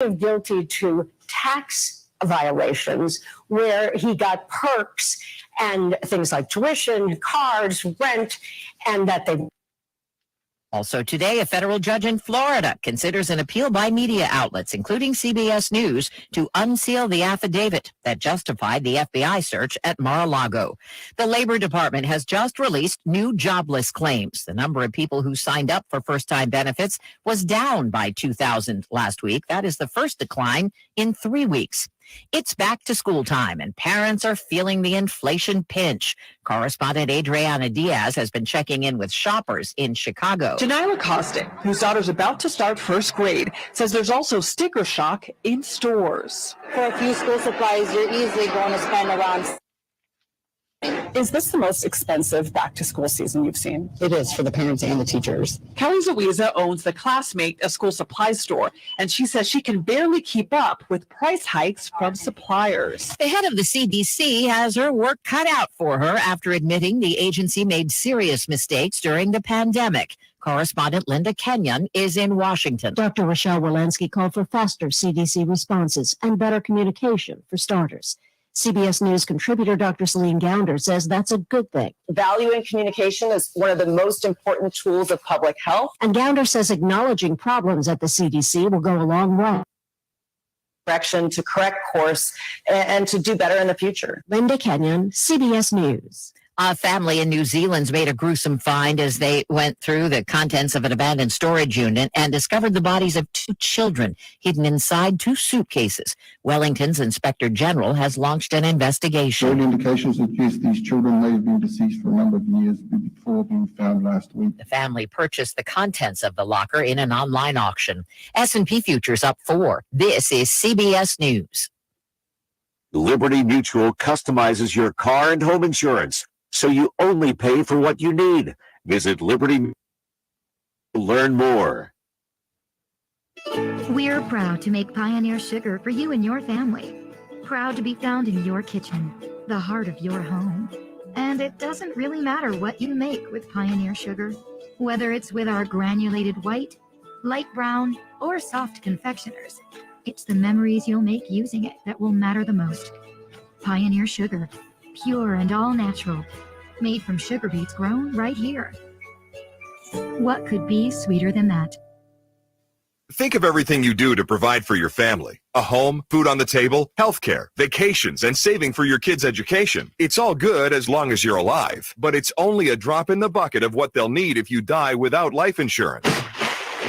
guilty to tax violations where he got perks and things like tuition, cars, rent, and that they... Also today, a federal judge in Florida considers an appeal by media outlets, including CBS News, to unseal the affidavit that justified the FBI search at Mar-a-Lago. The Labor Department has just released new jobless claims. The number of people who signed up for first-time benefits was down by 2,000 last week. That is the first decline in 3 weeks. It's back to school time, and parents are feeling the inflation pinch. Correspondent Adriana Diaz has been checking in with shoppers in Chicago. Janila Costin, whose daughter's about to start first grade, says there's also sticker shock in stores. For a few school supplies, you're easily going to spend around... Is this the most expensive back-to-school season you've seen? It is for the parents and the teachers. Kelly Zuiza owns The Classmate, a school supply store, and she says she can barely keep up with price hikes from suppliers. The head of the CDC has her work cut out for her after admitting the agency made serious mistakes during the pandemic. Correspondent Linda Kenyon is in Washington. Dr. Rochelle Walensky called for faster CDC responses and better communication for starters. CBS News contributor Dr. Celine Gounder says that's a good thing. Value in communication is one of the most important tools of public health. And Gounder says acknowledging problems at the CDC will go a long way. Direction to correct course and to do better in the future. Linda Kenyon, CBS News. A family in New Zealand's made a gruesome find as they went through the contents of an abandoned storage unit and discovered the bodies of 2 children hidden inside 2 suitcases. Wellington's Inspector General has launched an investigation. All indications suggest these children may have been deceased for a number of years before being found last week. The family purchased the contents of the locker in an online auction. S&P futures up 4. This is CBS News. Liberty Mutual customizes your car and home insurance, so you only pay for what you need. Visit Liberty to learn more. We're proud to make Pioneer Sugar for you and your family. Proud to be found in your kitchen, the heart of your home. And it doesn't really matter what you make with Pioneer Sugar, whether it's with our granulated white, light brown, or soft confectioners. It's the memories you'll make using it that will matter the most. Pioneer Sugar. Pure and all natural, made from sugar beets grown right here. What could be sweeter than that? Think of everything you do to provide for your family. A home, food on the table, healthcare, vacations, and saving for your kids' education. It's all good as long as you're alive, but it's only a drop in the bucket of what they'll need if you die without life insurance.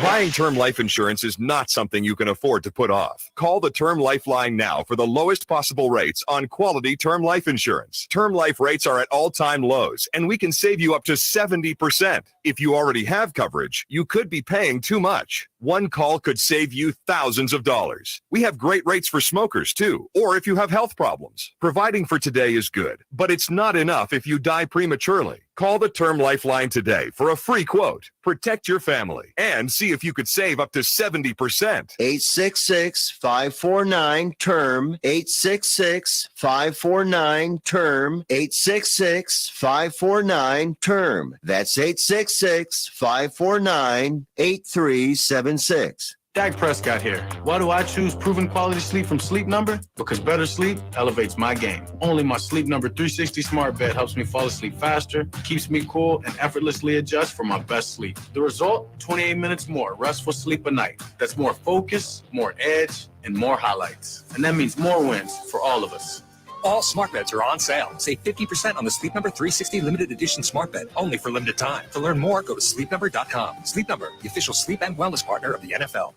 Buying term life insurance is not something you can afford to put off. Call the Term Lifeline now for the lowest possible rates on quality term life insurance. Term life rates are at all-time lows, and we can save you up to 70%. If you already have coverage, you could be paying too much. One call could save you thousands of dollars. We have great rates for smokers, too, or if you have health problems. Providing for today is good, but it's not enough if you die prematurely. Call the Term Lifeline today for a free quote. Protect your family and see if you could save up to 70%. 866-549-TERM. 866-549-TERM. 866-549-TERM. That's 866-549-8376. Dak Prescott here. Why do I choose proven quality sleep from Sleep Number? Because better sleep elevates my game. Only my Sleep Number 360 smart bed helps me fall asleep faster, keeps me cool, and effortlessly adjusts for my best sleep. The result? 28 minutes more restful sleep a night. That's more focus, more edge, and more highlights. And that means more wins for all of us. All smart beds are on sale. Save 50% on the Sleep Number 360 limited edition smart bed, only for limited time. To learn more, go to sleepnumber.com. Sleep Number, the official sleep and wellness partner of the NFL.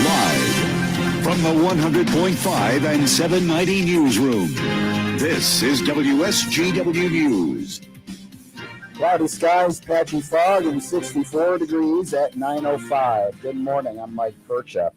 Live from the 100.5 and 790 newsroom, this is WSGW News. Cloudy skies, patchy fog, and 64 degrees at 9:05. Good morning. I'm Mike Kirchup.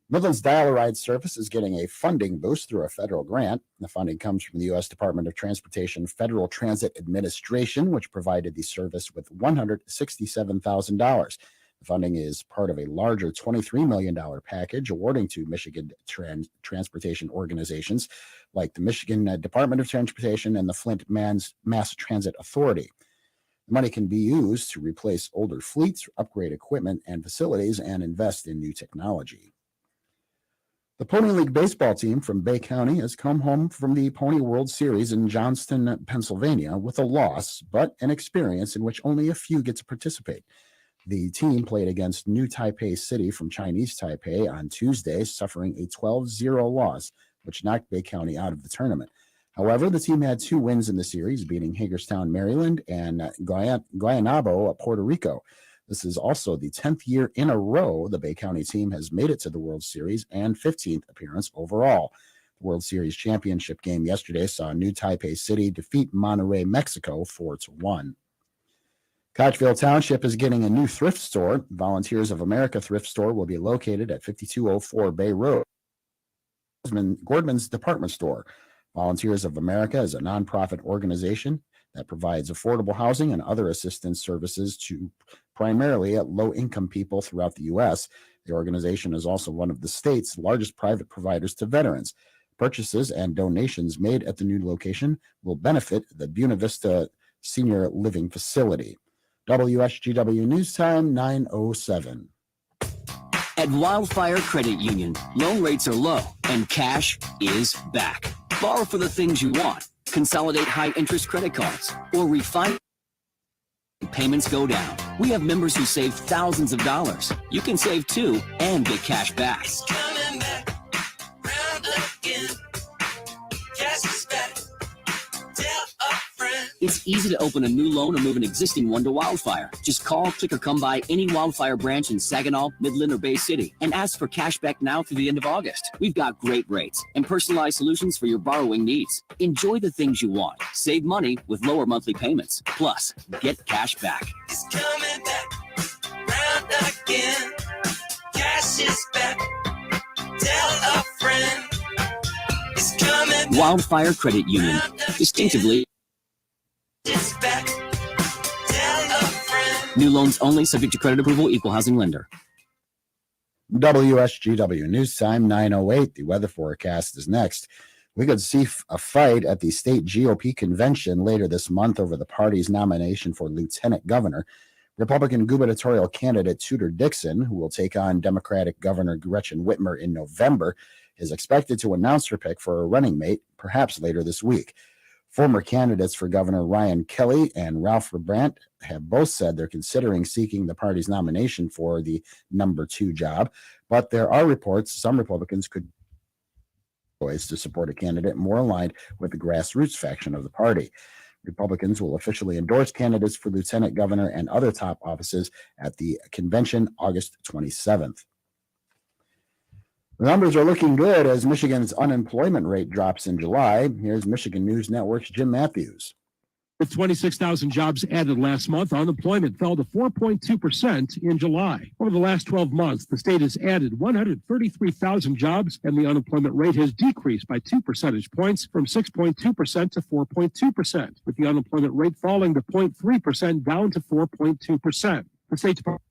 Midland's Dial-A-Ride service is getting a funding boost through a federal grant. The funding comes from the U.S. Department of Transportation Federal Transit Administration, which provided the service with $167,000. The funding is part of a larger $23 million package awarding to Michigan transportation organizations like the Michigan Department of Transportation and the Flint Mass Transit Authority. The money can be used to replace older fleets, upgrade equipment and facilities, and invest in new technology. The Pony League baseball team from Bay County has come home from the Pony World Series in Johnston, Pennsylvania, with a loss, but an experience in which only a few get to participate. The team played against New Taipei City from Chinese Taipei on Tuesday, suffering a 12-0 loss, which knocked Bay County out of the tournament. However, the team had 2 wins in the series, beating Hagerstown, Maryland, and Guaynabo, Puerto Rico. This is also the 10th year in a row the Bay County team has made it to the World Series and 15th appearance overall. The World Series championship game yesterday saw New Taipei City defeat Monterrey, Mexico 4-1. Kochville Township is getting a new thrift store. Volunteers of America thrift store will be located at 5204 Bay Road. Gordman's Department Store. Volunteers of America is a nonprofit organization that provides affordable housing and other assistance services to primarily low-income people throughout the U.S. The organization is also one of the state's largest private providers to veterans. Purchases and donations made at the new location will benefit the Buena Vista Senior Living Facility. WSGW News Time, 9:07. At Wildfire Credit Union, loan rates are low and cash is back. Borrow for the things you want, consolidate high-interest credit cards, or refinance. Payments go down. We have members who save thousands of dollars. You can save too and get cash back. It's coming back, round again. Cash is back. Tell a friend. It's easy to open a new loan or move an existing one to Wildfire. Just call, click, or come by any Wildfire branch in Saginaw, Midland, or Bay City and ask for cash back now through the end of August. We've got great rates and personalized solutions for your borrowing needs. Enjoy the things you want. Save money with lower monthly payments. Plus, get cash back. It's coming back, round again. Cash is back. Tell a friend. It's coming back. Wildfire Credit Union. Distinctively. It's back. Tell a friend. New loans only, subject to credit approval, equal housing lender. WSGW News Time, 9:08. The weather forecast is next. We could see a fight at the state GOP convention later this month over the party's nomination for lieutenant governor. Republican gubernatorial candidate Tudor Dixon, who will take on Democratic Governor Gretchen Whitmer in November, is expected to announce her pick for a running mate, perhaps later this week. Former candidates for Governor Ryan Kelly and Ralph Rebrandt have both said they're considering seeking the party's nomination for the number 2 job, but there are reports some Republicans could choice to support a candidate more aligned with the grassroots faction of the party. Republicans will officially endorse candidates for lieutenant governor and other top offices at the convention August 27th. The numbers are looking good as Michigan's unemployment rate drops in July. Here's Michigan News Network's Jim Matthews. With 26,000 jobs added last month, unemployment fell to 4.2% in July. Over the last 12 months, the state has added 133,000 jobs, and the unemployment rate has decreased by 2 percentage points from 6.2% to 4.2%, with the unemployment rate falling to 0.3% down to 4.2%. The State Department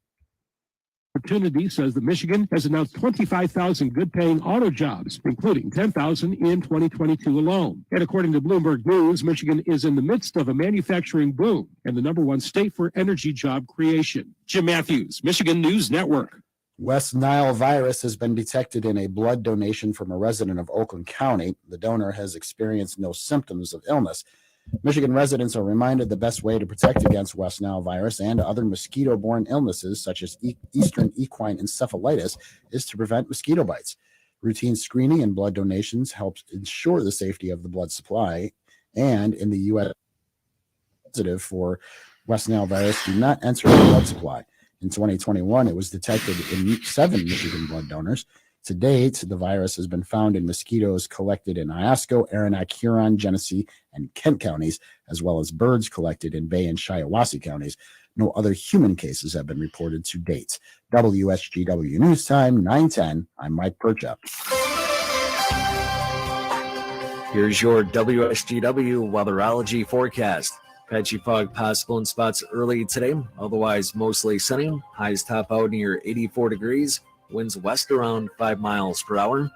Opportunity says that Michigan has announced 25,000 good-paying auto jobs, including 10,000 in 2022 alone. And according to Bloomberg News, Michigan is in the midst of a manufacturing boom and the #1 state for energy job creation. Jim Matthews, Michigan News Network. West Nile virus has been detected in a blood donation from a resident of Oakland County. The donor has experienced no symptoms of illness. Michigan residents are reminded the best way to protect against West Nile virus and other mosquito-borne illnesses such as Eastern equine encephalitis is to prevent mosquito bites. Routine screening and blood donations helps ensure the safety of the blood supply, and in the U.S., positive for West Nile virus do not enter the blood supply. In 2021, it was detected in 7 Michigan blood donors. To date, the virus has been found in mosquitoes collected in Iosco, Aranac, Huron, Genesee, and Kent counties, as well as birds collected in Bay and Shiawassee counties. No other human cases have been reported to date. WSGW News Time, 9:10. I'm Mike Percha. Here's your WSGW Weatherology forecast. Patchy fog possible in spots early today, otherwise mostly sunny. Highs top out near 84 degrees. Winds west around 5 miles per hour.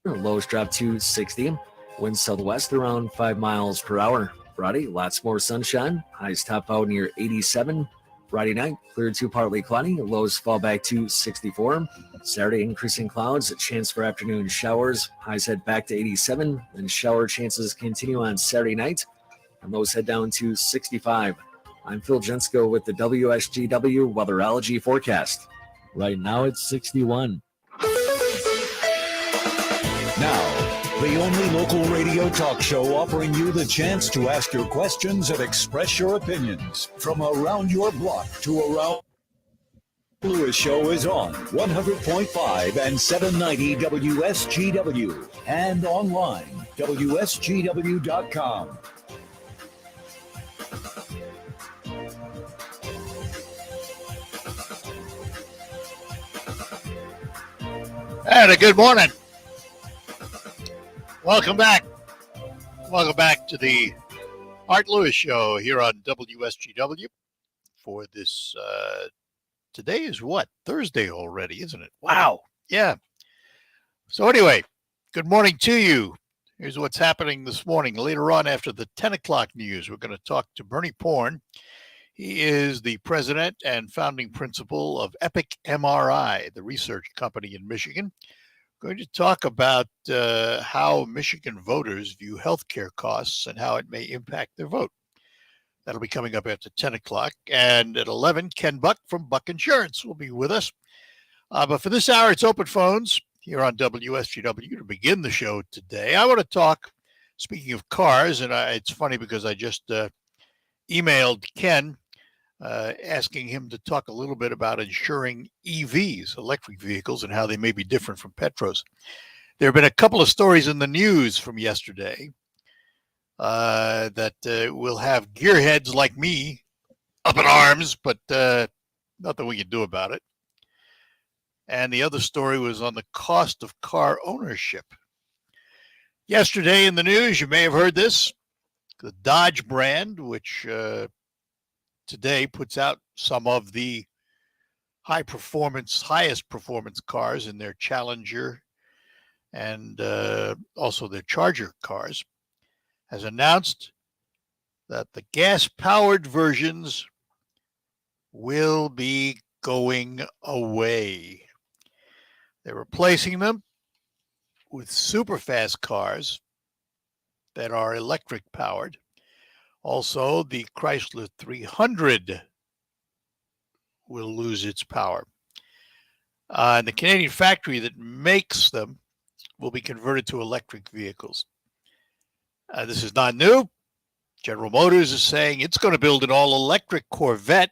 Lows drop to 60. Winds southwest around 5 miles per hour. Friday, lots more sunshine. Highs top out near 87. Friday night, clear to partly cloudy. Lows fall back to 64. Saturday, increasing clouds. A chance for afternoon showers. Highs head back to 87. And shower chances continue on Saturday night. And lows head down to 65. I'm Phil Jensko with the WSGW Weatherology forecast. Right now it's 61. Now, the only local radio talk show offering you the chance to ask your questions and express your opinions from around your block to around. Lewis Show is on 100.5 and 790 WSGW and online WSGW.com. And a good morning. Welcome back. Welcome back to the Art Lewis Show here on WSGW for this, today is what? Thursday already, isn't it? Wow. Yeah. So anyway, good morning to you. Here's what's happening this morning. Later on after the 10 o'clock news, we're going to talk to Bernie Porn. He is the president and founding principal of Epic MRI, the research company in Michigan. We're going to talk about how Michigan voters view healthcare costs and how it may impact their vote. That'll be coming up after 10 o'clock. And at 11, Ken Buck from Buck Insurance will be with us. But for this hour, it's open phones here on WSGW to begin the show today. I want to talk, speaking of cars, and it's funny because I just emailed Ken asking him to talk a little bit about insuring EVs, electric vehicles, and how they may be different from Petros. There have been a couple of stories in the news from yesterday that will have gearheads like me up in arms, but nothing we can do about it. And the other story was on the cost of car ownership. Yesterday in the news, you may have heard this, the Dodge brand, which today puts out some of the highest performance cars in their Challenger and also their Charger cars, has announced that the gas-powered versions will be going away. They're replacing them with super fast cars that are electric powered. Also, the Chrysler 300 will lose its power. And the Canadian factory that makes them will be converted to electric vehicles. This is not new. General Motors is saying it's going to build an all-electric Corvette.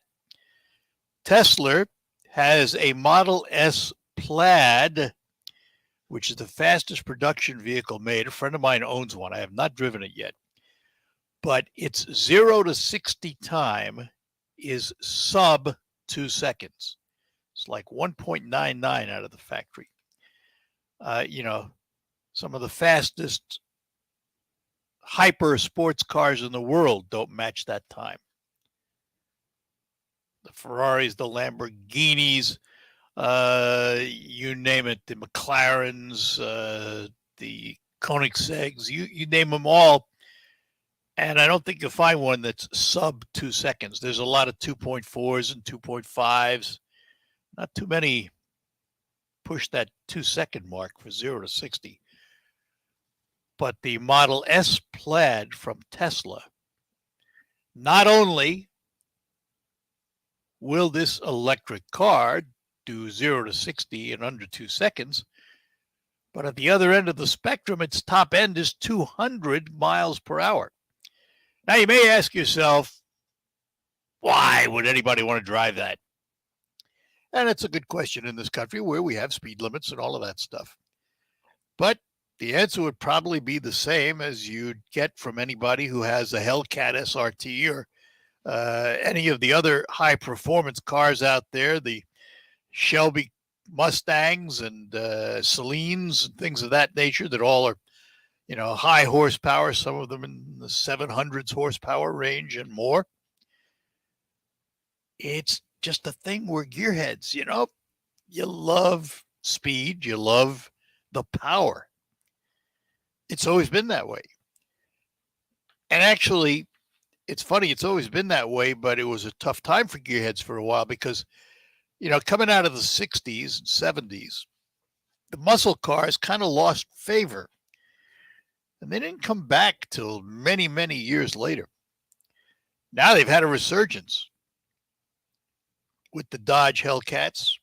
Tesla has a Model S Plaid, which is the fastest production vehicle made. A friend of mine owns one. I have not driven it yet. But its 0 to 60 time is sub 2 seconds. It's like 1.99 out of the factory. Some of the fastest hyper sports cars in the world don't match that time. The Ferraris, the Lamborghinis, you name it, the McLarens, the Koenigsegg's, you name them all. And I don't think you'll find one that's sub 2 seconds. There's a lot of 2.4s and 2.5s. Not too many push that 2 second mark for 0 to 60. But the Model S Plaid from Tesla, not only will this electric car do 0 to 60 in under 2 seconds, but at the other end of the spectrum, its top end is 200 miles per hour. Now, you may ask yourself, why would anybody want to drive that? And it's a good question in this country where we have speed limits and all of that stuff. But the answer would probably be the same as you'd get from anybody who has a Hellcat SRT or any of the other high-performance cars out there, the Shelby Mustangs and Salines and things of that nature that all are, high horsepower, some of them in the 700s horsepower range and more. It's just a thing we're gearheads, You love speed. You love the power. It's always been that way. And actually, it's funny, it's always been that way, but it was a tough time for gearheads for a while because, coming out of the 60s and 70s, the muscle cars kind of lost favor. And they didn't come back till many, many years later. Now they've had a resurgence with the Dodge Hellcats,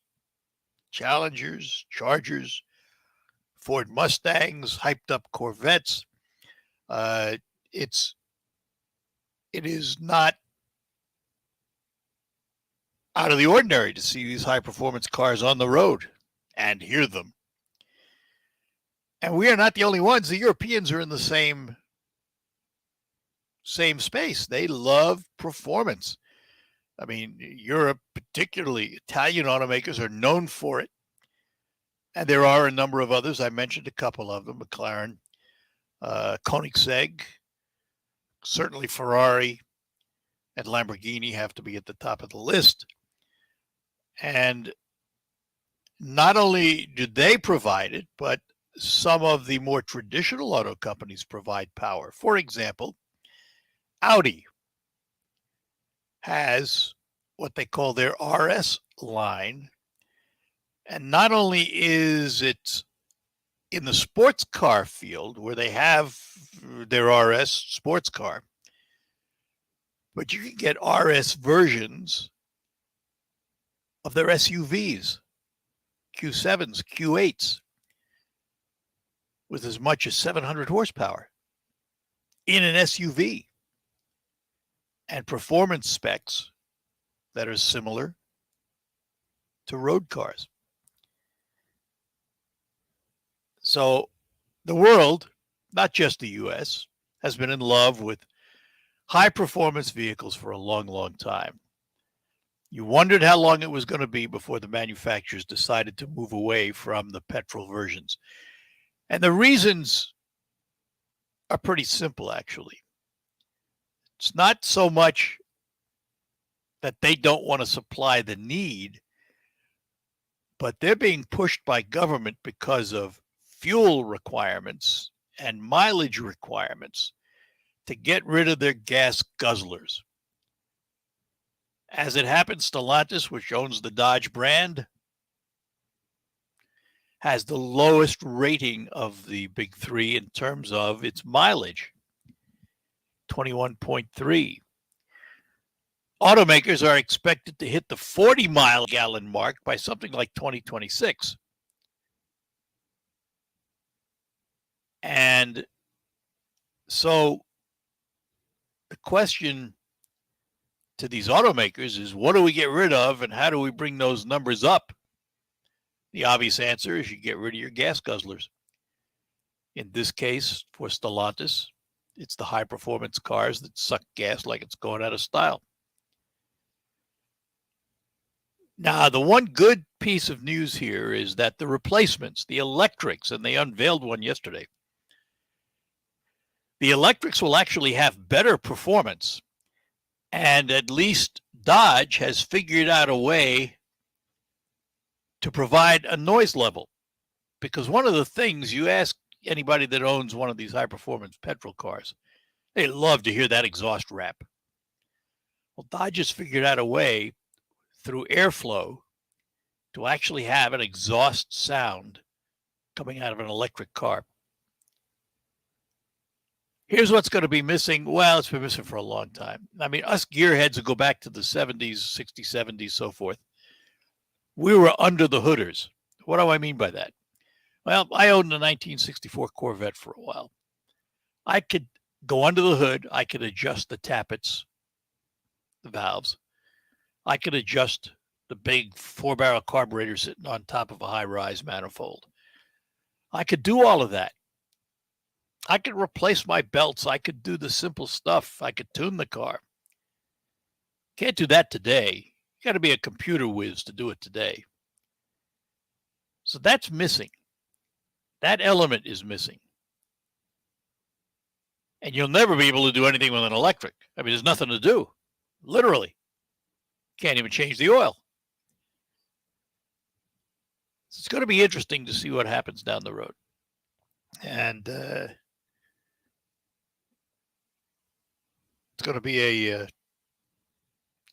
Challengers, Chargers, Ford Mustangs, hyped up Corvettes. It is not out of the ordinary to see these high performance cars on the road and hear them. And we are not the only ones. The Europeans are in the same space. They love performance. I mean, Europe, particularly Italian automakers, are known for it. And there are a number of others. I mentioned a couple of them: McLaren, Koenigsegg, certainly Ferrari, and Lamborghini have to be at the top of the list. And not only do they provide it, but some of the more traditional auto companies provide power. For example, Audi has what they call their RS line. And not only is it in the sports car field where they have their RS sports car, but you can get RS versions of their SUVs, Q7s, Q8s, with as much as 700 horsepower in an SUV, and performance specs that are similar to road cars. So the world, not just the US, has been in love with high performance vehicles for a long, long time. You wondered how long it was going to be before the manufacturers decided to move away from the petrol versions. And the reasons are pretty simple, actually. It's not so much that they don't want to supply the need, but they're being pushed by government because of fuel requirements and mileage requirements to get rid of their gas guzzlers. As it happens, Stellantis, which owns the Dodge brand, has the lowest rating of the big three in terms of its mileage, 21.3. Automakers are expected to hit the 40-mile-gallon mark by something like 2026. And so the question to these automakers is, what do we get rid of and how do we bring those numbers up? The obvious answer is you get rid of your gas guzzlers. In this case, for Stellantis, it's the high-performance cars that suck gas like it's going out of style. Now, the one good piece of news here is that the replacements, the electrics, and they unveiled one yesterday, the electrics will actually have better performance. And at least Dodge has figured out a way to provide a noise level. Because one of the things, you ask anybody that owns one of these high-performance petrol cars, they love to hear that exhaust rap. Well, Dodge has figured out a way through airflow to actually have an exhaust sound coming out of an electric car. Here's what's going to be missing. Well, it's been missing for a long time. I mean, us gearheads will go back to the 70s, 60s, 70s, so forth. We were under the hooders. What do I mean by that? Well, I owned a 1964 Corvette for a while. I could go under the hood. I could adjust the tappets, the valves. I could adjust the big 4-barrel carburetor sitting on top of a high-rise manifold. I could do all of that. I could replace my belts. I could do the simple stuff. I could tune the car. Can't do that today. You got to be a computer whiz to do it today. So that's missing. That element is missing. And you'll never be able to do anything with an electric. I mean, there's nothing to do. Literally. Can't even change the oil. So it's going to be interesting to see what happens down the road. And It's going to be a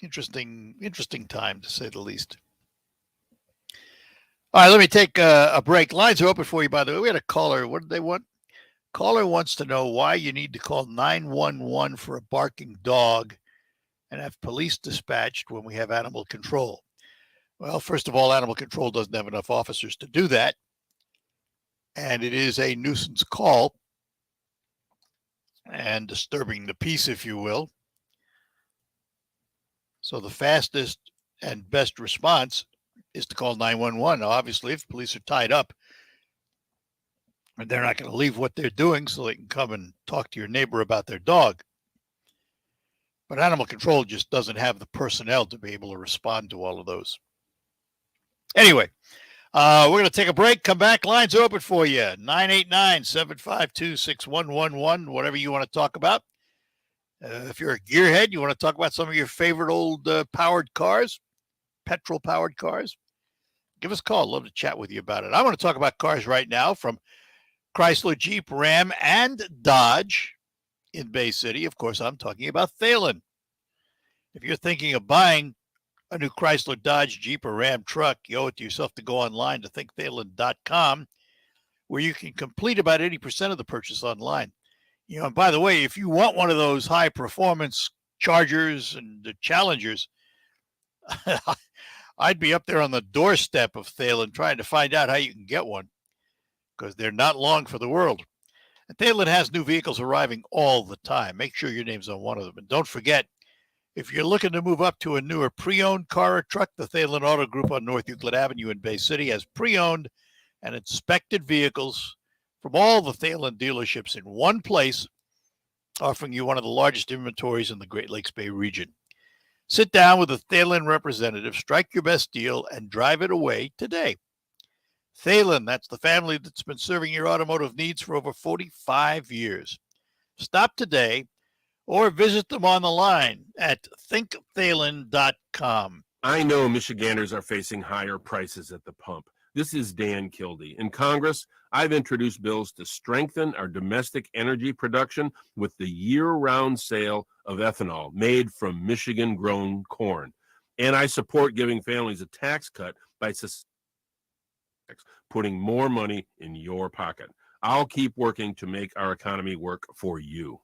interesting time, to say the least. All right, let me take a break. Lines are open for you, by the way. We had a caller. What did they want? Caller wants to know why you need to call 911 for a barking dog and have police dispatched when we have animal control. Well, first of all, animal control doesn't have enough officers to do that. And it is a nuisance call and disturbing the peace, if you will. So the fastest and best response is to call 911. Now, obviously, if police are tied up, they're not going to leave what they're doing so they can come and talk to your neighbor about their dog. But animal control just doesn't have the personnel to be able to respond to all of those. Anyway, we're going to take a break, come back. Lines are open for you. 989-752-6111, whatever you want to talk about. If you're a gearhead, you want to talk about some of your favorite old powered cars, petrol-powered cars, give us a call. I'd love to chat with you about it. I want to talk about cars right now from Chrysler, Jeep, Ram, and Dodge in Bay City. Of course, I'm talking about Thalen. If you're thinking of buying a new Chrysler, Dodge, Jeep, or Ram truck, you owe it to yourself to go online to thinkthalen.com, where you can complete about 80% of the purchase online. You know, and by the way, if you want one of those high-performance Chargers and the Challengers, I'd be up there on the doorstep of Thalen trying to find out how you can get one, because they're not long for the world. And Thalen has new vehicles arriving all the time. Make sure your name's on one of them. And don't forget, if you're looking to move up to a newer pre-owned car or truck, the Thalen Auto Group on North Euclid Avenue in Bay City has pre-owned and inspected vehicles from all the Thalen dealerships in one place, offering you one of the largest inventories in the Great Lakes Bay region. Sit down with a Thalen representative, strike your best deal, and drive it away today. Thalen, that's the family that's been serving your automotive needs for over 45 years. Stop today or visit them on the line at thinkthalen.com. I know Michiganders are facing higher prices at the pump. This is Dan Kildee. In Congress, I've introduced bills to strengthen our domestic energy production with the year-round sale of ethanol made from Michigan-grown corn. And I support giving families a tax cut by putting more money in your pocket. I'll keep working to make our economy work for you.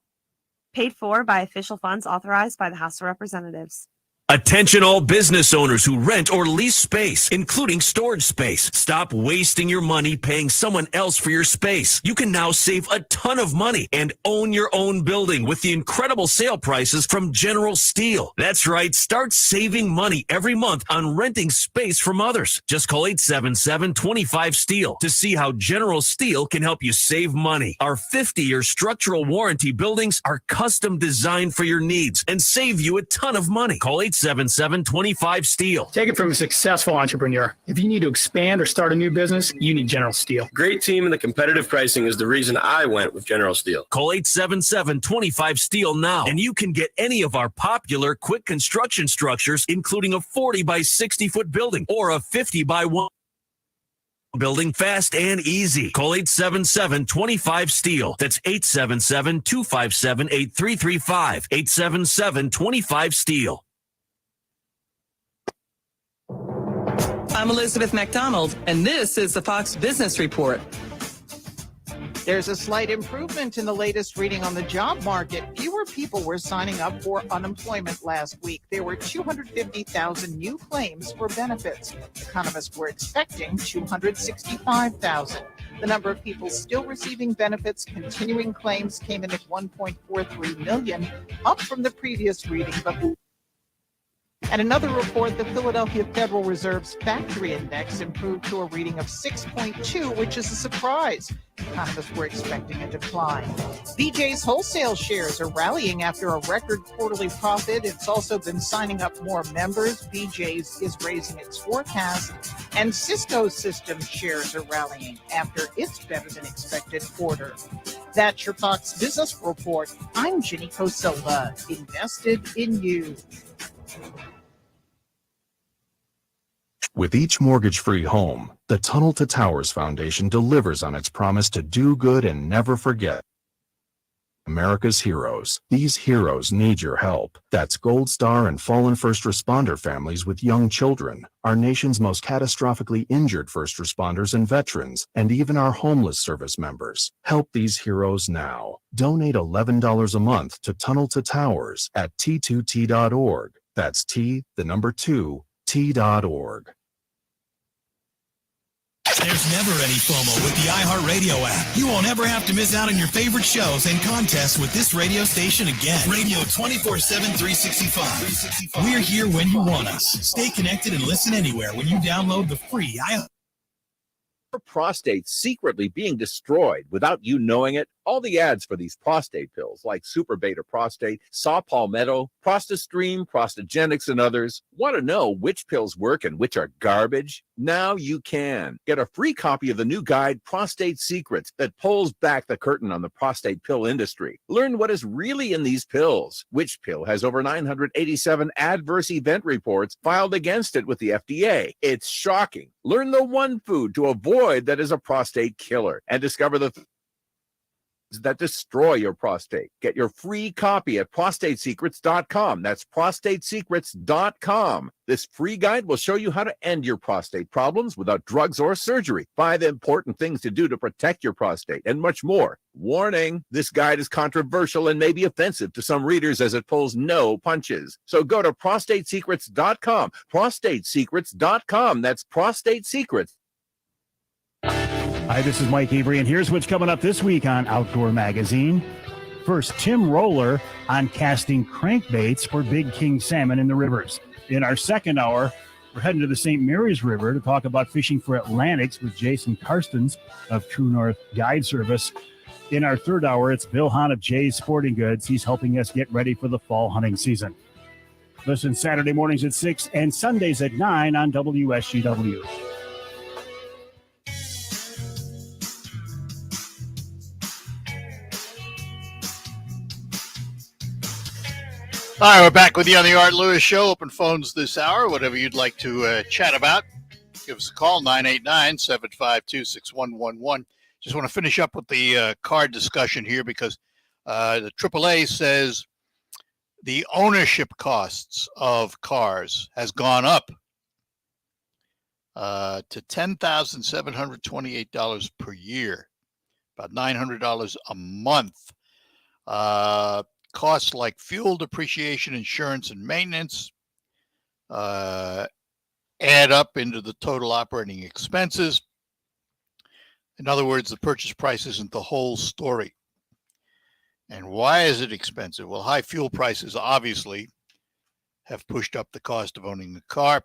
Paid for by official funds authorized by the House of Representatives. Attention all business owners who rent or lease space, including storage space. Stop wasting your money paying someone else for your space. You can now save a ton of money and own your own building with the incredible sale prices from General Steel. That's right. Start saving money every month on renting space from others. Just call 877-25-STEEL to see how General Steel can help you save money. Our 50-year structural warranty buildings are custom designed for your needs and save you a ton of money. Call 877-25-STEEL. Take it from a successful entrepreneur. If you need to expand or start a new business, you need General Steel. Great team and the competitive pricing is the reason I went with General Steel. Call 877-25-STEEL now, and you can get any of our popular quick construction structures, including a 40 by 60 foot building or a 50 by 1 building fast and easy. Call 877-25-STEEL. That's 877-257-8335. 877-25-STEEL. I'm Elizabeth McDonald, and this is the Fox Business Report. There's a slight improvement in the latest reading on the job market. Fewer people were signing up for unemployment last week. There were 250,000 new claims for benefits. Economists were expecting 265,000. The number of people still receiving benefits, continuing claims, came in at 1.43 million, up from the previous reading, but and another report, the Philadelphia Federal Reserve's Factory Index improved to a reading of 6.2, which is a surprise. Economists were expecting a decline. BJ's wholesale shares are rallying after a record quarterly profit. It's also been signing up more members. BJ's is raising its forecast. And Cisco Systems shares are rallying after its better-than-expected quarter. That's your Fox Business Report. I'm Ginny Cosella, invested in you. With each mortgage-free home, the Tunnel to Towers Foundation delivers on its promise to do good and never forget. America's heroes. These heroes need your help. That's Gold Star and fallen first responder families with young children, our nation's most catastrophically injured first responders and veterans, and even our homeless service members. Help these heroes now. Donate $11 a month to Tunnel to Towers at T2T.org. That's T, the number 2, T.org. There's never any FOMO with the iHeartRadio app. You won't ever have to miss out on your favorite shows and contests with this radio station again. Radio 24/7, 365. We're here when you want us. Stay connected and listen anywhere when you download the free iHeart. Your prostate secretly being destroyed without you knowing it. All the ads for these prostate pills like Super Beta Prostate, Saw Palmetto, ProstaStream, Prostagenics, and others. Want to know which pills work and which are garbage? Now you can. Get a free copy of the new guide, Prostate Secrets, that pulls back the curtain on the prostate pill industry. Learn what is really in these pills. Which pill has over 987 adverse event reports filed against it with the FDA? It's shocking. Learn the one food to avoid that is a prostate killer and discover the that destroy your prostate. Get your free copy at prostatesecrets.com. That's prostatesecrets.com. This free guide will show you how to end your prostate problems without drugs or surgery. 5 important things to do to protect your prostate and much more. Warning, this guide is controversial and may be offensive to some readers as it pulls no punches. So go to prostatesecrets.com. Prostatesecrets.com. That's prostatesecrets. Hi, this is Mike Avery, and here's what's coming up this week on Outdoor Magazine. First, Tim Roller on casting crankbaits for big king salmon in the rivers. In our second hour, we're heading to the St. Mary's River to talk about fishing for Atlantics with Jason Karstens of True North Guide Service. In our third hour, it's Bill Hahn of Jay's Sporting Goods. He's helping us get ready for the fall hunting season. Listen Saturday mornings at 6 and Sundays at 9 on WSGW. All right, we're back with you on the Art Lewis Show. Open phones this hour. Whatever you'd like to chat about, give us a call, 989-752-6111. Just want to finish up with the car discussion here because the AAA says the ownership costs of cars has gone up to $10,728 per year, about $900 a month. Costs like fuel, depreciation, insurance, and maintenance add up into the total operating expenses. In other words, the purchase price isn't the whole story. And why is it expensive? Well, high fuel prices obviously have pushed up the cost of owning a car.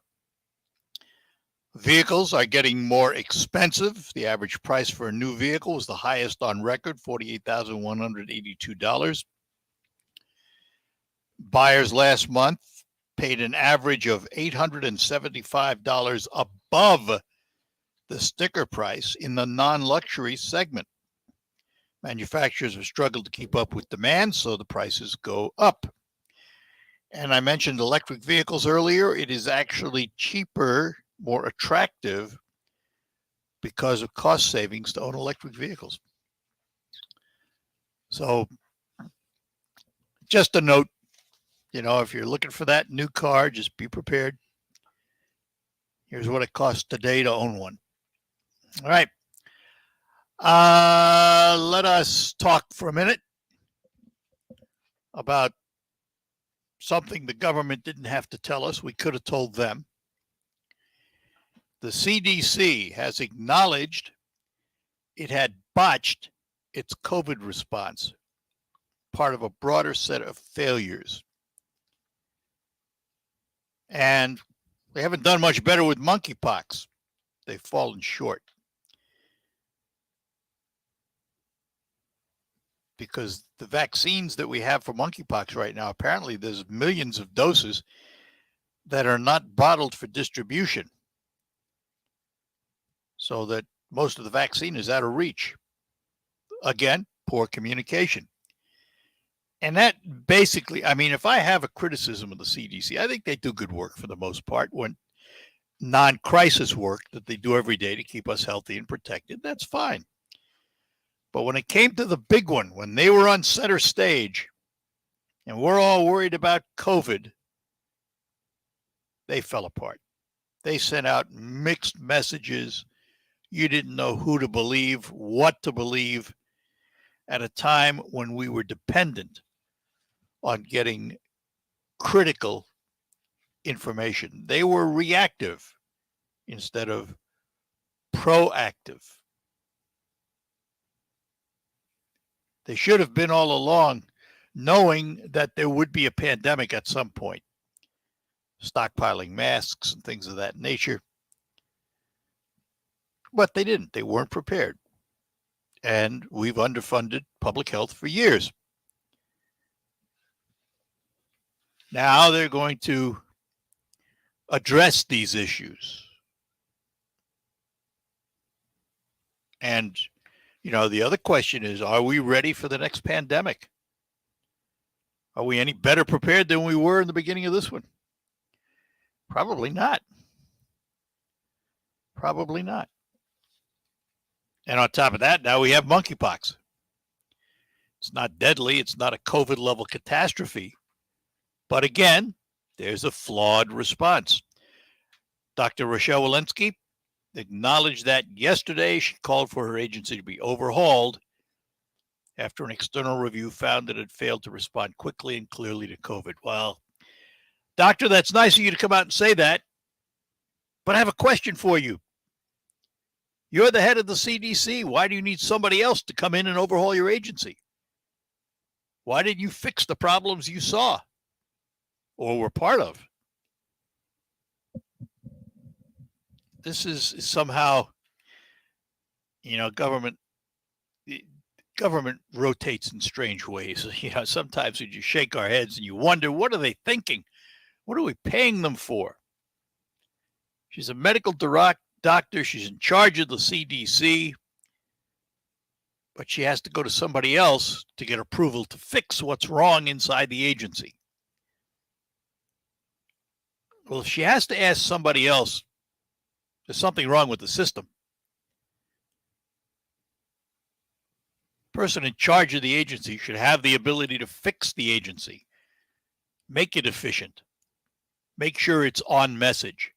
Vehicles are getting more expensive. The average price for a new vehicle was the highest on record, $48,182. Buyers last month paid an average of $875 above the sticker price in the non-luxury segment. Manufacturers have struggled to keep up with demand, so the prices go up. And I mentioned electric vehicles earlier. It is actually cheaper, more attractive because of cost savings to own electric vehicles. So just a note. You know, if you're looking for that new car, just be prepared. Here's what it costs today to own one. All right. Let us talk for a minute about something the government didn't have to tell us. We could have told them. The CDC has acknowledged it had botched its COVID response, part of a broader set of failures. And they haven't done much better with monkeypox. They've fallen short. Because the vaccines that we have for monkeypox right now, apparently there's millions of doses that are not bottled for distribution. So that most of the vaccine is out of reach. Again, poor communication. And that basically, I mean, if I have a criticism of the CDC, I think they do good work for the most part. When non-crisis work that they do every day to keep us healthy and protected, that's fine. But when it came to the big one, when they were on center stage and we're all worried about COVID, they fell apart. They sent out mixed messages. You didn't know who to believe, what to believe, at a time when we were dependent on getting critical information. They were reactive instead of proactive. They should have been all along knowing that there would be a pandemic at some point, stockpiling masks and things of that nature. But they didn't. They weren't prepared. And we've underfunded public health for years. Now they're going to address these issues. And, you know, the other question is, are we ready for the next pandemic? Are we any better prepared than we were in the beginning of this one? Probably not. Probably not. And on top of that, now we have monkeypox. It's not deadly. It's not a COVID level catastrophe. But again, there's a flawed response. Dr. Rochelle Walensky acknowledged that yesterday. She called for her agency to be overhauled after an external review found that it failed to respond quickly and clearly to COVID. Well, doctor, that's nice of you to come out and say that. But I have a question for you. You're the head of the CDC. Why do you need somebody else to come in and overhaul your agency? Why didn't you fix the problems you saw or were part of? This is somehow, you know, government rotates in strange ways. You know, sometimes we just shake our heads and you wonder, what are they thinking? What are we paying them for? She's a medical doctor. She's in charge of the CDC. But she has to go to somebody else to get approval to fix what's wrong inside the agency. Well, if she has to ask somebody else, there's something wrong with the system. The person in charge of the agency should have the ability to fix the agency, make it efficient, make sure it's on message,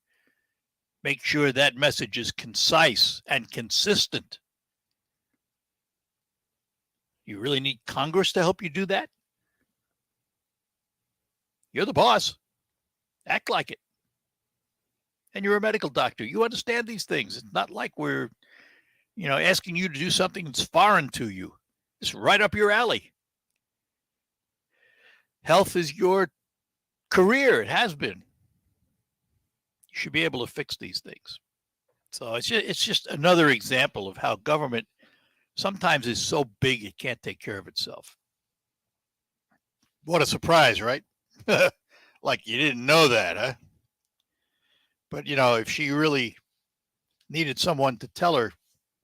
make sure that message is concise and consistent. You really need Congress to help you do that? You're the boss. Act like it. And you're a medical doctor. You understand these things. It's not like we're, you know, asking you to do something that's foreign to you. It's right up your alley. Health is your career. It has been. You should be able to fix these things. So it's just another example of how government sometimes is so big it can't take care of itself. What a surprise, right? Like you didn't know that, huh? But, you know, if she really needed someone to tell her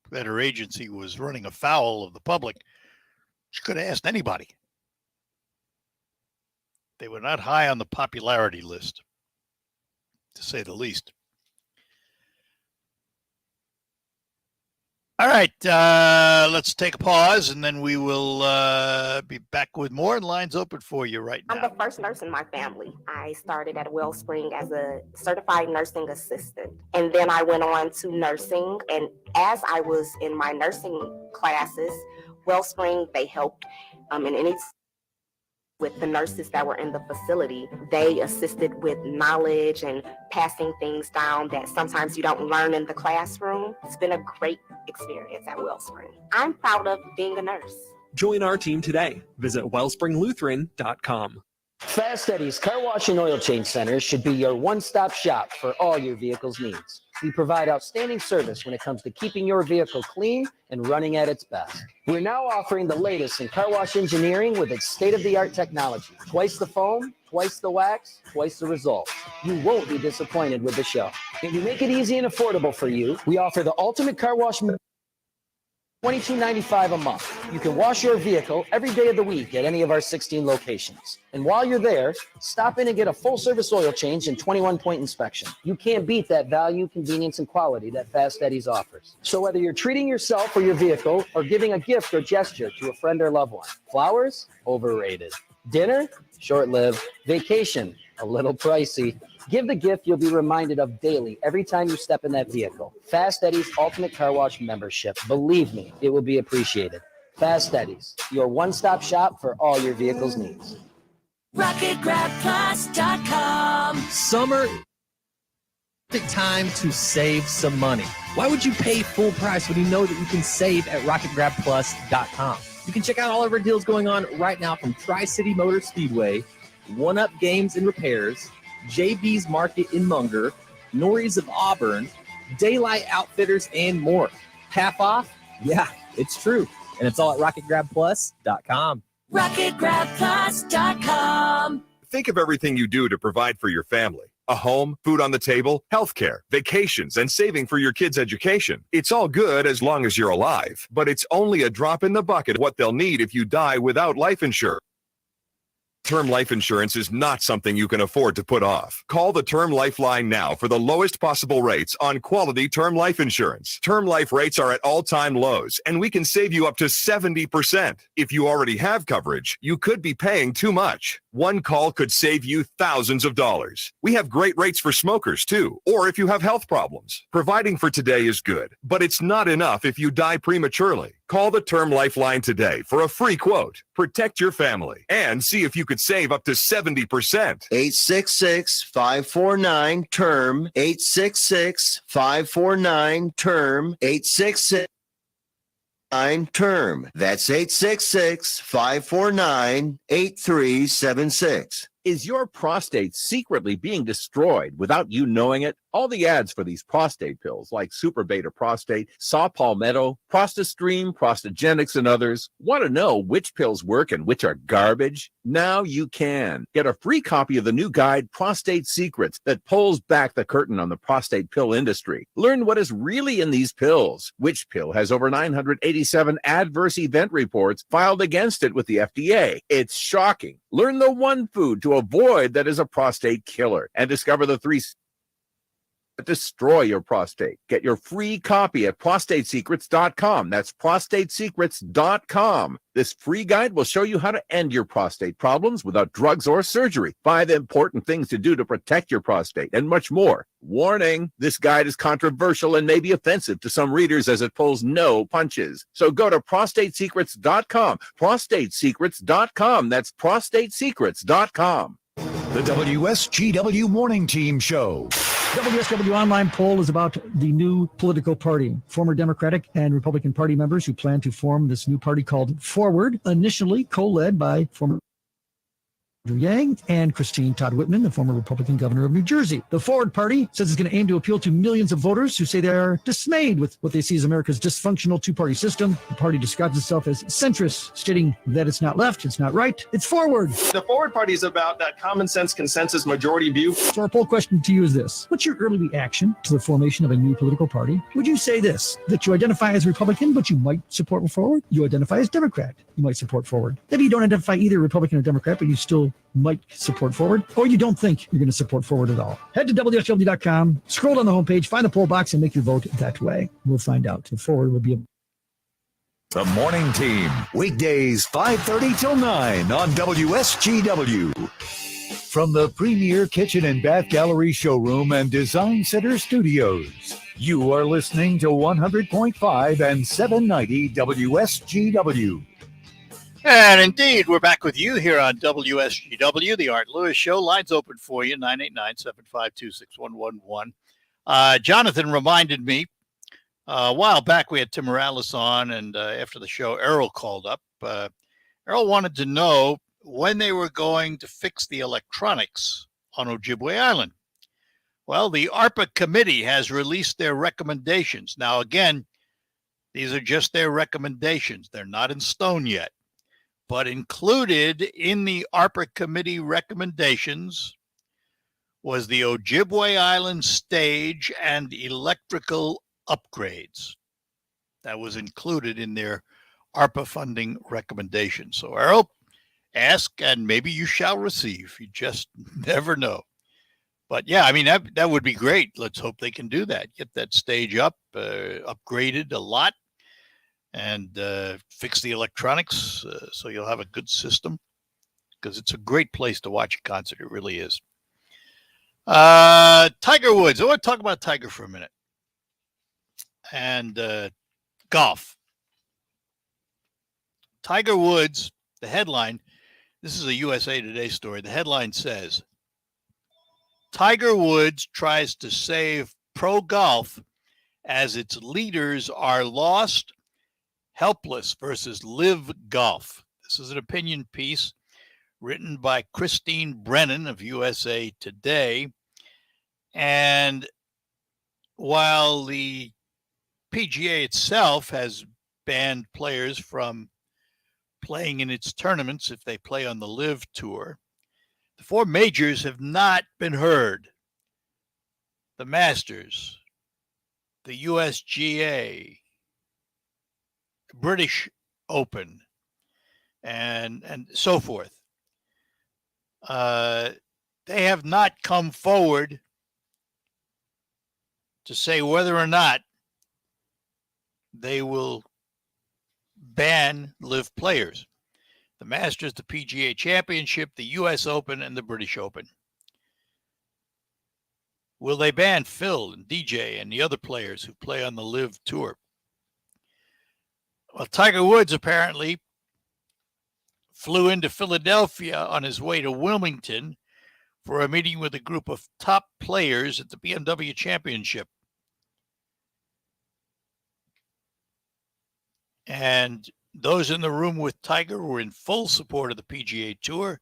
that her agency was running afoul of the public, she could have asked anybody. They were not high on the popularity list, to say the least. All right, let's take a pause, and then we will be back with more. Lines open for you right now. I'm the first nurse in my family. I started at Wellspring as a certified nursing assistant, and then I went on to nursing. And as I was in my nursing classes, Wellspring, they helped in any with the nurses that were in the facility. They assisted with knowledge and passing things down that sometimes you don't learn in the classroom. It's been a great experience at Wellspring. I'm proud of being a nurse. Join our team today. Visit wellspringlutheran.com. Fast Eddie's Car Wash and Oil Change Centers should be your one-stop shop for all your vehicle's needs. We provide outstanding service when it comes to keeping your vehicle clean and running at its best. We're now offering the latest in car wash engineering with its state-of-the-art technology. Twice the foam, twice the wax, twice the results. You won't be disappointed with the show. And we make it easy and affordable for you. We offer the ultimate car wash $22.95 a month. You can wash your vehicle every day of the week at any of our 16 locations. And while you're there, stop in and get a full-service oil change and 21-point inspection. You can't beat that value, convenience, and quality that Fast Eddie's offers. So whether you're treating yourself or your vehicle or giving a gift or gesture to a friend or loved one, flowers? Overrated. Dinner? Short-lived. Vacation? A little pricey. Give the gift you'll be reminded of daily every time you step in that vehicle. Fast Eddie's Ultimate Car Wash membership. Believe me, it will be appreciated. Fast Eddie's, your one-stop shop for all your vehicle's needs. RocketGrabPlus.com. Summer, the time to save some money. Why would you pay full price when you know that you can save at RocketGrabPlus.com? You can check out all of our deals going on right now from Tri-City Motor Speedway, One-Up Games and Repairs, JB's Market in Munger, Norrie's of Auburn, Daylight Outfitters, and more. Half off? Yeah, it's true. And it's all at RocketGrabPlus.com. RocketGrabPlus.com. Think of everything you do to provide for your family. A home, food on the table, healthcare, vacations, and saving for your kids' education. It's all good as long as you're alive, but it's only a drop in the bucket of what they'll need if you die without life insurance. Term life insurance is not something you can afford to put off. Call the Term Lifeline now for the lowest possible rates on quality term life insurance. Term life rates are at all-time lows, and we can save you up to 70%. If you already have coverage, you could be paying too much. One call could save you thousands of dollars. We have great rates for smokers, too, or if you have health problems. Providing for today is good, but it's not enough if you die prematurely. Call the Term Lifeline today for a free quote. Protect your family and see if you could save up to 70%. 866-549-TERM. 866-549-TERM. 866-549-TERM. That's 866-549-8376. Is your prostate secretly being destroyed without you knowing it? All the ads for these prostate pills like Super Beta Prostate, Saw Palmetto, ProstaStream, Prostagenics, and others. Want to know which pills work and which are garbage? Now you can. Get a free copy of the new guide, Prostate Secrets, that pulls back the curtain on the prostate pill industry. Learn what is really in these pills. Which pill has over 987 adverse event reports filed against it with the FDA? It's shocking. Learn the one food to avoid that is a prostate killer, and discover the three that destroy your prostate. Get your free copy at prostatesecrets.com. That's prostatesecrets.com. This free guide will show you how to end your prostate problems without drugs or surgery, 5 important things to do to protect your prostate, and much more. Warning, this guide is controversial and may be offensive to some readers as it pulls no punches. So go to prostatesecrets.com. Prostatesecrets.com. That's prostatesecrets.com. The WSGW Morning Team Show. WSW online poll is about the new political party. Former Democratic and Republican Party members who plan to form this new party called Forward, initially co-led by former Yang and Christine Todd Whitman, the former Republican governor of New Jersey. The Forward Party says it's going to aim to appeal to millions of voters who say they are dismayed with what they see as America's dysfunctional two-party system. The party describes itself as centrist, stating that it's not left, it's not right, it's forward. The Forward Party is about that common sense consensus majority view. So our poll question to you is this. What's your early reaction to the formation of a new political party? Would you say this, that you identify as Republican, but you might support Forward? You identify as Democrat, you might support Forward. Maybe you don't identify either Republican or Democrat, but you still might support Forward, or you don't think you're going to support Forward at all. Head to WSW.com, scroll down the homepage, find the poll box, and make your vote that way. We'll find out if Forward will be a... The Morning Team, weekdays 5:30 till 9 on WSGW. From the Premier Kitchen and Bath Gallery Showroom and Design Center Studios, you are listening to 100.5 and 790 WSGW. And indeed, we're back with you here on WSGW, the Art Lewis Show. Lines open for you, 989-752-6111. Jonathan reminded me a while back we had Tim Morales on, and after the show, Errol called up. Errol wanted to know when they were going to fix the electronics on Ojibwe Island. Well, the ARPA committee has released their recommendations. Now, again, these are just their recommendations. They're not in stone yet. But included in the ARPA committee recommendations was the Ojibwe Island stage and electrical upgrades. That was included in their ARPA funding recommendation. So, Errol, ask and maybe you shall receive. You just never know. But yeah, I mean, that would be great. Let's hope they can do that. Get that stage up, upgraded a lot, and fix the electronics so you'll have a good system, because it's a great place to watch a concert. It really is. Tiger Woods. I want to talk about Tiger for a minute. And golf. Tiger Woods, the headline, this is a USA Today story. The headline says, Tiger Woods tries to save pro golf as its leaders are lost, helpless versus live golf. This is an opinion piece written by Christine Brennan of USA Today. And while the PGA itself has banned players from playing in its tournaments if they play on the Live Tour, the four majors have not been heard. The Masters, the USGA, British Open, and so forth. They have not come forward to say whether or not they will ban Live players. The Masters, the PGA Championship, the US Open, and the British Open. Will they ban Phil and DJ and the other players who play on the Live Tour? Well, Tiger Woods apparently flew into Philadelphia on his way to Wilmington for a meeting with a group of top players at the BMW Championship. And those in the room with Tiger were in full support of the PGA Tour,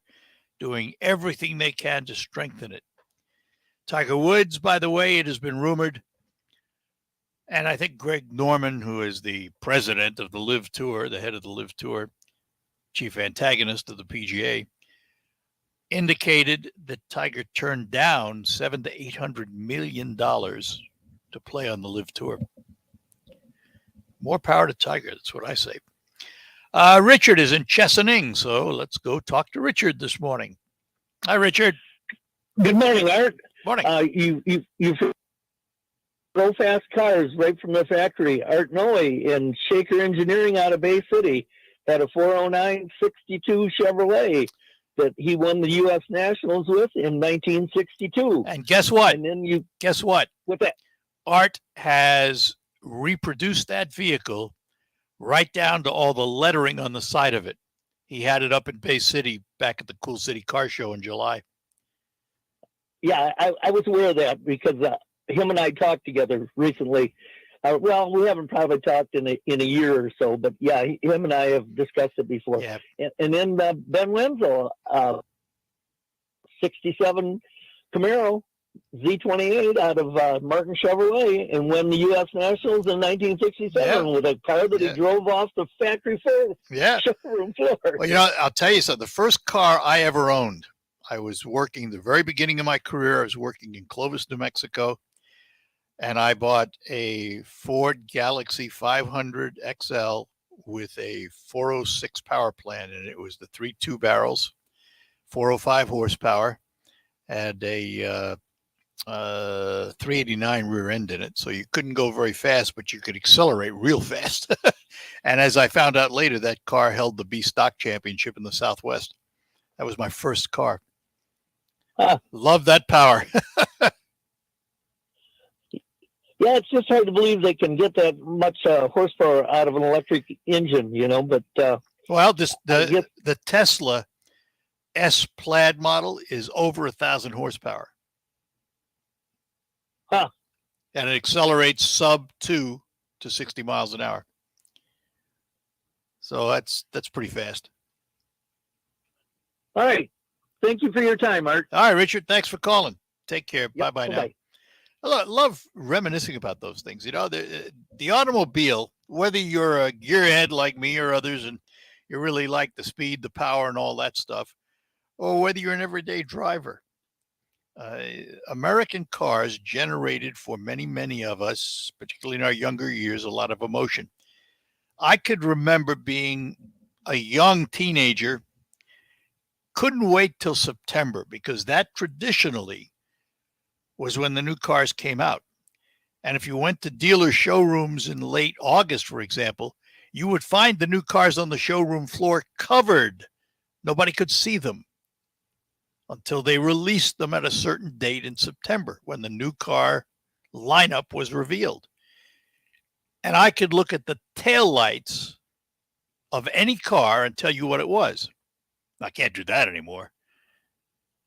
doing everything they can to strengthen it. Tiger Woods, by the way, it has been rumored, and I think Greg Norman, who is the president of the Live Tour, the head of the Live Tour, chief antagonist of the PGA, indicated that Tiger turned down $700 to $800 million to play on the Live Tour. More power to Tiger, that's what I say. Richard is in Chesaning, so let's go talk to Richard this morning. Hi, Richard. Good morning, Art. Morning. You go fast cars right from the factory. Art Noe in Shaker Engineering out of Bay City had a 409-62 Chevrolet that he won the U.S. Nationals with in 1962. And guess what? And then guess what? What's that? Art has reproduced that vehicle right down to all the lettering on the side of it. He had it up in Bay City back at the Cool City Car Show in July. Yeah, I was aware of that because him and I talked together recently. Well, we haven't probably talked in a year or so, but yeah, him and I have discussed it before. Yeah. And then Ben Wenzel, 67 Camaro Z28 out of Martin Chevrolet, and won the U.S. Nationals in 1967 with a car that he drove off the factory floor. Yeah. Showroom floor. Well, you know, I'll tell you something. The first car I ever owned, I was working the very beginning of my career. I was working in Clovis, New Mexico, and I bought a Ford Galaxy 500 XL with a 406 power plant, and it was the 3.2 barrels, 405 horsepower, and a 389 rear end in it. So you couldn't go very fast, but you could accelerate real fast. And as I found out later, that car held the B Stock Championship in the Southwest. That was my first car. Love that power. Yeah, it's just hard to believe they can get that much horsepower out of an electric engine, you know, but well, the Tesla S Plaid model is over 1,000 horsepower. Huh. And it accelerates sub 2 to 60 miles an hour. So that's pretty fast. All right. Thank you for your time, Art. All right, Richard. Thanks for calling. Take care. Yep, Bye-bye now. bye-bye. I love reminiscing about those things. You know, the automobile, whether you're a gearhead like me or others and you really like the speed, the power, and all that stuff, or whether you're an everyday driver, American cars generated for many, many of us, particularly in our younger years, a lot of emotion. I could remember being a young teenager, couldn't wait till September because that traditionally was when the new cars came out. And if you went to dealer showrooms in late August, for example, you would find the new cars on the showroom floor covered. Nobody could see them until they released them at a certain date in September when the new car lineup was revealed. And I could look at the taillights of any car and tell you what it was. I can't do that anymore.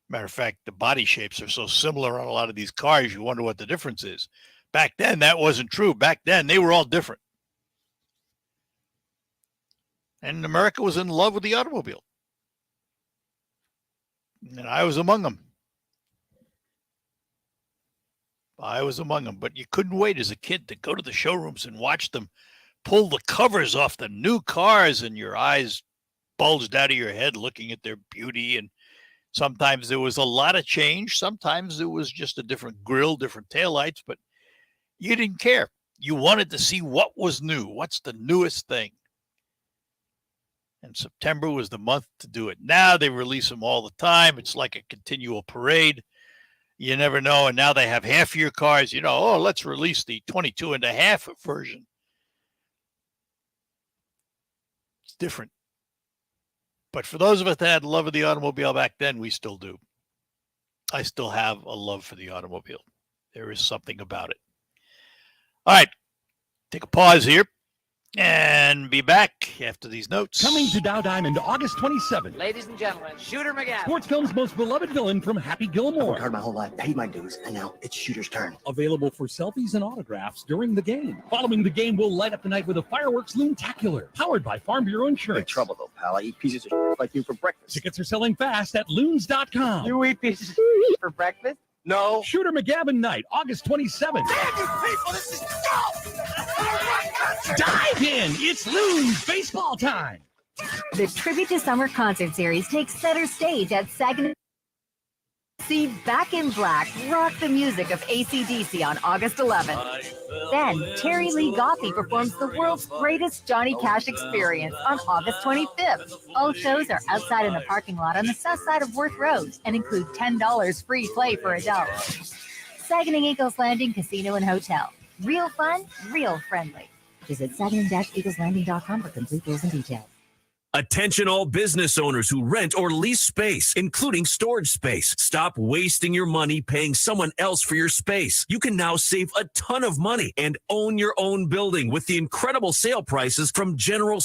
Matter of fact, the body shapes are so similar on a lot of these cars, you wonder what the difference is. Back then, that wasn't true. Back then, they were all different. And America was in love with the automobile. And I was among them. But you couldn't wait as a kid to go to the showrooms and watch them pull the covers off the new cars, and your eyes bulged out of your head looking at their beauty. And sometimes there was a lot of change. Sometimes it was just a different grille, different taillights, but you didn't care. You wanted to see what was new. What's the newest thing? And September was the month to do it. Now they release them all the time. It's like a continual parade. You never know. And now they have half your cars, let's release the 22.5 version. It's different. But for those of us that had love of the automobile back then, we still do. I still have a love for the automobile. There is something about it. All right. Take a pause here and be back after these notes. Coming to Dow Diamond August 27th. Ladies and gentlemen, Shooter McGavin. Sports film's most beloved villain from Happy Gilmore. I've worked hard my whole life, paid my dues, and now it's Shooter's turn. Available for selfies and autographs during the game. Following the game, we'll light up the night with a fireworks loontacular, powered by Farm Bureau Insurance. Big trouble though, pal. I eat pieces of shit like you for breakfast. Tickets are selling fast at loons.com. You eat pieces of shit for breakfast? No. Shooter McGavin night, August 27th. Damn you people, this is golf! Dive in! It's Loons baseball time! The Tribute to Summer concert series takes center stage at Saginaw. See Back in Black rock the music of AC/DC on August 11th. Then Terry Lee Goffey performs the world's greatest Johnny Cash experience on August 25th. All shows are outside in the parking lot on the south side of Worth Road and include $10 free play for adults. Saginaw Eagles Landing Casino and Hotel. Real fun, real friendly. Visit Saginaw-EaglesLanding.com for complete rules and details. Attention all business owners who rent or lease space, including storage space. Stop wasting your money paying someone else for your space. You can now save a ton of money and own your own building with the incredible sale prices from General.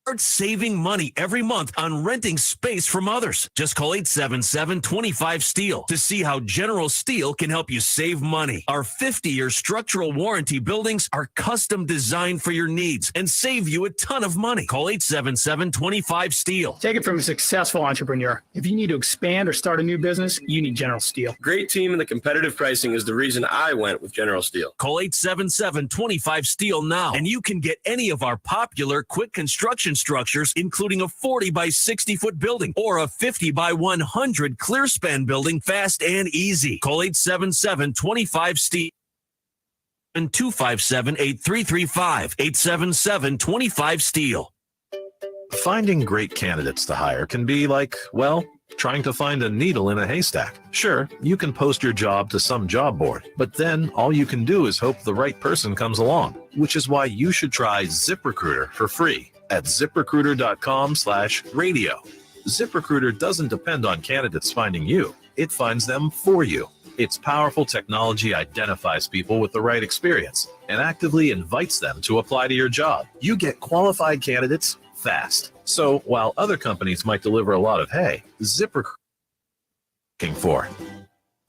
Start saving money every month on renting space from others. Just call 877-25-STEEL to see how General Steel can help you save money. Our 50-year structural warranty buildings are custom designed for your needs and save you a ton of money. Call 877-25-STEEL. Take it from a successful entrepreneur. If you need to expand or start a new business, you need General Steel. Great team and the competitive pricing is the reason I went with General Steel. Call 877-25-STEEL now, and you can get any of our popular quick construction structures, including a 40 by 60 foot building or a 50 by 100 clear span building, fast and easy. Call 877-25-STEEL and 257-8335. 877-25-STEEL. Finding great candidates to hire can be like, well, trying to find a needle in a haystack. Sure, you can post your job to some job board, but then all you can do is hope the right person comes along, which is why you should try ZipRecruiter for free at ZipRecruiter.com/radio. ZipRecruiter doesn't depend on candidates finding you. It finds them for you. Its powerful technology identifies people with the right experience and actively invites them to apply to your job. You get qualified candidates fast. So while other companies might deliver a lot of hay, ZipRecruiter looking for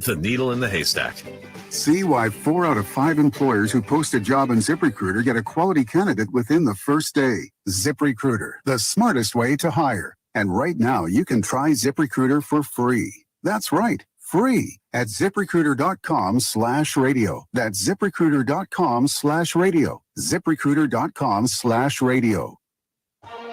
the needle in the haystack. See why 4 out of 5 employers who post a job on ZipRecruiter get a quality candidate within the first day. ZipRecruiter, the smartest way to hire. And right now, you can try ZipRecruiter for free. That's right, free at ZipRecruiter.com/radio. That's ZipRecruiter.com/radio. ZipRecruiter.com/radio.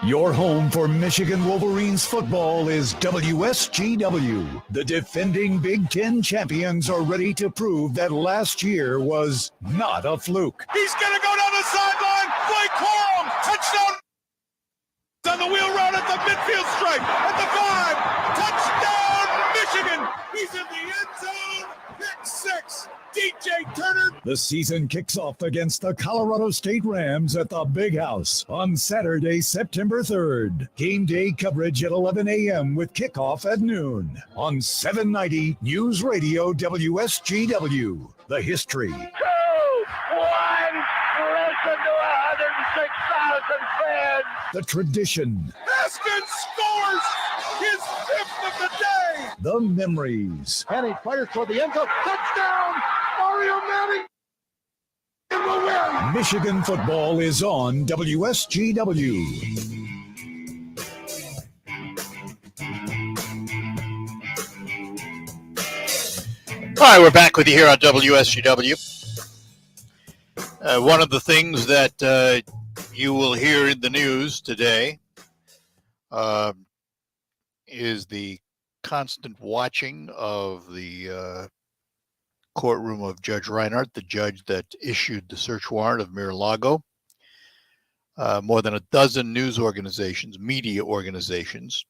Your home for Michigan Wolverines football is WSGW. The defending Big Ten champions are ready to prove that last year was not a fluke. He's going to go down the sideline. Blake Corum, touchdown on the wheel route at the midfield stripe at the 5. Touchdown, Michigan. He's in the end zone. Pick 6. DJ Turner. The season kicks off against the Colorado State Rams at the Big House on Saturday, September 3rd. Game day coverage at 11 a.m. with kickoff at noon on 790 News Radio WSGW. The history. 2-1. Listen to 106,000 fans. The tradition. Haskins scores his 5th of the day. The memories. Henning fires toward the end zone. Touchdown! Mario Manning will win. Michigan football is on WSGW. All right, we're back with you here on WSGW. One of the things that you will hear in the news today is the constant watching of the courtroom of Judge Reinhardt, the judge that issued the search warrant of Mar-a-Lago. More than a dozen news organizations, media organizations,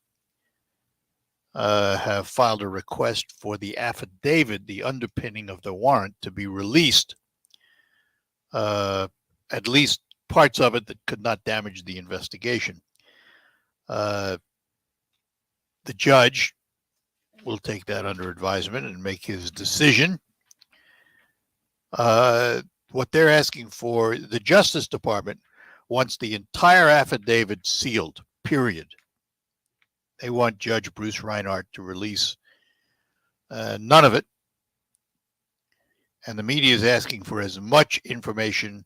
have filed a request for the affidavit, the underpinning of the warrant, to be released. At least parts of it that could not damage the investigation. The judge will take that under advisement and make his decision. What they're asking for, the Justice Department wants the entire affidavit sealed, period. They want Judge Bruce Reinhardt to release none of it. And the media is asking for as much information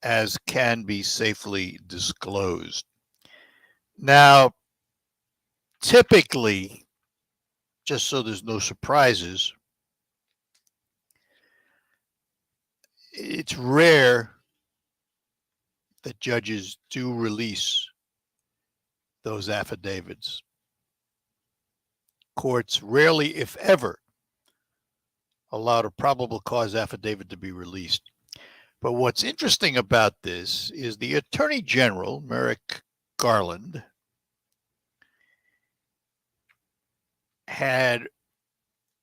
as can be safely disclosed. Now, typically, just so there's no surprises, it's rare that judges do release those affidavits. Courts rarely, if ever, allowed a probable cause affidavit to be released. But what's interesting about this is the Attorney General, Merrick Garland, had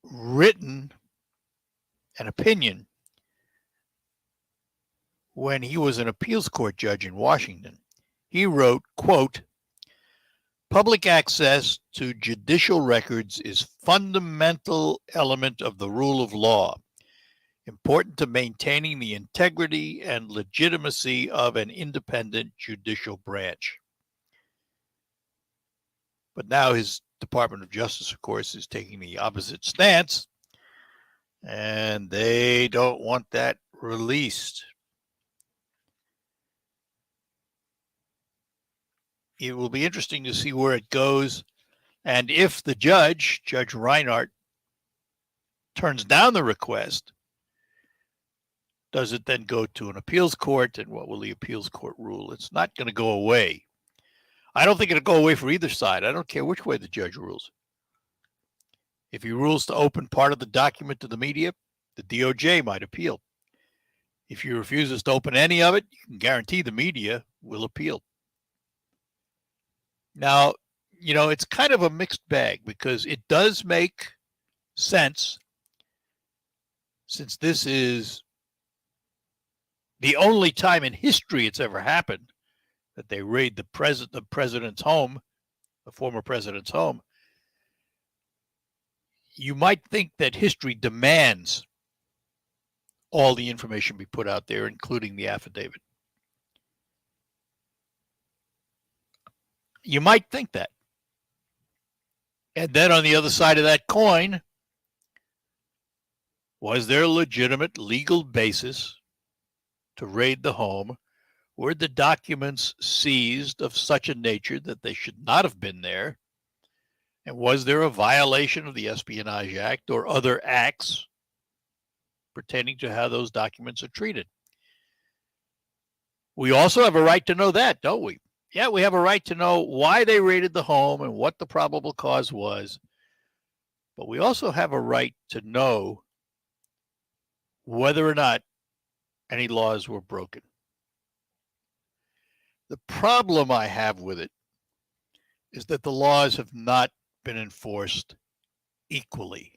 written an opinion when he was an appeals court judge in Washington. He wrote, quote, "Public access to judicial records is fundamental element of the rule of law, important to maintaining the integrity and legitimacy of an independent judicial branch." But now his Department of Justice, of course, is taking the opposite stance, and they don't want that released. It will be interesting to see where it goes, and if the judge, Judge Reinhardt, turns down the request, does it then go to an appeals court, and what will the appeals court rule? It's not going to go away. I don't think it'll go away for either side. I don't care which way the judge rules. If he rules to open part of the document to the media, the DOJ might appeal. If he refuses to open any of it, you can guarantee the media will appeal. Now, you know, it's kind of a mixed bag because it does make sense, since this is the only time in history it's ever happened that they raid the president's home, the former president's home. You might think that history demands all the information be put out there, including the affidavit. You might think that. And then on the other side of that coin, was there a legitimate legal basis to raid the home? Were the documents seized of such a nature that they should not have been there? And was there a violation of the Espionage Act or other acts pertaining to how those documents are treated? We also have a right to know that, don't we? Yeah, we have a right to know why they raided the home and what the probable cause was. But we also have a right to know whether or not any laws were broken. The problem I have with it is that the laws have not been enforced equally.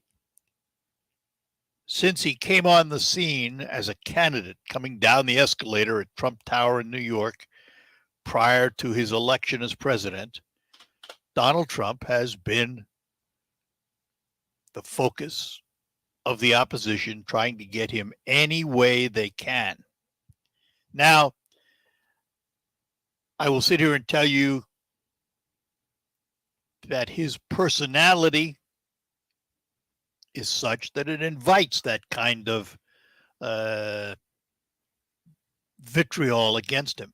Since he came on the scene as a candidate coming down the escalator at Trump Tower in New York prior to his election as president, Donald Trump has been the focus of the opposition, trying to get him any way they can. Now, I will sit here and tell you that his personality is such that it invites that kind of vitriol against him.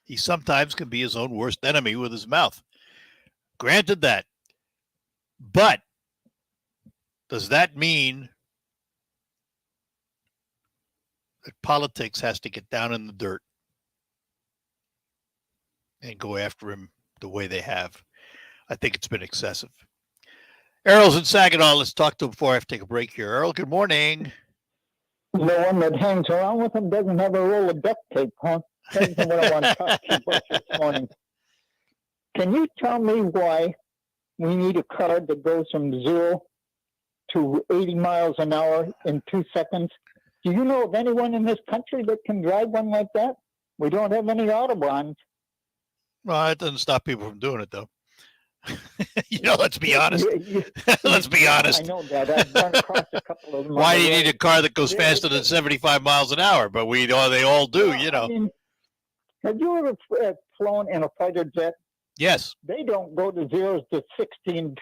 He sometimes can be his own worst enemy with his mouth. Granted that. But does that mean that politics has to get down in the dirt and go after him the way they have? I think it's been excessive. Errol's in Saginaw. Let's talk to him before I have to take a break here. Errol, good morning. The one that hangs around with him doesn't have a roll of duct tape, huh? That's what I want to talk to you about this morning. Can you tell me why we need a car that goes from 0 to 80 miles an hour in 2 seconds? Do you know of anyone in this country that can drive one like that? We don't have any Autobahns. Well, it doesn't stop people from doing it, though. Let's be honest. Let's be honest. I know that. I've run across a couple of them. Why do you need a car that goes faster than 75 miles an hour? But they all do, I mean, have you ever flown in a fighter jet? Yes. They don't go to 0 to 60 in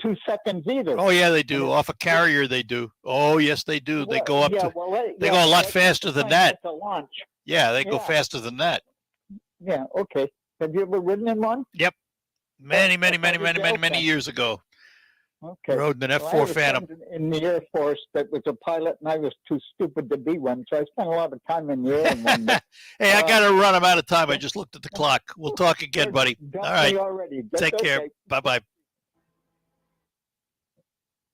2 seconds either. Oh, yeah, they do. Off a carrier, they do. Oh, yes, they do. They go up they go a lot faster than that. Launch. Yeah, they go faster than that. Yeah, okay. Have you ever ridden in one? Yep. Many years ago. Okay. Rode an F4 Phantom. In the Air Force that was a pilot, and I was too stupid to be one, so I spent a lot of time in the air. And one, hey, I got to run. I'm out of time. I just looked at the clock. We'll talk again, buddy. All right. Take care. Bye-bye.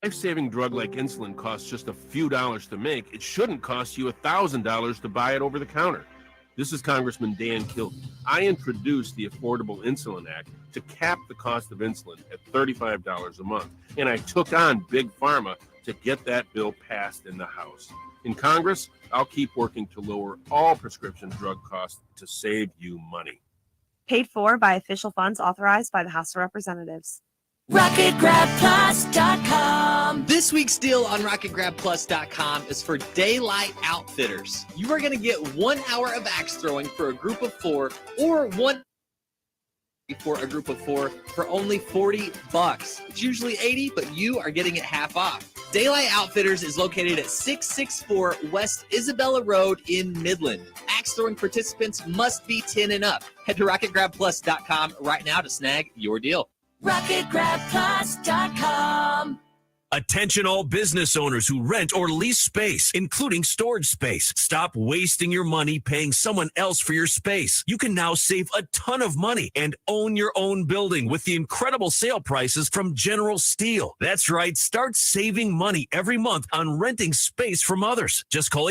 Life-saving drug like insulin costs just a few dollars to make. It shouldn't cost you $1,000 to buy it over the counter. This is Congressman Dan Kilby. I introduced the Affordable Insulin Act to cap the cost of insulin at $35 a month, and I took on Big Pharma to get that bill passed in the House. In Congress, I'll keep working to lower all prescription drug costs to save you money. Paid for by official funds authorized by the House of Representatives. RocketGrabPlus.com. This week's deal on RocketGrabPlus.com is for Daylight Outfitters. You are going to get 1 hour of axe throwing for a group of 4 or 1 for a group of 4 for only $40. It's usually $80, but you are getting it half off. Daylight Outfitters is located at 664 West Isabella Road in Midland. Axe throwing participants must be 10 and up. Head to RocketGrabPlus.com right now to snag your deal. RocketGrabPlus.com. Attention all business owners who rent or lease space, including storage space. Stop wasting your money paying someone else for your space. You can now save a ton of money and own your own building with the incredible sale prices from General Steel. That's right. Start saving money every month on renting space from others. Just call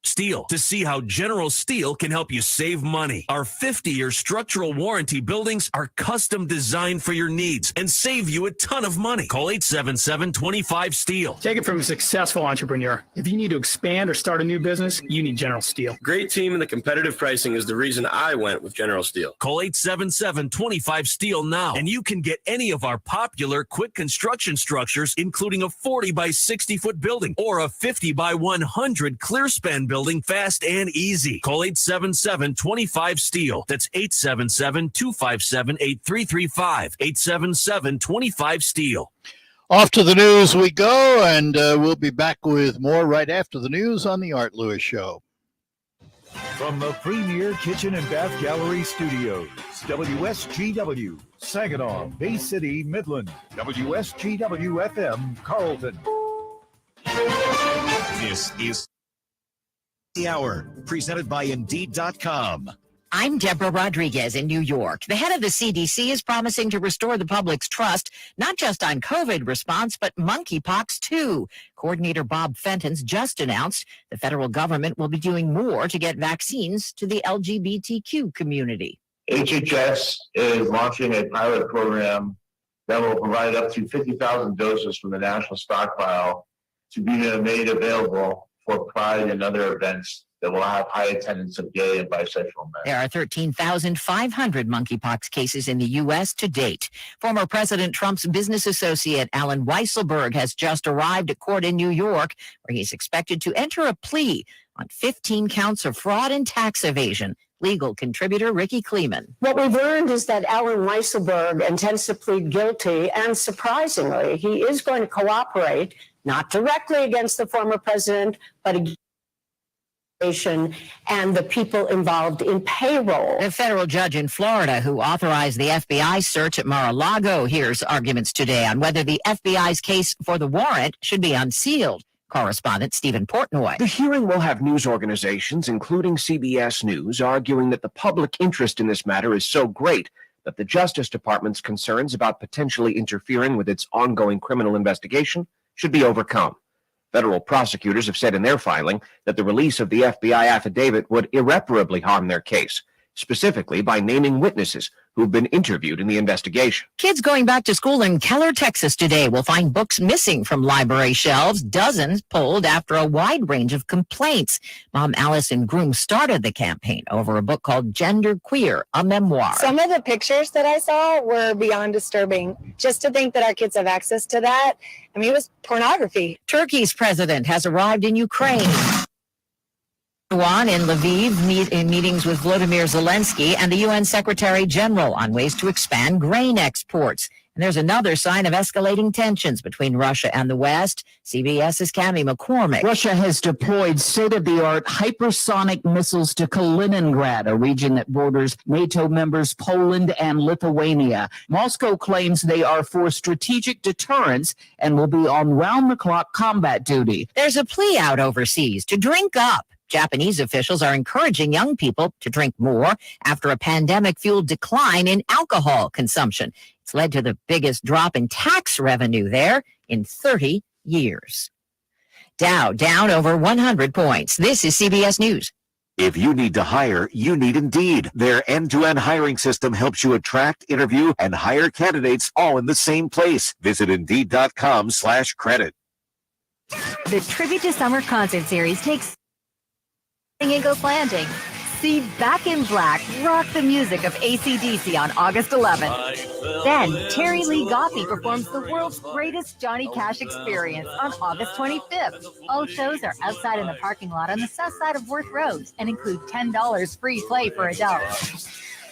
Steel to see how General Steel can help you save money. Our 50-year structural warranty buildings are custom designed for your needs and save you a ton of money. Call 877-25-STEEL. Take it from a successful entrepreneur. If you need to expand or start a new business, you need General Steel. Great team and the competitive pricing is the reason I went with General Steel. Call 877-25-STEEL now, and you can get any of our popular quick construction structures, including a 40 by 60 foot building or a 50 by 100 clear span building fast and easy. Call 877-25-STEEL. That's 877-257-8335. 877-25-STEEL. Off to the news we go, and we'll be back with more right after the news on the Art Lewis Show. From the Premier Kitchen and Bath Gallery Studios, WSGW, Saginaw, Bay City, Midland, WSGW-FM, Carlton. This is The Hour, presented by Indeed.com. I'm Deborah Rodriguez in New York. The head of the CDC is promising to restore the public's trust, not just on COVID response, but monkeypox too. Coordinator Bob Fenton's just announced the federal government will be doing more to get vaccines to the LGBTQ community. HHS is launching a pilot program that will provide up to 50,000 doses from the national stockpile to be made available for Pride and other events that will have high attendance of gay and bisexual men. There are 13,500 monkeypox cases in the U.S. to date. Former President Trump's business associate Alan Weisselberg has just arrived at court in New York, where he's expected to enter a plea on 15 counts of fraud and tax evasion. Legal contributor Ricky Kleeman. What we've learned is that Alan Weisselberg intends to plead guilty, and surprisingly, he is going to cooperate, not directly against the former president, but against and the people involved in payroll. The federal judge in Florida who authorized the FBI search at Mar-a-Lago hears arguments today on whether the FBI's case for the warrant should be unsealed. Correspondent Stephen Portnoy. The hearing will have news organizations, including CBS News, arguing that the public interest in this matter is so great that the Justice Department's concerns about potentially interfering with its ongoing criminal investigation should be overcome. Federal prosecutors have said in their filing that the release of the FBI affidavit would irreparably harm their case, specifically by naming witnesses who've been interviewed in the investigation. Kids going back to school in Keller, Texas today will find books missing from library shelves, dozens pulled after a wide range of complaints. Mom Allison Groom started the campaign over a book called Gender Queer, a memoir. Some of the pictures that I saw were beyond disturbing. Just to think that our kids have access to that, I mean, it was pornography. Turkey's president has arrived in Ukraine. In Lviv, in meetings with Volodymyr Zelensky and the UN Secretary General on ways to expand grain exports. And there's another sign of escalating tensions between Russia and the West. CBS's Cammie McCormick. Russia has deployed state-of-the-art hypersonic missiles to Kaliningrad, a region that borders NATO members Poland and Lithuania. Moscow claims they are for strategic deterrence and will be on round-the-clock combat duty. There's a plea out overseas to drink up. Japanese officials are encouraging young people to drink more after a pandemic-fueled decline in alcohol consumption. It's led to the biggest drop in tax revenue there in 30 years. Dow down over 100 points. This is CBS News. If you need to hire, you need Indeed. Their end-to-end hiring system helps you attract, interview, and hire candidates all in the same place. Visit Indeed.com/credit. The Tribute to Summer concert series takes Shingles Landing. See Back in Black rock the music of AC/DC on August 11th. Then Terry Lee Goffey performs the world's greatest Johnny Cash experience on August 25th. All shows are outside in the parking lot on the south side of Worth Road and include $10 free play for adults.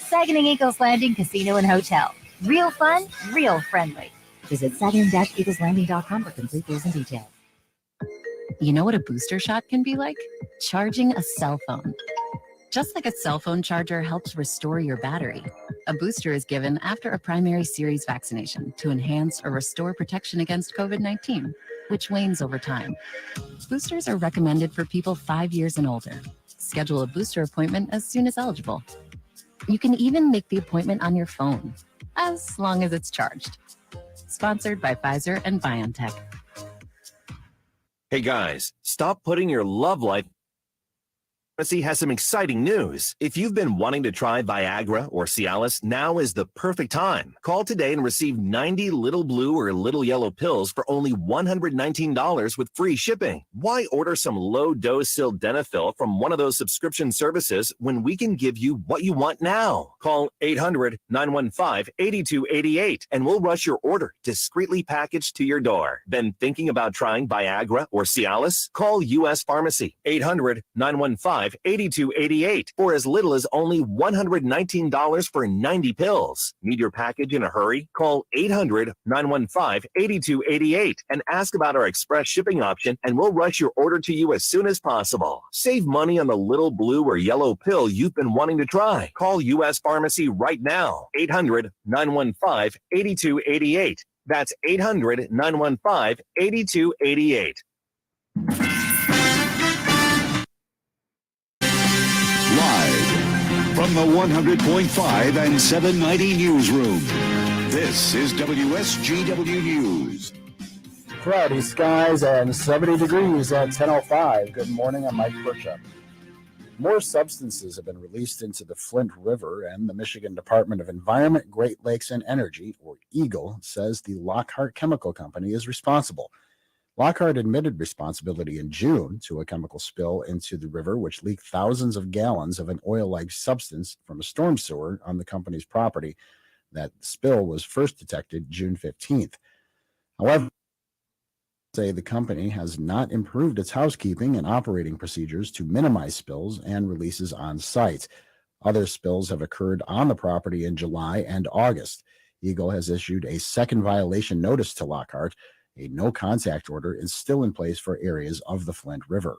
Saginaw Eagles Landing Casino and Hotel. Real fun, real friendly. Visit saginaw-eagleslanding.com for complete rules and details. You know what a booster shot can be like? Charging a cell phone. Just like a cell phone charger helps restore your battery, a booster is given after a primary series vaccination to enhance or restore protection against COVID-19, which wanes over time. Boosters are recommended for people 5 years and older. Schedule a booster appointment as soon as eligible. You can even make the appointment on your phone, as long as it's charged. Sponsored by Pfizer and BioNTech. Hey guys, stop putting your love life. Pharmacy has some exciting news. If you've been wanting to try Viagra or Cialis, now is the perfect time. Call today and receive 90 little blue or little yellow pills for only $119 with free shipping. Why order some low-dose sildenafil from one of those subscription services when we can give you what you want now? Call 800-915-8288 and we'll rush your order discreetly packaged to your door. Been thinking about trying Viagra or Cialis? Call U.S. Pharmacy, 800-915-8288 for as little as only $119 for 90 pills. Need your package in a hurry? Call 800-915-8288 and ask about our express shipping option and we'll rush your order to you as soon as possible. Save money on the little blue or yellow pill you've been wanting to try. Call U.S. Pharmacy right now. 800-915-8288. That's 800-915-8288. Live from from the 100.5 and 790 newsroom. This is WSGW News. Cloudy skies and 70 degrees at 10:05. Good morning, I'm Mike Burchup. More substances have been released into the Flint River, and the Michigan Department of Environment, Great Lakes, and Energy, or EGLE, says the Lockhart Chemical Company is responsible. Lockhart admitted responsibility in June to a chemical spill into the river, which leaked thousands of gallons of an oil-like substance from a storm sewer on the company's property. That spill was first detected June 15th. However, say the company has not improved its housekeeping and operating procedures to minimize spills and releases on site. Other spills have occurred on the property in July and August. EGLE has issued a second violation notice to Lockhart. A no contact order is still in place for areas of the Flint River.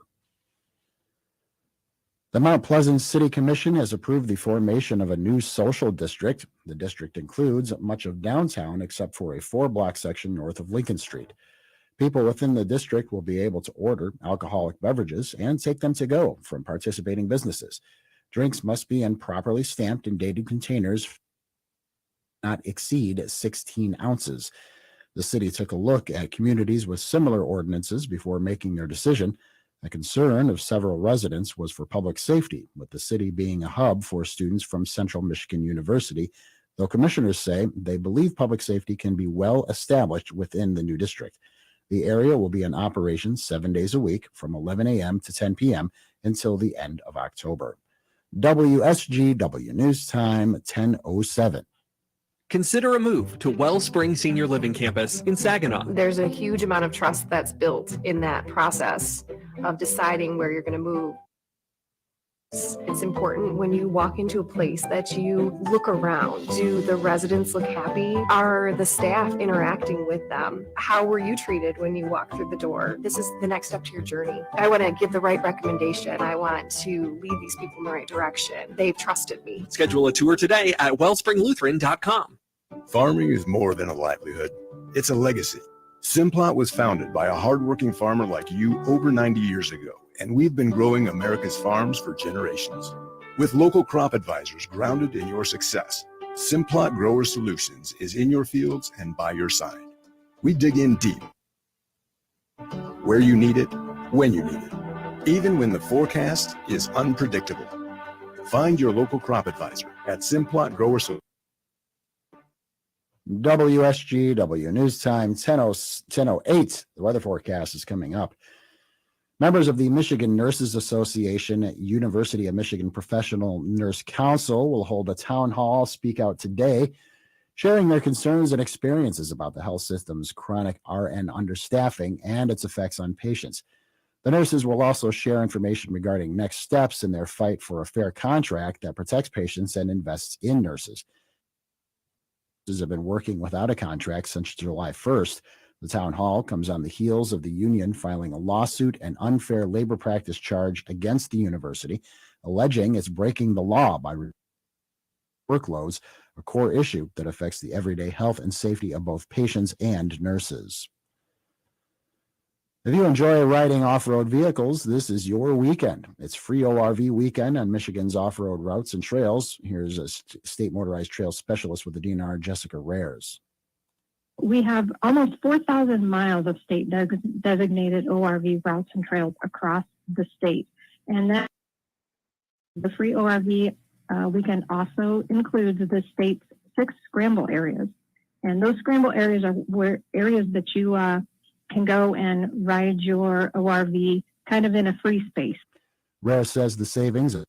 The Mount Pleasant City Commission has approved the formation of a new social district. The district includes much of downtown except for a 4-block section north of Lincoln Street. People within the district will be able to order alcoholic beverages and take them to go from participating businesses. Drinks must be in properly stamped and dated containers, not exceed 16 ounces. The city took a look at communities with similar ordinances before making their decision. A concern of several residents was for public safety, with the city being a hub for students from Central Michigan University, though commissioners say they believe public safety can be well established within the new district. The area will be in operation 7 days a week from 11 a.m. to 10 p.m. until the end of October. WSGW News Time, 10:07. Consider a move to Wellspring Senior Living Campus in Saginaw. There's a huge amount of trust that's built in that process of deciding where you're going to move. It's important when you walk into a place that you look around. Do the residents look happy? Are the staff interacting with them? How were you treated when you walked through the door? This is the next step to your journey. I want to give the right recommendation. I want to lead these people in the right direction. They've trusted me. Schedule a tour today at wellspringlutheran.com. Farming is more than a livelihood. It's a legacy. Simplot was founded by a hardworking farmer like you over 90 years ago, and we've been growing America's farms for generations. With local crop advisors grounded in your success, Simplot Grower Solutions is in your fields and by your side. We dig in deep, where you need it, when you need it, even when the forecast is unpredictable. Find your local crop advisor at Simplot Grower Solutions. WSGW News Time, 10:08. The weather forecast is coming up. Members of the Michigan Nurses Association at University of Michigan Professional Nurse Council will hold a town hall speak out today, sharing their concerns and experiences about the health system's chronic RN understaffing and its effects on patients. The nurses will also share information regarding next steps in their fight for a fair contract that protects patients and invests in nurses. Have been working without a contract since July 1st. The town hall comes on the heels of the union filing a lawsuit and unfair labor practice charge against the university, alleging it's breaking the law by workloads, a core issue that affects the everyday health and safety of both patients and nurses. If you enjoy riding off-road vehicles, this is your weekend. It's free ORV weekend on Michigan's off-road routes and trails. Here's a state motorized trail specialist with the DNR, Jessica Rares. We have almost 4,000 miles of state designated ORV routes and trails across the state. And that the free ORV weekend also includes the state's 6 scramble areas. And those scramble areas are areas that you can go and ride your ORV kind of in a free space. Rare says the savings of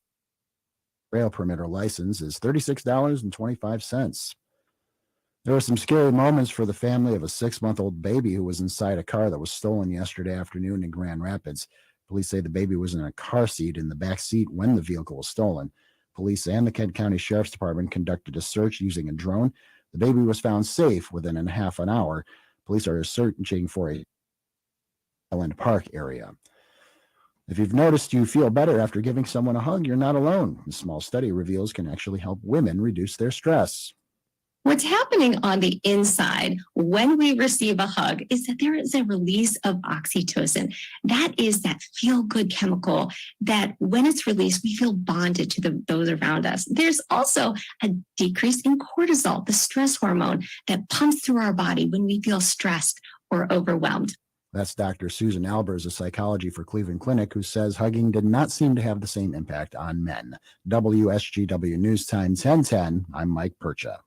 rail permit or license is $36.25. There were some scary moments for the family of a 6-month-old baby who was inside a car that was stolen yesterday afternoon in Grand Rapids. Police say the baby was in a car seat in the back seat when the vehicle was stolen. Police and the Kent County Sheriff's Department conducted a search using a drone. The baby was found safe within a half an hour. Police are searching for a Island Park area. If you've noticed you feel better after giving someone a hug, you're not alone. A small study reveals can actually help women reduce their stress. What's happening on the inside when we receive a hug is that there is a release of oxytocin. That is that feel-good chemical that when it's released, we feel bonded to those around us. There's also a decrease in cortisol, the stress hormone that pumps through our body when we feel stressed or overwhelmed. That's Dr. Susan Albers, a psychology for Cleveland Clinic, who says hugging did not seem to have the same impact on men. WSGW News Time 1010, I'm Mike Percha.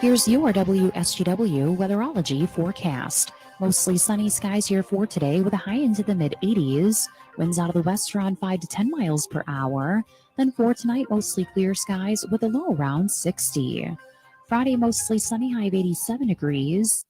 Here's your WSGW Weatherology forecast. Mostly sunny skies here for today with a high into the mid-80s. Winds out of the west around 5 to 10 miles per hour. Then for tonight, mostly clear skies with a low around 60. Friday, mostly sunny, high of 87 degrees.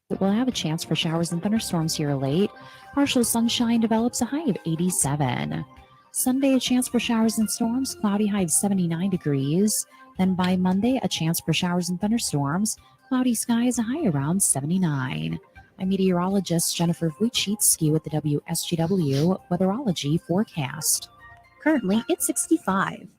We'll have a chance for showers and thunderstorms here late. Partial sunshine develops a high of 87. Sunday, a chance for showers and storms, cloudy, high of 79 degrees. Then by Monday, a chance for showers and thunderstorms, cloudy skies, a high around 79. I'm meteorologist Jennifer Wsgw with the WSGW Weatherology forecast. Currently, it's 65.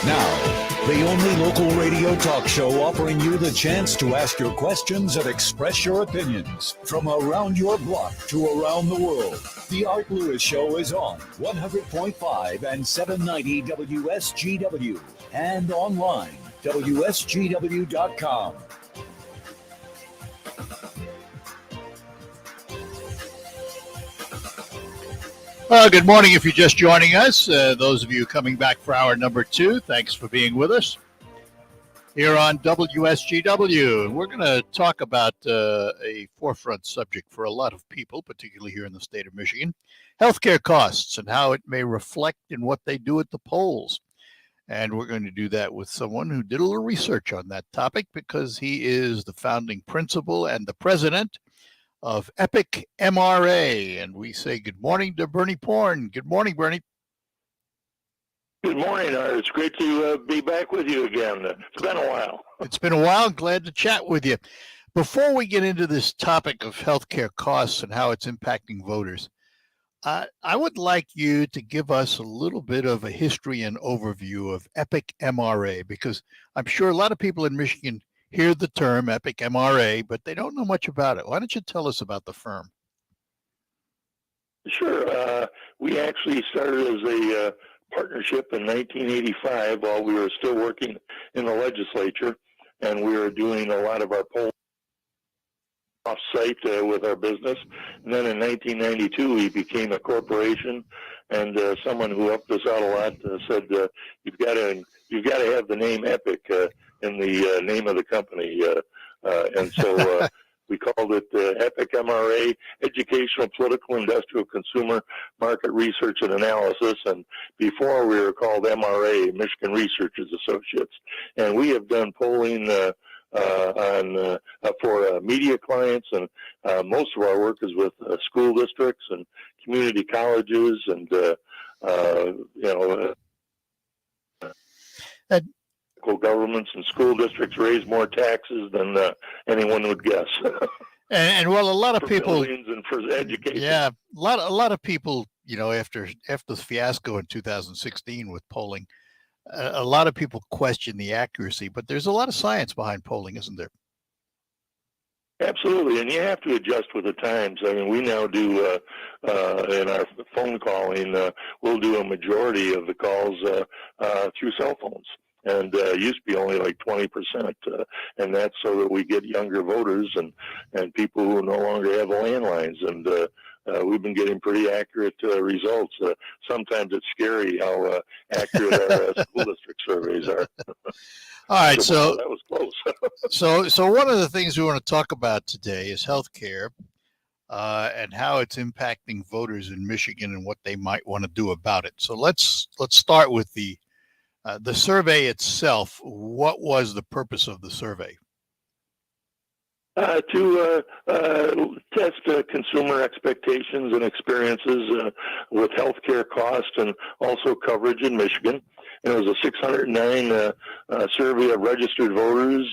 Now, the only local radio talk show offering you the chance to ask your questions and express your opinions from around your block to around the world. The Art Lewis Show is on 100.5 and 790 WSGW and online, WSGW.com. Good morning if you're just joining us. Those of you coming back for hour number 2, thanks for being with us here on WSGW. We're going to talk about a forefront subject for a lot of people, particularly here in the state of Michigan, healthcare costs and how it may reflect in what they do at the polls. And we're going to do that with someone who did a little research on that topic because he is the founding principal and the president of Epic MRA. And we say good morning to Bernie Porn. Good morning, Bernie. Good morning, Art. It's great to be back with you again. It's been a while. It's been a while. Glad to chat with you. Before we get into this topic of healthcare costs and how it's impacting voters, I would like you to give us a little bit of a history and overview of Epic MRA, because I'm sure a lot of people in Michigan hear the term Epic MRA, but they don't know much about it. Why don't you tell us about the firm? Sure. We actually started as a partnership in 1985 while we were still working in the legislature, and we were doing a lot of our polls off-site with our business. And then in 1992, we became a corporation, and someone who helped us out a lot said, "You've got to have the name Epic in the name of the company," and so we called it Epic MRA, Educational, Political, Industrial, Consumer Market Research and Analysis. And before we were called MRA, Michigan Researchers Associates. And we have done polling for media clients, and most of our work is with school districts and community colleges, and local governments and school districts raise more taxes than anyone would guess. And well, a lot of people, buildings and for education. Yeah, a lot of people, after the fiasco in 2016 with polling, a lot of people question the accuracy, but there's a lot of science behind polling, isn't there? Absolutely, and you have to adjust with the times. I mean, we now do in our phone calling, we'll do a majority of the calls through cell phones. And it used to be only like 20%, and that's so that we get younger voters and people who no longer have landlines. And we've been getting pretty accurate results. Sometimes it's scary how accurate our school district surveys are. All right, so that was close. so one of the things we want to talk about today is healthcare and how it's impacting voters in Michigan and what they might want to do about it. So let's start with the survey itself. What was the purpose of the survey? To test consumer expectations and experiences with healthcare costs and also coverage in Michigan. And it was a 609 survey of registered voters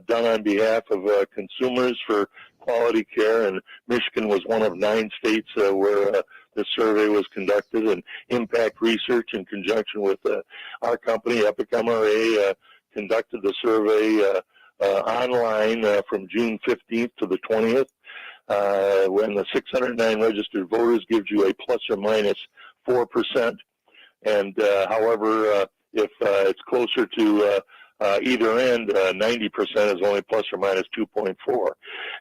done on behalf of consumers for quality care. And Michigan was one of 9 states where this survey was conducted, and Impact Research, in conjunction with our company, Epic MRA, conducted the survey online from June 15th to the 20th. When the 609 registered voters gives you a plus or minus 4%. And however, if it's closer to either end, 90% is only plus or minus 2.4.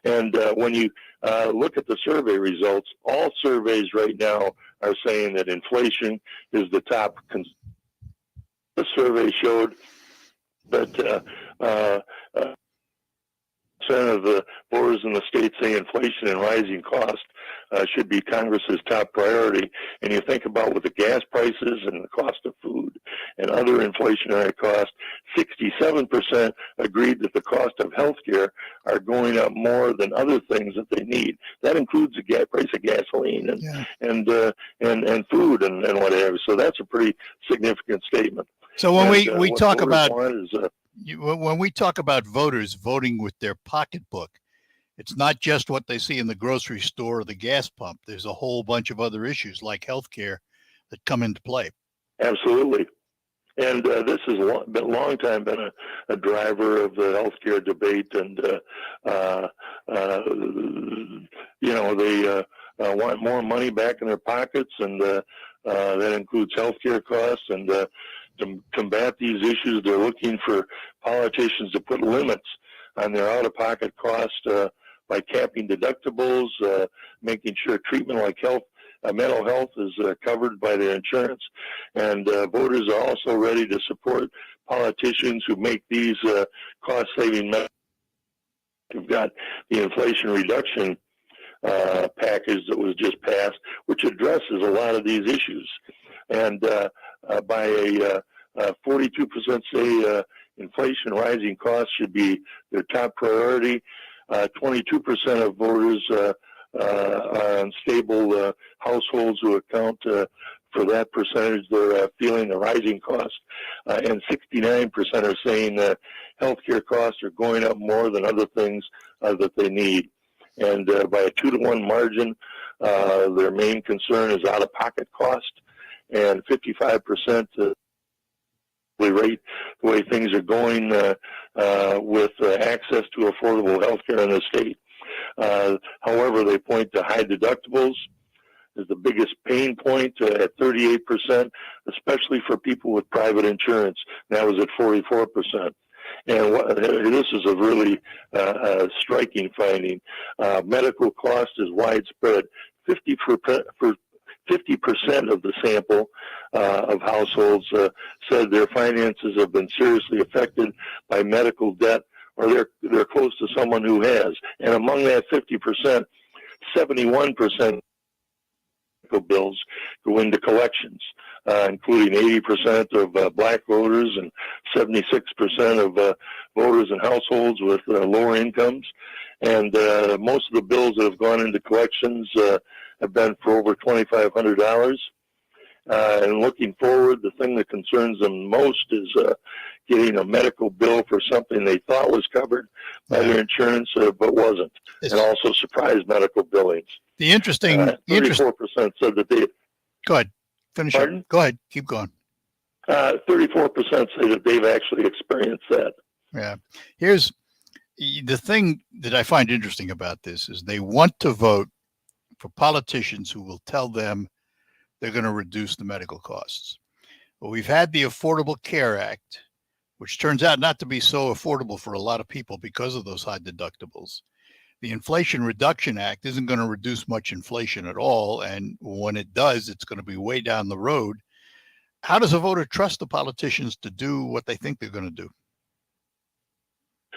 And when you look at the survey results, all surveys right now are saying that inflation is the top. The survey showed that percent of the voters in the state say inflation and rising costs should be Congress's top priority. And you think about with the gas prices and the cost of food and other inflationary costs, 67% agreed that the cost of health care are going up more than other things that they need. That includes the price of gasoline and food and whatever. So that's a pretty significant statement. So when we talk about is, when we talk about voters voting with their pocketbook, it's not just what they see in the grocery store or the gas pump. There's a whole bunch of other issues like healthcare that come into play. Absolutely. And this has been a long time been a driver of the healthcare debate. And, they want more money back in their pockets. And that includes healthcare costs. And to combat these issues, they're looking for politicians to put limits on their out-of-pocket costs by capping deductibles, making sure treatment like mental health is covered by their insurance. And voters are also ready to support politicians who make these cost-saving measures. We've got the Inflation Reduction package that was just passed, which addresses a lot of these issues. And by 42% say inflation, rising costs should be their top priority. 22% of voters are unstable households who account for that percentage. They're feeling the rising costs, and 69% are saying that healthcare costs are going up more than other things that they need. And by a 2-to-1 margin, their main concern is out-of-pocket cost, and 55% rate the way things are going with access to affordable health care in the state. However, they point to high deductibles as the biggest pain point at 38%, especially for people with private insurance. That was at 44%. And this is a really striking finding. Medical cost is widespread. 50% of the sample of households said their finances have been seriously affected by medical debt, or they're close to someone who has. And among that 50%, 71% of bills go into collections, including 80% of black voters and 76% of voters in households with lower incomes. And most of the bills that have gone into collections have been for over $2,500. And looking forward, the thing that concerns them most is getting a medical bill for something they thought was covered by their insurance, but wasn't. And also surprise medical billings. The interesting 34% said that they. Go ahead. Finish up. Go ahead. Keep going. 34% say that they've actually experienced that. Yeah. Here's the thing that I find interesting about this is they want to vote for politicians who will tell them they're going to reduce the medical costs. Well, we've had the Affordable Care Act, which turns out not to be so affordable for a lot of people because of those high deductibles. The Inflation Reduction Act isn't going to reduce much inflation at all. And when it does, it's going to be way down the road. How does a voter trust the politicians to do what they think they're going to do?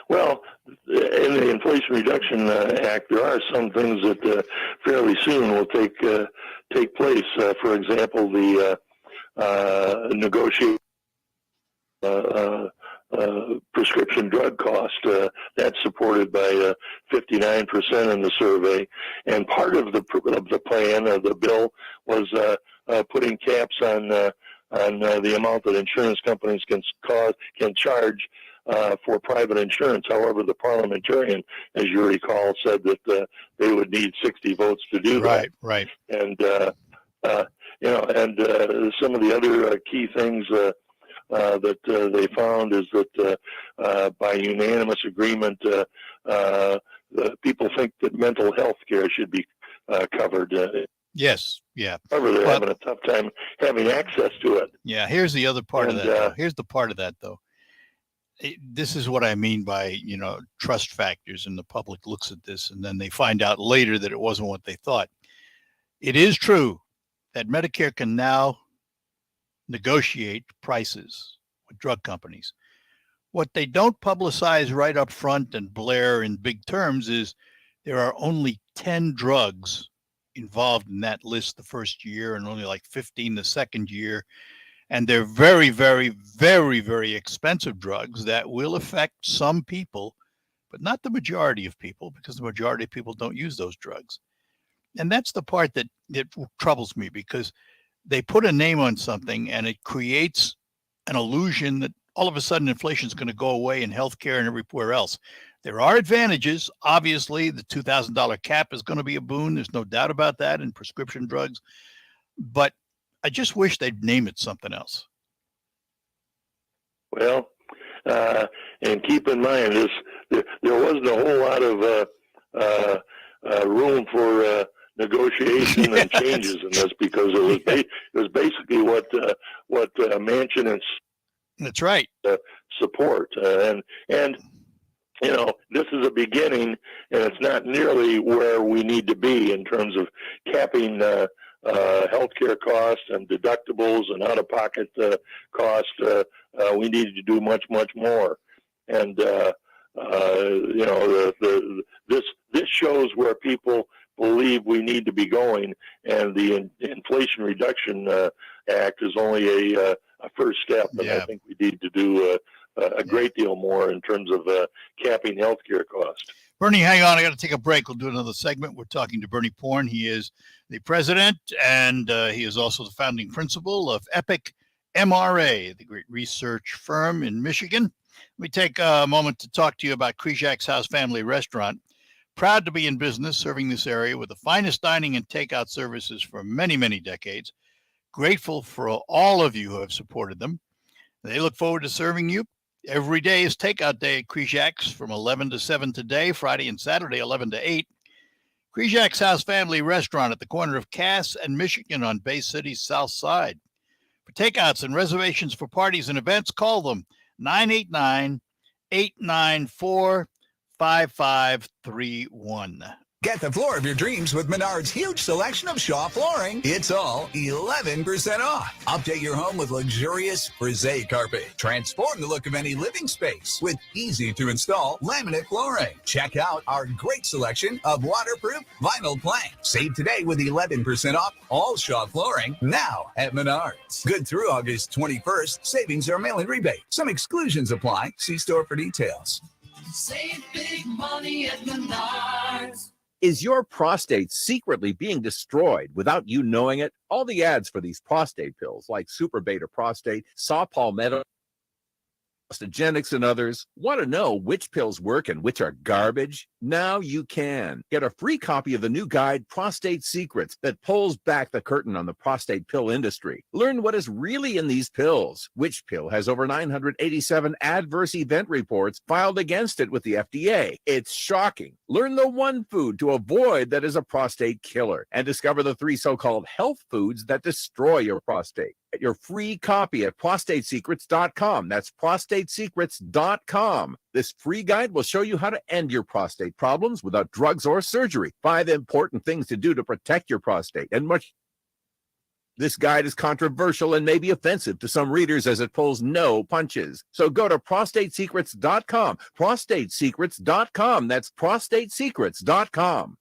Well, in the Inflation Reduction Act, there are some things that fairly soon will take place. For example, the negotiation prescription drug cost, that's supported by 59% in the survey. And part of the plan of the bill was putting caps on the amount that insurance companies can charge for private insurance. However, the parliamentarian, as you recall, said that they would need 60 votes to do that. Right. And And some of the other key things that they found is that by unanimous agreement, people think that mental health care should be covered. Yes, yeah. However, they're having a tough time having access to it. Yeah, here's the other part of that. Though. Here's the part of that, though. This is what I mean by, trust factors, and the public looks at this and then they find out later that it wasn't what they thought. It is true that Medicare can now negotiate prices with drug companies. What they don't publicize right up front and blare in big terms is there are only 10 drugs involved in that list the first year and only like 15 the second year. And they're very, very, very, very expensive drugs that will affect some people, but not the majority of people, because the majority of people don't use those drugs. And that's the part that troubles me, because they put a name on something and it creates an illusion that all of a sudden inflation is going to go away in healthcare and everywhere else. There are advantages. Obviously, the $2,000 cap is going to be a boon. There's no doubt about that in prescription drugs. But I just wish they'd name it something else. Well, and keep in mind, there wasn't a whole lot of room for negotiation and changes in this, because it was basically what Manchin and that's right support, and this is a beginning, and it's not nearly where we need to be in terms of capping healthcare costs and deductibles and out-of-pocket costs. We need to do much, much more, and this shows where people believe we need to be going, and the Inflation Reduction Act is only a first step, and I think we need to do a great deal more in terms of capping healthcare costs. Bernie, hang on. I got to take a break. We'll do another segment. We're talking to Bernie Porn. He is the president, and he is also the founding principal of Epic MRA, the great research firm in Michigan. Let me take a moment to talk to you about Krizak's House Family Restaurant. Proud to be in business serving this area with the finest dining and takeout services for many, many decades. Grateful for all of you who have supported them. They look forward to serving you. Every day is takeout day at Krizak's from 11 to 7 today, Friday and Saturday, 11 to 8. Krizak's House Family Restaurant at the corner of Cass and Michigan on Bay City's south side. For takeouts and reservations for parties and events, call them 989-894-5531. Get the floor of your dreams with Menard's huge selection of Shaw flooring. It's all 11% off. Update your home with luxurious frisé carpet. Transform the look of any living space with easy-to-install laminate flooring. Check out our great selection of waterproof vinyl plank. Save today with 11% off all Shaw flooring now at Menard's. Good through August 21st. Savings are mail-in rebate. Some exclusions apply. See store for details. Save big money at Menard's. Is your prostate secretly being destroyed without you knowing it? All the ads for these prostate pills like Super Beta Prostate, Saw Palmetto, Osteogenics, and others. Want to know which pills work and which are garbage? Now you can. Get a free copy of the new guide, Prostate Secrets, that pulls back the curtain on the prostate pill industry. Learn what is really in these pills. Which pill has over 987 adverse event reports filed against it with the FDA? It's shocking. Learn the one food to avoid that is a prostate killer, and discover the 3 so-called health foods that destroy your prostate. Get your free copy at prostatesecrets.com. That's prostatesecrets.com. This free guide will show you how to end your prostate problems without drugs or surgery. 5 important things to do to protect your prostate, and much. This guide is controversial and may be offensive to some readers as it pulls no punches. So go to prostatesecrets.com. Prostatesecrets.com. That's prostatesecrets.com.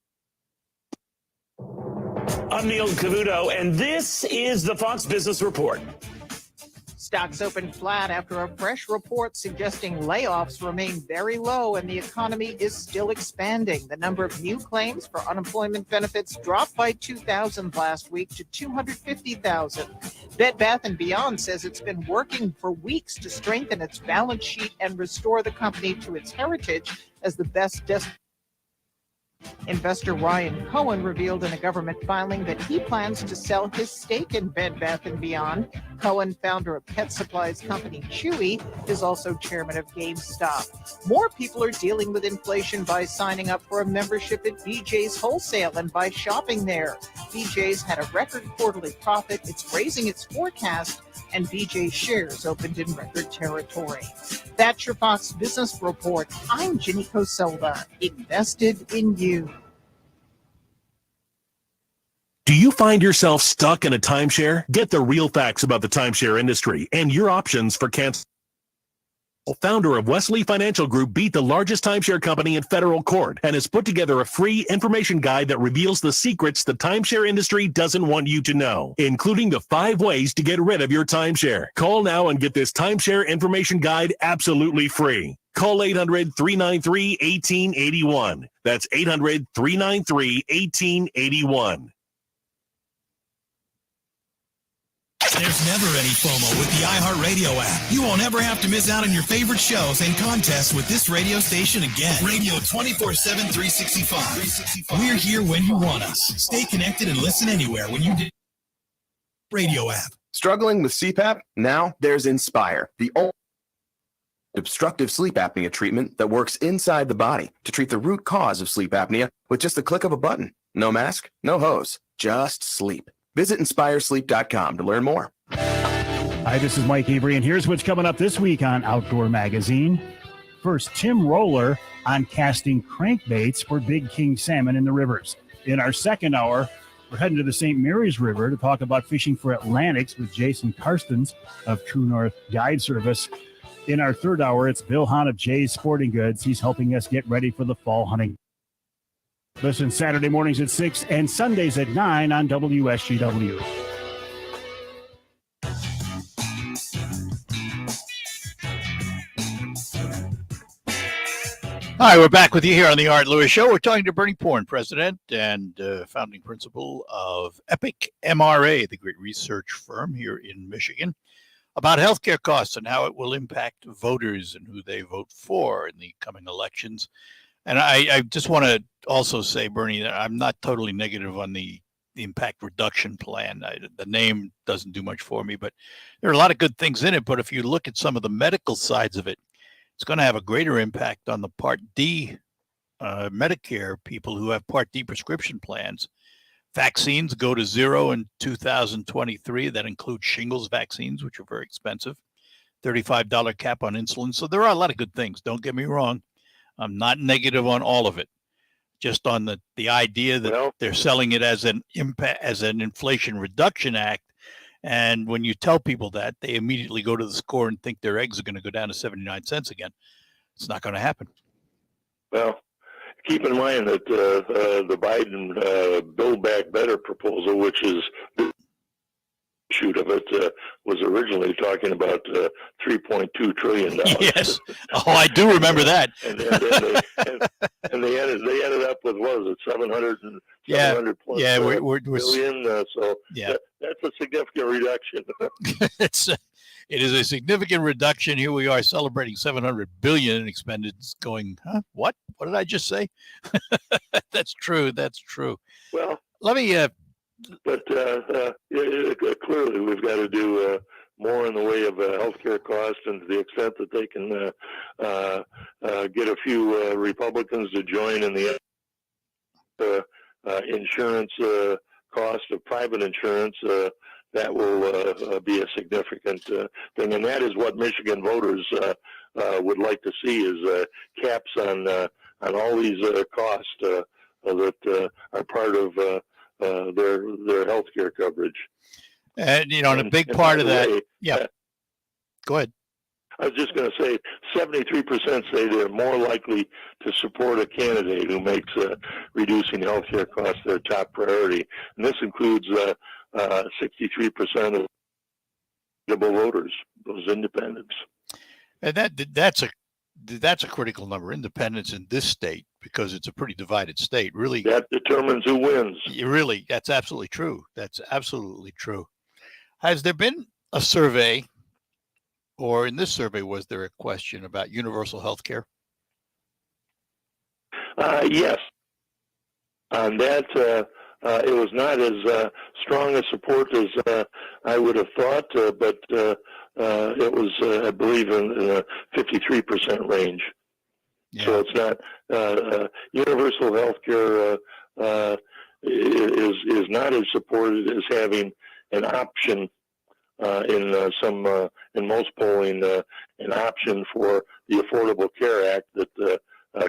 I'm Neil Cavuto, and this is the Fox Business Report. Stocks opened flat after a fresh report suggesting layoffs remain very low and the economy is still expanding. The number of new claims for unemployment benefits dropped by 2,000 last week to 250,000. Bed Bath & Beyond says it's been working for weeks to strengthen its balance sheet and restore the company to its heritage as the best Investor Ryan Cohen revealed in a government filing that he plans to sell his stake in Bed Bath & Beyond. Cohen, founder of pet supplies company Chewy, is also chairman of GameStop. More people are dealing with inflation by signing up for a membership at BJ's Wholesale and by shopping there. BJ's had a record quarterly profit. It's raising its forecast, and BJ's shares opened in record territory. That's your Fox Business Report. I'm Ginny Coselda, invested in you. Do you find yourself stuck in a timeshare? Get the real facts about the timeshare industry and your options for cancel. Founder of Wesley Financial Group beat the largest timeshare company in federal court and has put together a free information guide that reveals the secrets the timeshare industry doesn't want you to know, including the 5 ways to get rid of your timeshare. Call now and get this timeshare information guide absolutely free. Call 800-393-1881. That's 800-393-1881. There's never any FOMO with the iHeartRadio app. You won't ever have to miss out on your favorite shows and contests with this radio station again. Radio 24/7, 365. We're here when you want us. Stay connected and listen anywhere when you do. Radio app. Struggling with CPAP? Now there's Inspire, the only obstructive sleep apnea treatment that works inside the body to treat the root cause of sleep apnea with just the click of a button. No mask, no hose, just sleep. Visit InspireSleep.com to learn more. Hi, this is Mike Avery, and here's what's coming up this week on Outdoor Magazine. First, Tim Roller on casting crankbaits for big king salmon in the rivers. In our second hour, we're heading to the St. Mary's River to talk about fishing for Atlantics with Jason Karstens of True North Guide Service. In our third hour, it's Bill Hahn of Jay's Sporting Goods. He's helping us get ready for the fall hunting. Listen Saturday mornings at 6 and Sundays at 9 on WSGW. Hi, we're back with you here on the Art Lewis Show. We're talking to Bernie Porn, president and founding principal of Epic MRA, the great research firm here in Michigan, about healthcare costs and how it will impact voters and who they vote for in the coming elections. And I just want to also say, Bernie, that I'm not totally negative on the impact reduction plan. The name doesn't do much for me, but there are a lot of good things in it. But if you look at some of the medical sides of it, it's going to have a greater impact on the Part D Medicare people who have Part D prescription plans. Vaccines go to zero in 2023. That includes shingles vaccines, which are very expensive. $35 cap on insulin. So there are a lot of good things. Don't get me wrong. I'm not negative on all of it, just on the idea that they're selling it as an impact, as an Inflation Reduction Act. And when you tell people that, they immediately go to the store and think their eggs are going to go down to 79 cents again. It's not going to happen. Well, keep in mind that the Biden Build Back Better proposal, which is the shoot of it, was originally talking about $3.2 trillion. Yes. Oh, I do remember that. and they ended up with, what was it, 700 plus billion. So yeah. That's a significant reduction. It is a significant reduction. Here we are celebrating 700 billion in expenditures going, huh? What did I just say? That's true. That's true. Well, let me, but clearly we've got to do more in the way of healthcare costs, and to the extent that they can get a few Republicans to join in the insurance cost of private insurance, that will be a significant thing. And that is what Michigan voters would like to see, is caps on all these costs that are part of their health care coverage. And, and a big part of that. Yeah. Go ahead. I was just going to say 73% say they're more likely to support a candidate who makes reducing healthcare costs their top priority. And this includes 63% of voters, those independents. And that's a critical number, independents in this state, because it's a pretty divided state. Really, that determines who wins. Really, that's absolutely true. That's absolutely true. Has there been a survey, or in this survey, was there a question about universal health care? Yes. on that, it was not as strong a support as I would have thought, but it was, I believe, in the 53% range. Yeah. So it's not universal health care is not as supported as having an option in most polling, an option for the Affordable Care Act that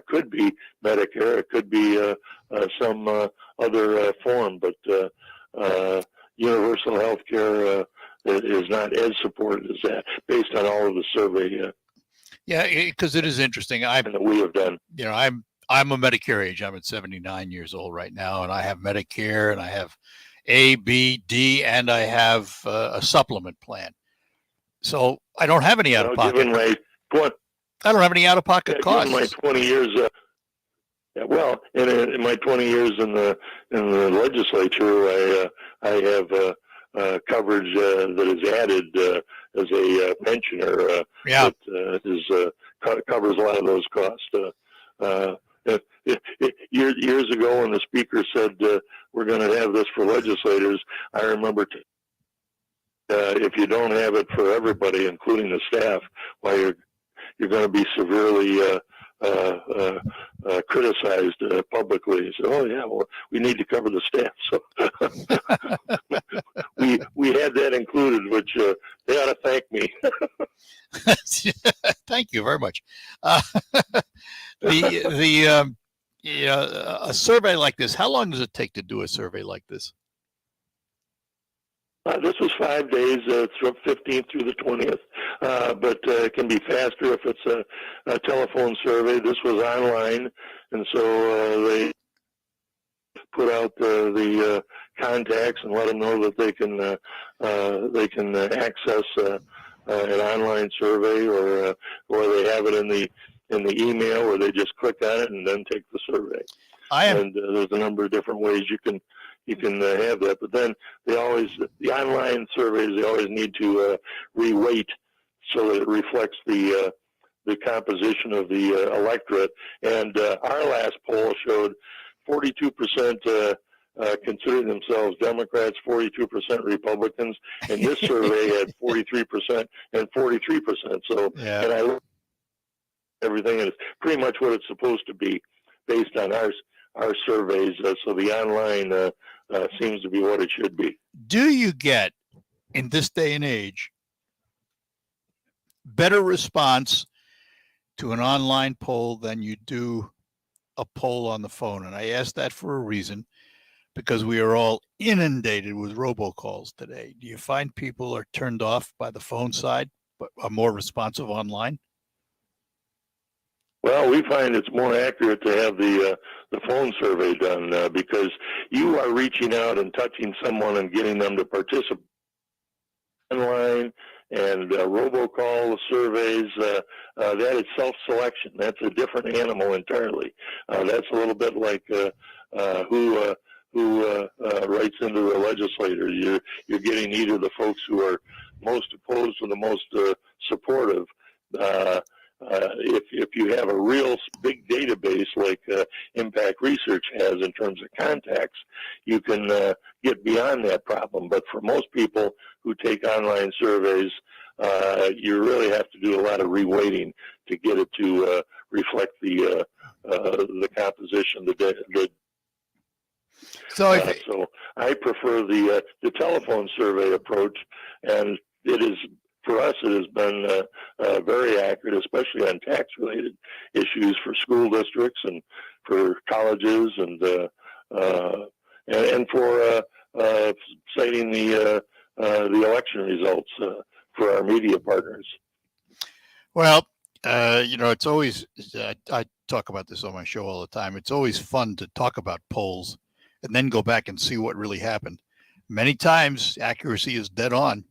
could be Medicare, it could be some other form, but universal health care is not as supported as that, based on all of the survey. Yeah, because it is interesting. That we have done. You know, I'm a Medicare age. I'm at 79 years old right now, and I have Medicare, and I have A, B, D, and I have a supplement plan. So I don't have any out of pocket. I don't have any out of pocket costs. Given my 20 years, in my 20 years in the legislature, I have coverage that is added as a pensioner. That covers a lot of those costs. Years ago, when the speaker said we're going to have this for legislators, I remember if you don't have it for everybody, including the staff, why you're going to be severely criticized publicly. So, oh yeah, well, we need to cover the staff. So we had that included, which they ought to thank me. Thank you very much. A survey like this, how long does it take to do a survey like this? This was 5 days. It's from 15th through the 20th, but it can be faster if it's a telephone survey. This was online, and so they put out the contacts and let them know that they can access an online survey, or they have it in the email, or they just click on it and then take the survey. And there's a number of different ways you can have that, but then the online surveys, they always need to reweight so that it reflects the composition of the electorate. And our last poll showed 42% considering themselves Democrats, 42% Republicans, and this survey had 43% and 43%. So, and I looked at everything, and it's pretty much what it's supposed to be based on our surveys. So the online seems to be what it should be. Do you get, in this day and age, better response to an online poll than you do a poll on the phone? And I ask that for a reason, because we are all inundated with robocalls today. Do you find people are turned off by the phone side, but are more responsive online? Well, we find it's more accurate to have the phone survey done because you are reaching out and touching someone and getting them to participate online, and robocall surveys. That is self-selection. That's a different animal entirely. That's a little bit like who writes into the legislator. You're getting either the folks who are most opposed or the most supportive. If you have a real big database like Impact Research has in terms of contacts, you can get beyond that problem. But for most people who take online surveys, you really have to do a lot of reweighting to get it to reflect the composition. So I prefer the telephone survey approach, and it is. For us, it has been very accurate, especially on tax-related issues for school districts and for colleges, and for citing the election results for our media partners. Well, it's always, I talk about this on my show all the time. It's always fun to talk about polls and then go back and see what really happened. Many times, accuracy is dead on.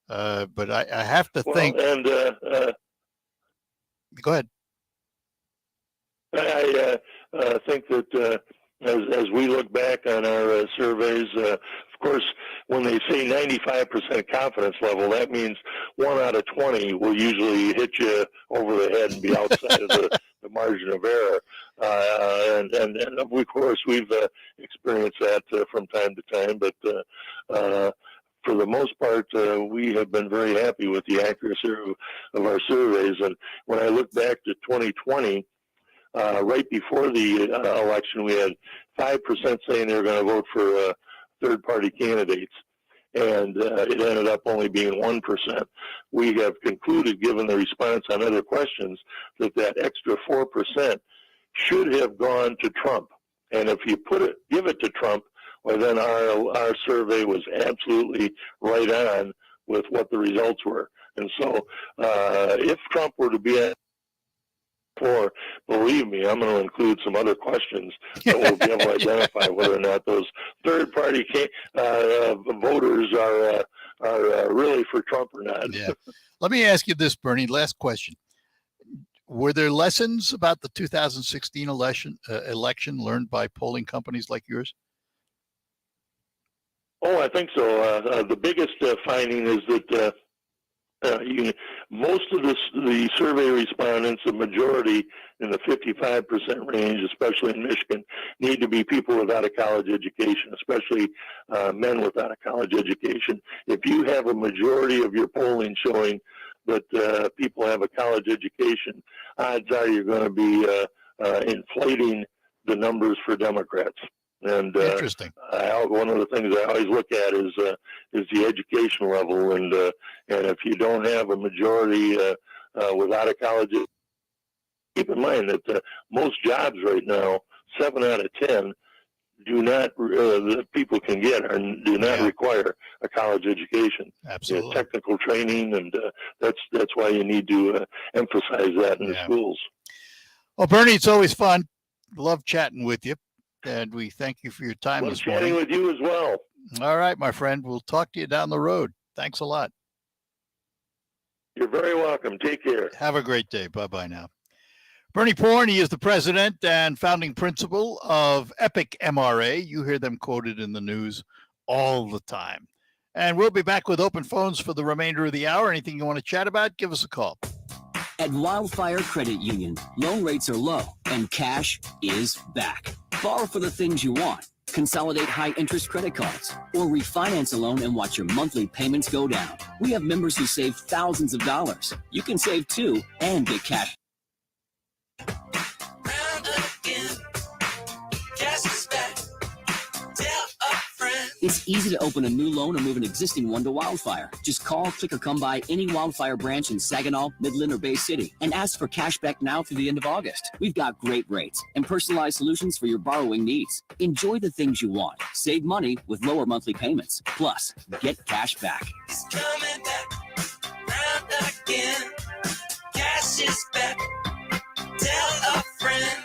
But I have to think. And go ahead. I think that as we look back on our surveys, of course, when they say 95% confidence level, that means 1 out of 20 will usually hit you over the head and be outside of the margin of error. And of course, we've experienced that from time to time, but for the most part, we have been very happy with the accuracy of our surveys. And when I look back to 2020, right before the election, we had 5% saying they were going to vote for third-party candidates, and it ended up only being 1%. We have concluded, given the response on other questions, that extra 4% should have gone to Trump. And if you give it to Trump, well, then our survey was absolutely right on with what the results were. And so if Trump were to be at 4, believe me, I'm going to include some other questions that will be able to identify whether or not those third-party voters are really for Trump or not. Yeah. Let me ask you this, Bernie, last question. Were there lessons about the 2016 election learned by polling companies like yours? Oh, I think so. The biggest finding is that most of the survey respondents, the majority in the 55% range, especially in Michigan, need to be people without a college education, especially men without a college education. If you have a majority of your polling showing that people have a college education, odds are you're going to be inflating the numbers for Democrats. And interesting. One of the things I always look at is the education level, and if you don't have a majority without a college, keep in mind that most jobs right now, 7 out of 10, do not that people can get do not require a college education. Absolutely, technical training, and that's why you need to emphasize that in the schools. Well, Bernie, it's always fun. Love chatting with you. And we thank you for your time Love this morning. chatting with you as well. All right, my friend. We'll talk to you down the road. Thanks a lot. You're very welcome. Take care. Have a great day. Bye-bye now. Bernie Porn, he is the president and founding principal of Epic MRA. You hear them quoted in the news all the time. And we'll be back with open phones for the remainder of the hour. Anything you want to chat about, give us a call. At Wildfire Credit Union, loan rates are low and cash is back. Borrow for the things you want. Consolidate high-interest credit cards or refinance a loan and watch your monthly payments go down. We have members who save thousands of dollars. You can save too and get cash. It's easy to open a new loan or move an existing one to Wildfire. Just call, click, or come by any Wildfire branch in Saginaw, Midland, or Bay City and ask for cash back now through the end of August. We've got great rates and personalized solutions for your borrowing needs. Enjoy the things you want. Save money with lower monthly payments. Plus, get cash back. It's coming back round again. Cash is back. Tell a friend.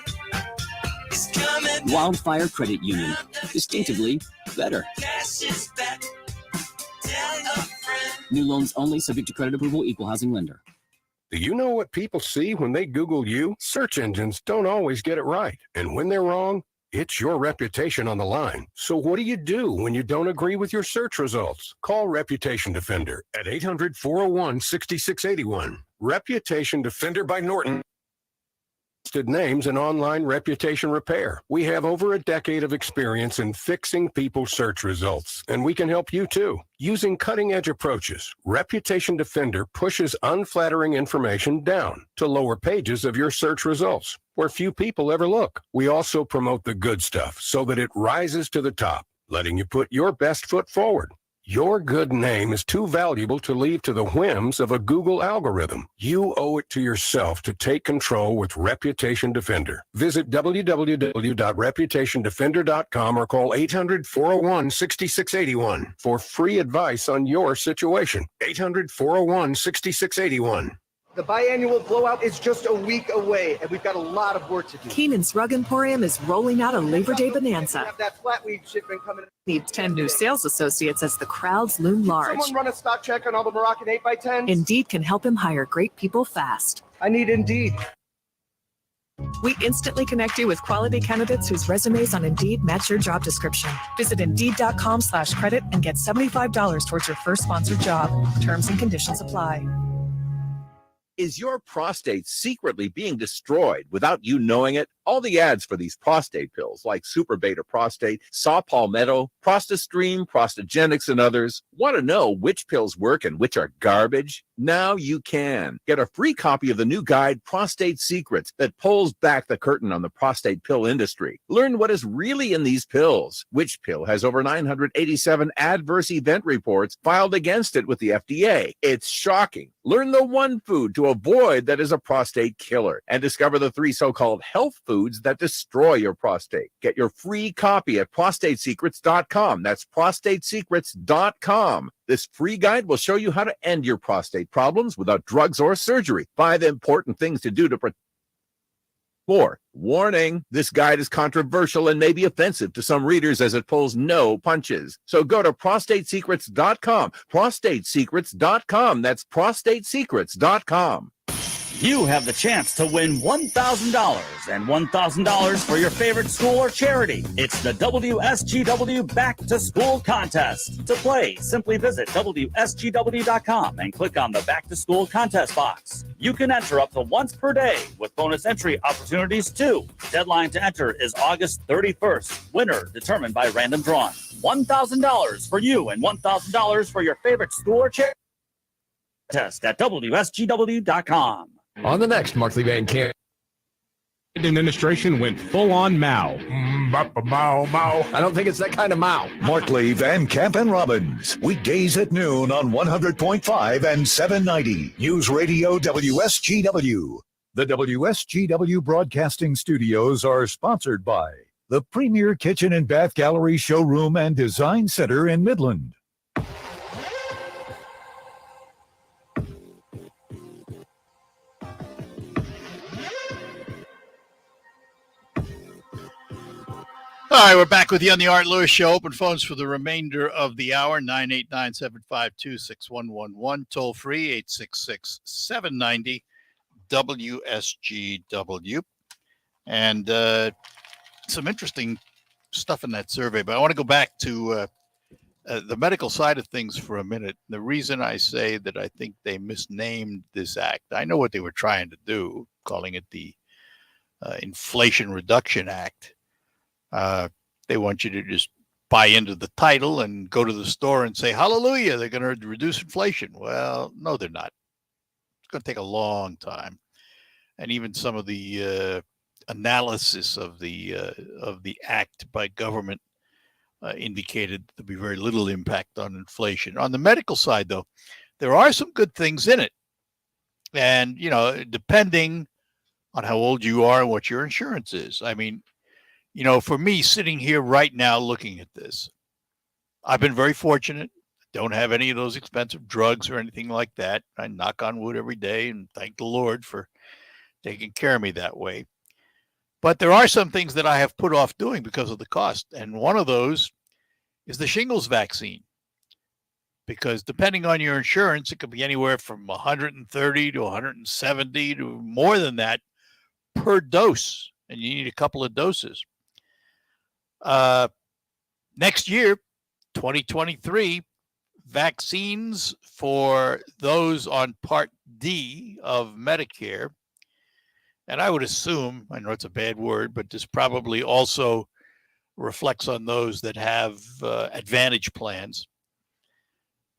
It's coming back. Wildfire Credit Union. Distinctively better. Cash is back. Tell a friend. New loans only, subject to credit approval, equal housing lender. Do you know what people see when they Google you? Search engines don't always get it right. And when they're wrong, it's your reputation on the line. So what do you do when you don't agree with your search results? Call Reputation Defender at 800-401-6681. Reputation Defender by Norton. Names and online reputation repair. We have over a decade of experience in fixing people's search results, and we can help you too. Using cutting-edge approaches, Reputation Defender pushes unflattering information down to lower pages of your search results, where few people ever look. We also promote the good stuff so that it rises to the top, letting you put your best foot forward. Your good name is too valuable to leave to the whims of a Google algorithm. You owe it to yourself to take control with Reputation Defender. Visit www.reputationdefender.com or call 800-401-6681 for free advice on your situation. 800-401-6681. The biannual blowout is just a week away, and we've got a lot of work to do. Keenan's Rug Emporium is rolling out a Labor Day bonanza. Have that flatweed shipment coming in. Need 10 new sales associates as the crowds loom large. Someone run a stock check on all the Moroccan 8x10s? Indeed can help him hire great people fast. I need Indeed. We instantly connect you with quality candidates whose resumes on Indeed match your job description. Visit Indeed.com/credit and get $75 towards your first sponsored job. Terms and conditions apply. Is your prostate secretly being destroyed without you knowing it? All the ads for these prostate pills like Super Beta Prostate, Saw Palmetto, ProstaStream, Prostagenics, and others. Want to know which pills work and which are garbage? Now you can. Get a free copy of the new guide, Prostate Secrets, that pulls back the curtain on the prostate pill industry. Learn what is really in these pills. Which pill has over 987 adverse event reports filed against it with the FDA? It's shocking. Learn the one food to avoid that is a prostate killer, and discover the 3 so-called health foods that destroy your prostate. Get your free copy at prostatesecrets.com. That's prostatesecrets.com. This free guide will show you how to end your prostate problems without drugs or surgery. 5 important things to do to protect. More. Warning, this guide is controversial and may be offensive to some readers as it pulls no punches. So go to prostatesecrets.com. Prostatesecrets.com. That's prostatesecrets.com. You have the chance to win $1,000 and $1,000 for your favorite school or charity. It's the WSGW Back to School Contest. To play, simply visit WSGW.com and click on the Back to School Contest box. You can enter up to once per day with bonus entry opportunities too. Deadline to enter is August 31st. Winner determined by random drawing. $1,000 for you and $1,000 for your favorite school or charity. Test at WSGW.com. On the next Markley Van Camp, administration went full on Mao. Mao. I don't think it's that kind of Mao. Markley, Van Camp, and Robbins. Weekdays at noon on 100.5 and 790. News Radio WSGW. The WSGW Broadcasting Studios are sponsored by the Premier Kitchen and Bath Gallery Showroom and Design Center in Midland. All right, we're back with you on the Art Lewis Show. Open phones for the remainder of the hour, 989-752-6111. Toll free, 866-790-WSGW. And some interesting stuff in that survey. But I want to go back to the medical side of things for a minute. The reason I say that I think they misnamed this act, I know what they were trying to do, calling it the Inflation Reduction Act. They want you to just buy into the title and go to the store and say, hallelujah, they're going to reduce inflation. Well, no, they're not. It's going to take a long time. And even some of the analysis of the act by government indicated there'll be very little impact on inflation. On the medical side, though, there are some good things in it. And, you know, depending on how old you are and what your insurance is. I mean, you know, for me, sitting here right now looking at this, I've been very fortunate. Don't have any of those expensive drugs or anything like that. I knock on wood every day and thank the Lord for taking care of me that way. But there are some things that I have put off doing because of the cost. And one of those is the shingles vaccine. Because depending on your insurance, it could be anywhere from 130 to 170 to more than that per dose. And you need a couple of doses. Next year, 2023, vaccines for those on Part D of Medicare, and I would assume, I know it's a bad word, but this probably also reflects on those that have Advantage plans.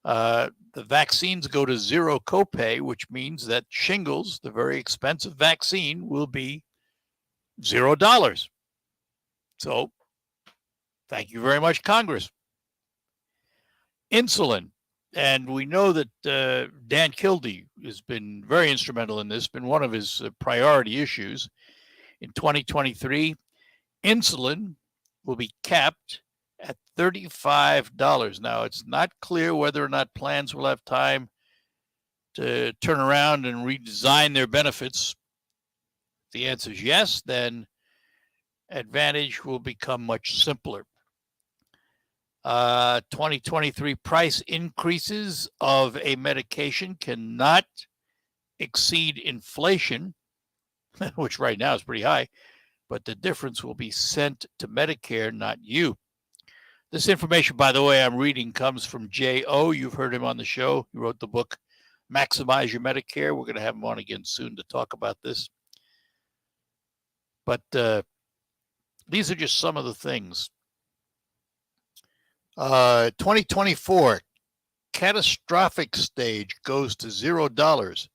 The vaccines go to zero copay, which means that shingles, the very expensive vaccine, will be $0. So, thank you very much, Congress. Insulin. And we know that Dan Kildee has been very instrumental in this, been one of his priority issues. In 2023, insulin will be capped at $35. Now, it's not clear whether or not plans will have time to turn around and redesign their benefits. If the answer is yes, then Advantage will become much simpler. 2023 price increases of a medication cannot exceed inflation. which right now is pretty high, but the difference will be sent to Medicare, not you. This information, by the way, I'm reading comes from J.O. You've heard him on the show. He wrote the book, Maximize Your Medicare. We're going to have him on again soon to talk about this. But these are just some of the things. 2024, catastrophic stage goes to $0.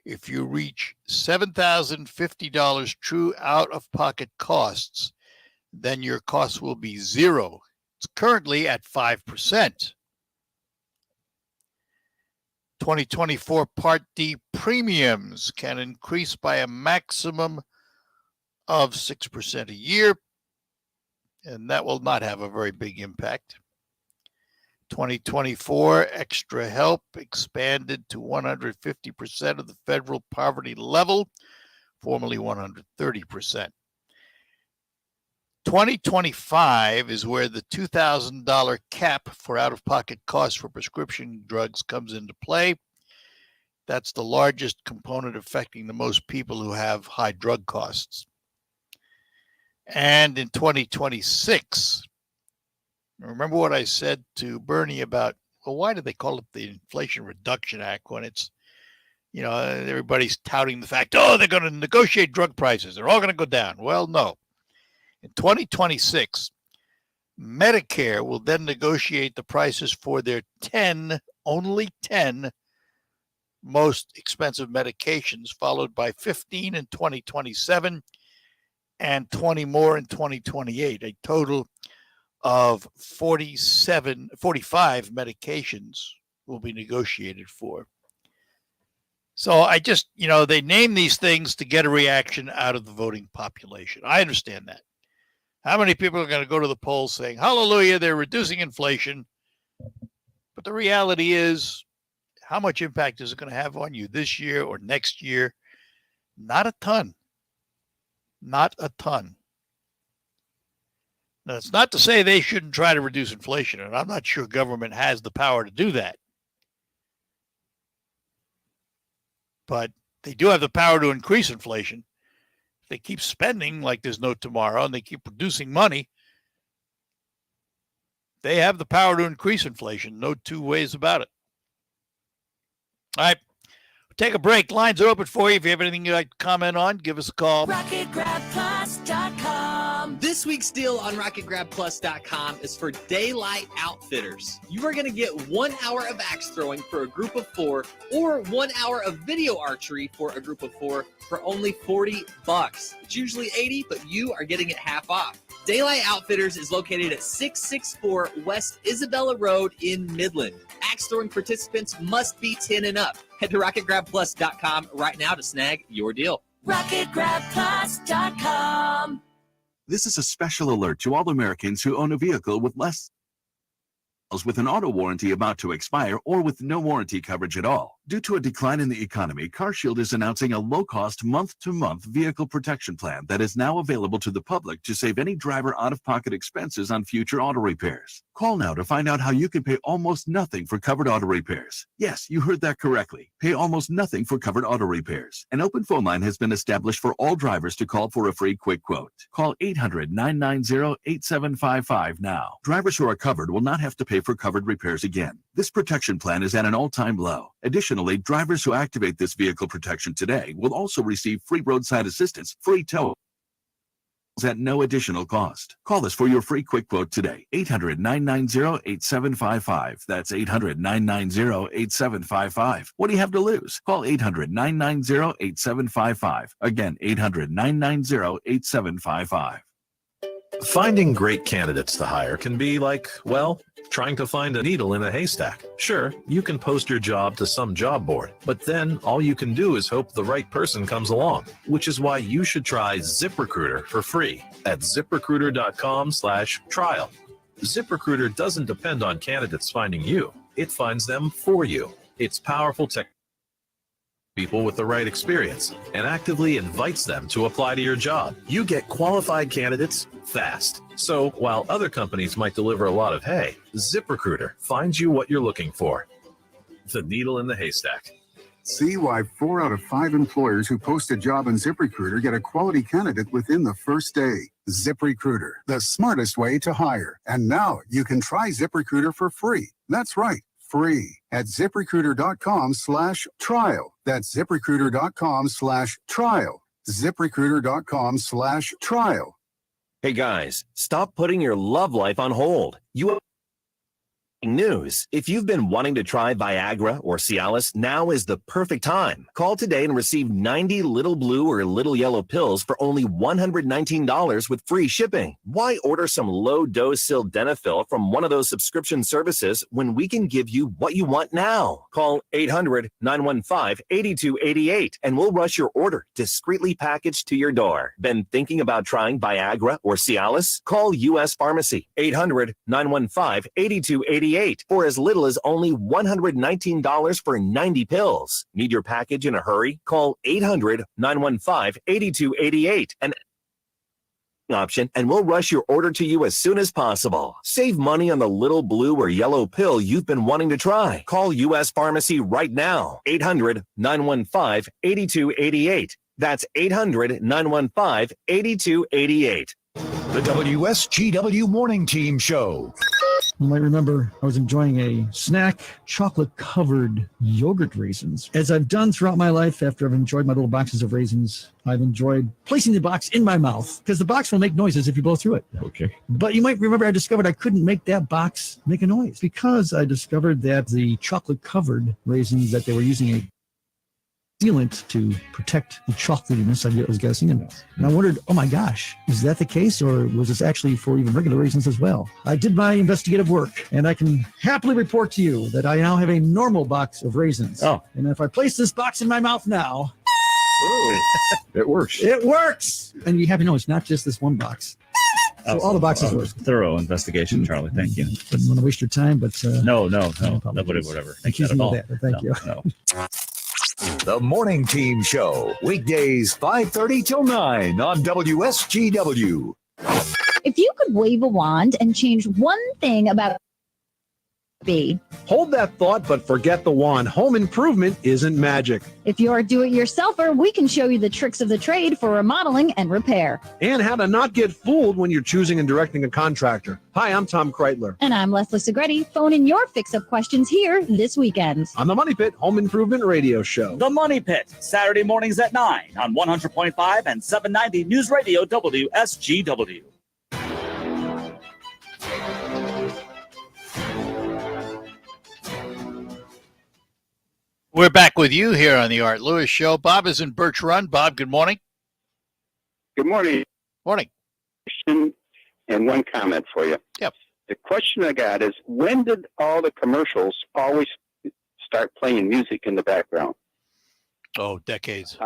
If you reach $7,050 true out-of-pocket costs, then your costs will be $0. It's currently at 5%. 2024 Part D premiums can increase by a maximum of 6% a year, and that will not have a very big impact. 2024 extra help expanded to 150% of the federal poverty level, formerly 130%. 2025 is where the $2,000 cap for out-of-pocket costs for prescription drugs comes into play. That's the largest component affecting the most people who have high drug costs. And in 2026, remember what I said to Bernie about, well, why do they call it the Inflation Reduction Act when it's, you know, everybody's touting the fact, oh, they're going to negotiate drug prices. They're all going to go down. Well, no. In 2026, Medicare will then negotiate the prices for their only 10 most expensive medications, followed by 15 in 2027 and 20 more in 2028, a total of 45 medications will be negotiated for. So I just, you know, they name these things to get a reaction out of the voting population. I understand that. How many people are going to go to the polls saying, hallelujah, they're reducing inflation? But the reality is, how much impact is it going to have on you this year or next year? Not a ton. Not a ton. Now, it's not to say they shouldn't try to reduce inflation, and I'm not sure government has the power to do that. But they do have the power to increase inflation. If they keep spending like there's no tomorrow and they keep producing money, they have the power to increase inflation. No two ways about it. All right. Take a break. Lines are open for you. If you have anything you'd like to comment on, give us a call. RocketGrabPlus.com. This week's deal on RocketGrabPlus.com is for Daylight Outfitters. You are going to get 1 hour of axe throwing for a group of 4 or 1 hour of video archery for a group of 4 for only $40. It's usually $80, but you are getting it half off. Daylight Outfitters is located at 664 West Isabella Road in Midland. Axe throwing participants must be 10 and up. Head to RocketGrabPlus.com right now to snag your deal. RocketGrabPlus.com. This is a special alert to all Americans who own a vehicle with an auto warranty about to expire or with no warranty coverage at all. Due to a decline in the economy, CarShield is announcing a low-cost month-to-month vehicle protection plan that is now available to the public to save any driver out-of-pocket expenses on future auto repairs. Call now to find out how you can pay almost nothing for covered auto repairs. Yes, you heard that correctly. Pay almost nothing for covered auto repairs. An open phone line has been established for all drivers to call for a free quick quote. Call 800-990-8755 now. Drivers who are covered will not have to pay for covered repairs again. This protection plan is at an all-time low. Additionally, drivers who activate this vehicle protection today will also receive free roadside assistance, free tow at no additional cost. Call us for your free quick quote today. 800-990-8755. That's 800-990-8755. What do you have to lose? Call 800-990-8755. Again, 800-990-8755. Finding great candidates to hire can be like, well, trying to find a needle in a haystack. Sure, you can post your job to some job board, but then all you can do is hope the right person comes along, which is why you should try ZipRecruiter for free at ZipRecruiter.com/trial. ZipRecruiter doesn't depend on candidates finding you. It finds them for you. It's powerful tech people with the right experience and actively invites them to apply to your job. You get qualified candidates fast. So while other companies might deliver a lot of hay, ZipRecruiter finds you what you're looking for. The needle in the haystack. See why 4 out of 5 employers who post a job on ZipRecruiter get a quality candidate within the first day. ZipRecruiter, the smartest way to hire. And now you can try ZipRecruiter for free. That's right, free at ZipRecruiter.com/trial. That's ZipRecruiter.com/trial. ZipRecruiter.com/trial. Hey guys, stop putting your love life on hold. You news. If you've been wanting to try Viagra or Cialis, now is the perfect time. Call today and receive 90 little blue or little yellow pills for only $119 with free shipping. Why order some low-dose sildenafil from one of those subscription services when we can give you what you want now? Call 800-915-8288 and we'll rush your order discreetly packaged to your door. Been thinking about trying Viagra or Cialis? Call U.S. Pharmacy, 800-915-8288. For as little as only $119 for 90 pills. Need your package in a hurry? Call 800-915-8288 and option, and we'll rush your order to you as soon as possible. Save money on the little blue or yellow pill you've been wanting to try. Call U.S. Pharmacy right now. 800-915-8288. That's 800-915-8288. The WSGW Morning Team Show. You might remember I was enjoying a snack, chocolate-covered yogurt raisins. As I've done throughout my life, after I've enjoyed my little boxes of raisins, I've enjoyed placing the box in my mouth because the box will make noises if you blow through it. Okay. But you might remember I discovered I couldn't make that box make a noise because I discovered that the chocolate-covered raisins that they were using a sealant to protect the chocolatiness I was getting in. And I wondered, oh my gosh, is that the case, or was this actually for even regular raisins as well? I did my investigative work, and I can happily report to you that I now have a normal box of raisins. Oh. And if I place this box in my mouth now, it works. It works. And you have to know it's not just this one box. So all the boxes work. Thorough investigation, Charlie. Thank you. Didn't want to waste your time, but No, whatever. Thank you at all. Thank you. No. The Morning Team Show. Weekdays 5:30 till 9 on WSGW. If you could wave a wand and change one thing about be. Hold that thought, but forget the wand. Home improvement isn't magic. If you're a do-it-yourselfer, we can show you the tricks of the trade for remodeling and repair. And how to not get fooled when you're choosing and directing a contractor. Hi, I'm Tom Kreitler. And I'm Leslie Segretti. Phone in your fix-up questions here this weekend. On the Money Pit Home Improvement Radio Show. The Money Pit, Saturday mornings at 9 on 100.5 and 790 News Radio WSGW. We're back with you here on the Art Lewis Show. Bob is in Birch Run. Bob, good morning. Good morning. Morning. And one comment for you. Yep. The question I got is, when did all the commercials always start playing music in the background? Oh, decades.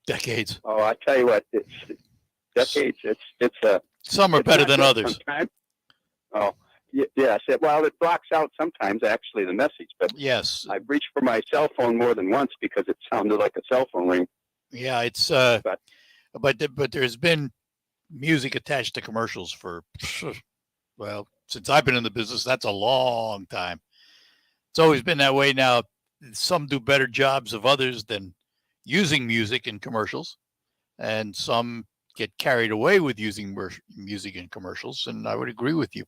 Decades. Oh, I tell you what, it's decades. Some are better than others. Sometimes. Oh, yes. Well, it blocks out sometimes actually the message, but yes, I've reached for my cell phone more than once because it sounded like a cell phone ring. Yeah, it's but there's been music attached to commercials for well, since I've been in the business. That's a long time. It's always been that way. Now, some do better jobs of others than using music in commercials, and some get carried away with using music in commercials. And I would agree with you,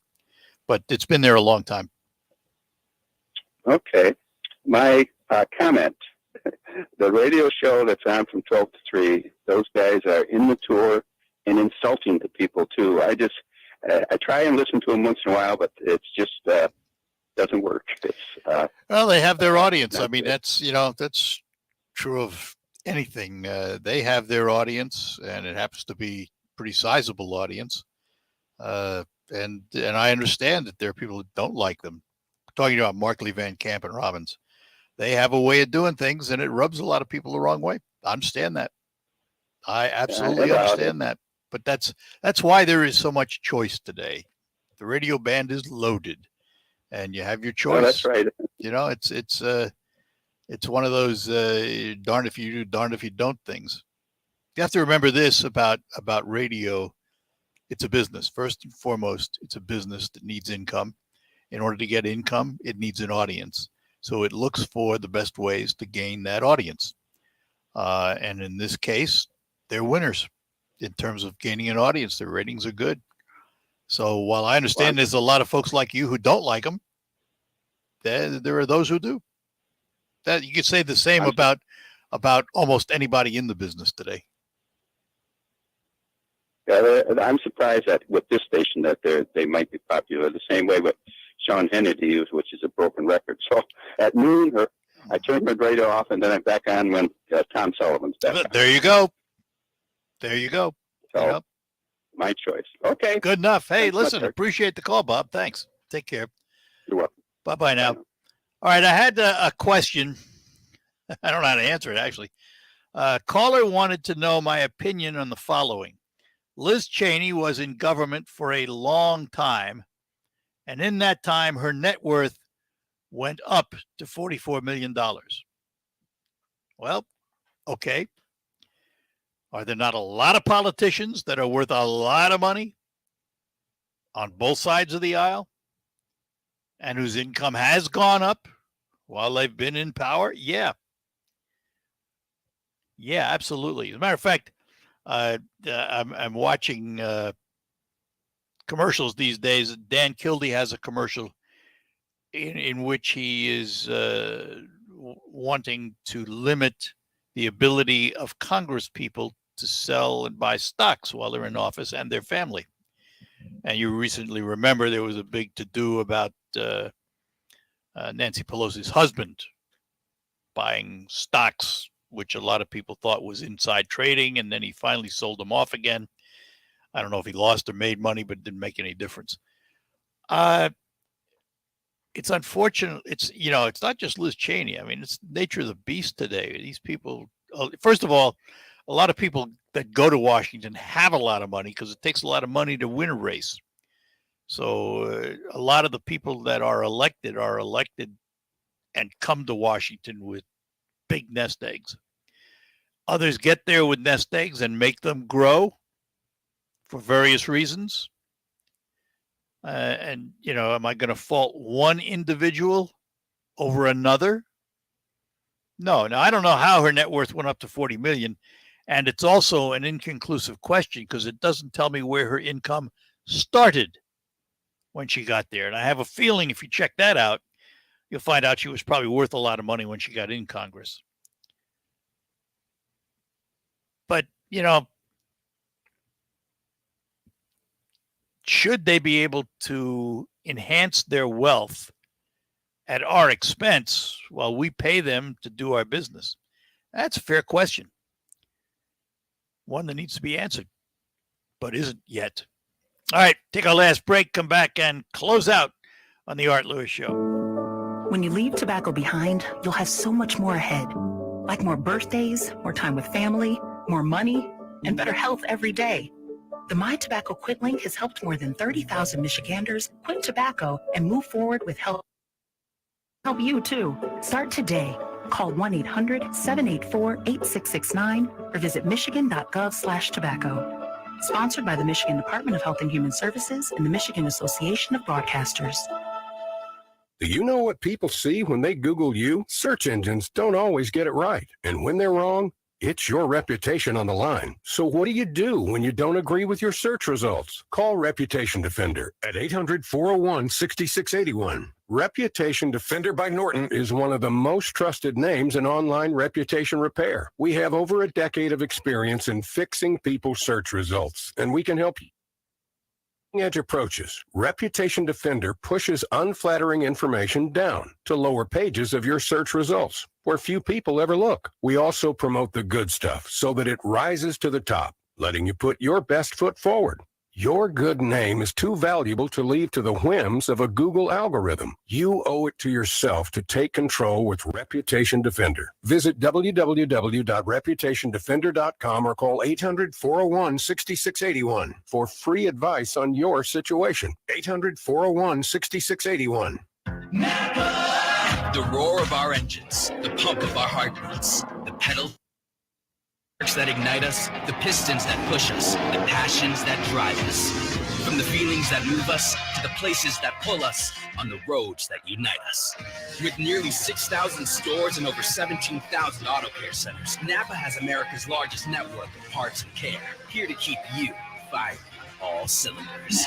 but it's been there a long time. Okay. My comment, the radio show that's on from 12 to 3, those guys are immature and insulting to people too. I try and listen to them once in a while, but it's just doesn't work. It's well, they have their audience. I mean, that's true of anything. They have their audience, and it happens to be a pretty sizable audience. And I understand that there are people who don't like them. Talking about Markley, Van Camp, and Robbins, they have a way of doing things, and it rubs a lot of people the wrong way. I understand that. I absolutely understand that. But that's why there is so much choice today. The radio band is loaded, and you have your choice. Oh, that's right. You know, it's one of those darned if you do, darned if you don't things. You have to remember this about radio. It's a business. First and foremost, it's a business that needs income. In order to get income, it needs an audience. So it looks for the best ways to gain that audience. And in this case, they're winners in terms of gaining an audience. Their ratings are good. So while I understand there's a lot of folks like you who don't like them, there are those who do. That you could say the same about almost anybody in the business today. I'm surprised that with this station that they might be popular the same way with Sean Hannity, which is a broken record. So at noon, I turn my radio off, and then I'm back on when Tom Sullivan's back on. There you go. There you go. So, yep. My choice. Okay. Good enough. Hey, Thanks listen, much, appreciate the call, Bob. Thanks. Take care. You're welcome. Bye-bye now. All right, I had a question. I don't know how to answer it, actually. Caller wanted to know my opinion on the following. Liz Cheney was in government for a long time, and in that time, her net worth went up to $44 million. Well, okay. Are there not a lot of politicians that are worth a lot of money on both sides of the aisle and whose income has gone up while they've been in power? Yeah. Yeah, absolutely. As a matter of fact, I'm watching commercials these days. Dan Kildee has a commercial in which he is wanting to limit the ability of Congress people to sell and buy stocks while they're in office and their family. And you recently remember there was a big to-do about Nancy Pelosi's husband buying stocks, which a lot of people thought was inside trading, and then he finally sold them off again. I don't know if he lost or made money, but it didn't make any difference. It's unfortunate. It's not just Liz Cheney. I mean, it's the nature of the beast today. These people, first of all, a lot of people that go to Washington have a lot of money because it takes a lot of money to win a race. So a lot of the people that are elected and come to Washington with big nest eggs. Others get there with nest eggs and make them grow for various reasons. And, am I going to fault one individual over another? No. Now, I don't know how her net worth went up to 40 million. And it's also an inconclusive question because it doesn't tell me where her income started when she got there. And I have a feeling if you check that out, you'll find out she was probably worth a lot of money when she got in Congress. But, should they be able to enhance their wealth at our expense while we pay them to do our business? That's a fair question. One that needs to be answered, but isn't yet. All right, take our last break, come back and close out on the Art Lewis Show. When you leave tobacco behind, you'll have so much more ahead, like more birthdays, more time with family, more money, and better health every day. The My Tobacco Quit link has helped more than 30,000 Michiganders quit tobacco and move forward with health. Help you too. Start today. Call 1-800-784-8669 or visit michigan.gov/tobacco. Sponsored by the Michigan Department of Health and Human Services and the Michigan Association of Broadcasters. Do you know what people see when they Google you? Search engines don't always get it right. And when they're wrong, it's your reputation on the line. So what do when you don't agree with your search results? Call Reputation Defender at 800-401-6681. Reputation Defender by Norton is one of the most trusted names in online reputation repair. We have over a decade of experience in fixing people's search results, and we can help you. Edge approaches. Reputation Defender pushes unflattering information down to lower pages of your search results where few people ever look. We also promote the good stuff so that it rises to the top, letting you put your best foot forward. Your good name is too valuable to leave to the whims of a Google algorithm. You owe it to yourself to take control with Reputation Defender. Visit www.reputationdefender.com or call 800-401-6681 for free advice on your situation. 800-401-6681. The roar of our engines, the pump of our heartbeats, the pedal that ignite us, the pistons that push us, the passions that drive us. From the feelings that move us to the places that pull us on the roads that unite us. With nearly 6,000 stores and over 17,000 auto care centers, Napa has America's largest network of parts and care, here to keep you firing on all cylinders.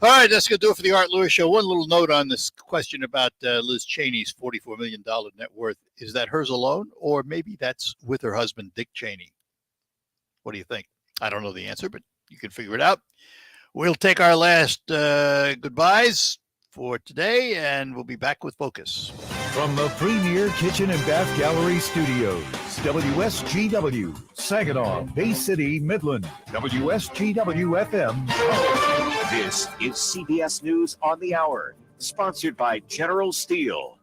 All right, that's going to do it for the Art Lewis Show. One little note on this question about Liz Cheney's $44 million net worth. Is that hers alone, or maybe that's with her husband, Dick Cheney? What do you think? I don't know the answer, but you can figure it out. We'll take our last goodbyes for today, and we'll be back with Focus. From the Premier Kitchen and Bath Gallery Studios, WSGW, Saginaw, Bay City, Midland, WSGW-FM. This is CBS News on the Hour, sponsored by General Steel.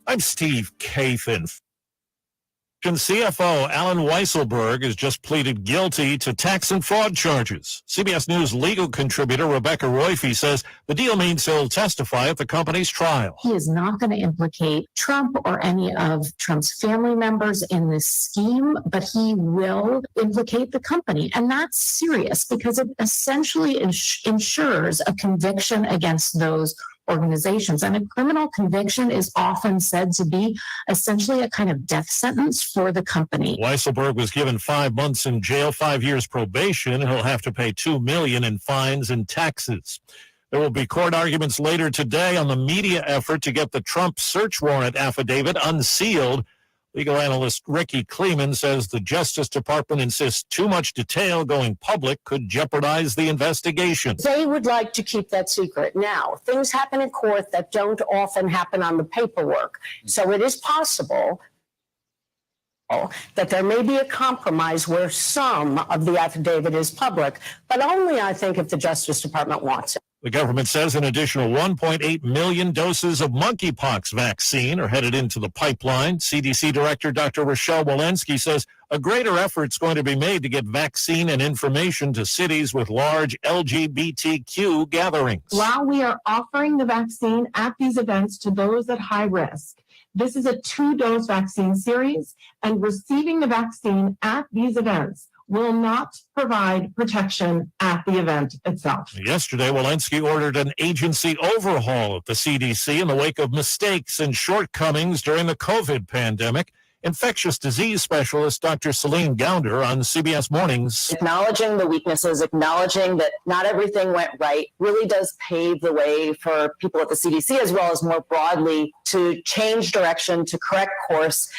I'm Steve Kathan. CFO Alan Weisselberg has just pleaded guilty to tax and fraud charges. CBS News legal contributor Rebecca Roife says the deal means he'll testify at the company's trial. He is not going to implicate Trump or any of Trump's family members in this scheme, but he will implicate the company. And that's serious because it essentially ensures a conviction against those organizations. And a criminal conviction is often said to be essentially a kind of death sentence for the company. Weisselberg was given 5 months in jail, 5 years probation. He'll have to pay $2 million in fines and taxes. There will be court arguments later today on the media effort to get the Trump search warrant affidavit unsealed. Legal analyst Ricky Kleeman says the Justice Department insists too much detail going public could jeopardize the investigation. They would like to keep that secret. Now, things happen in court that don't often happen on the paperwork. So it is possible that there may be a compromise where some of the affidavit is public, but only, I think, if the Justice Department wants it. The government says an additional 1.8 million doses of monkeypox vaccine are headed into the pipeline. CDC Director Dr. Rochelle Walensky says a greater effort is going to be made to get vaccine and information to cities with large LGBTQ gatherings. While we are offering the vaccine at these events to those at high risk, this is a 2-dose vaccine series, and receiving the vaccine at these events will not provide protection at the event itself. Yesterday, Walensky ordered an agency overhaul at the CDC in the wake of mistakes and shortcomings during the COVID pandemic. Infectious disease specialist Dr. Celine Gounder on CBS Mornings. Acknowledging the weaknesses, acknowledging that not everything went right, really does pave the way for people at the CDC as well as more broadly to change direction, to correct course.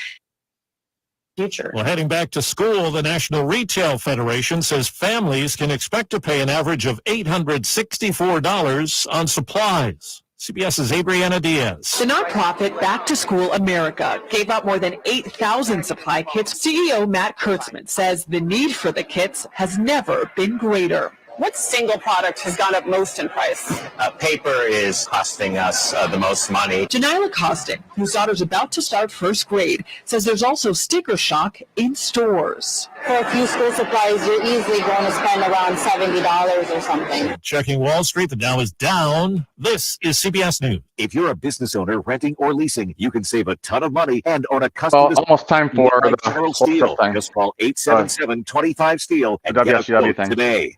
Future. Well, heading back to school, the National Retail Federation says families can expect to pay an average of $864 on supplies. CBS's Adriana Diaz. The nonprofit Back to School America gave out more than 8,000 supply kits. CEO Matt Kurtzman says the need for the kits has never been greater. What single product has gone up most in price? Paper is costing us the most money. Janila Costin, whose daughter's about to start first grade, says there's also sticker shock in stores. For a few school supplies, you're easily going to spend around $70 or something. Checking Wall Street, the Dow is down. This is CBS News. If you're a business owner renting or leasing, you can save a ton of money and own a custom. Almost time for the General Steel. Just call 877-25-STEEL and get a quote today.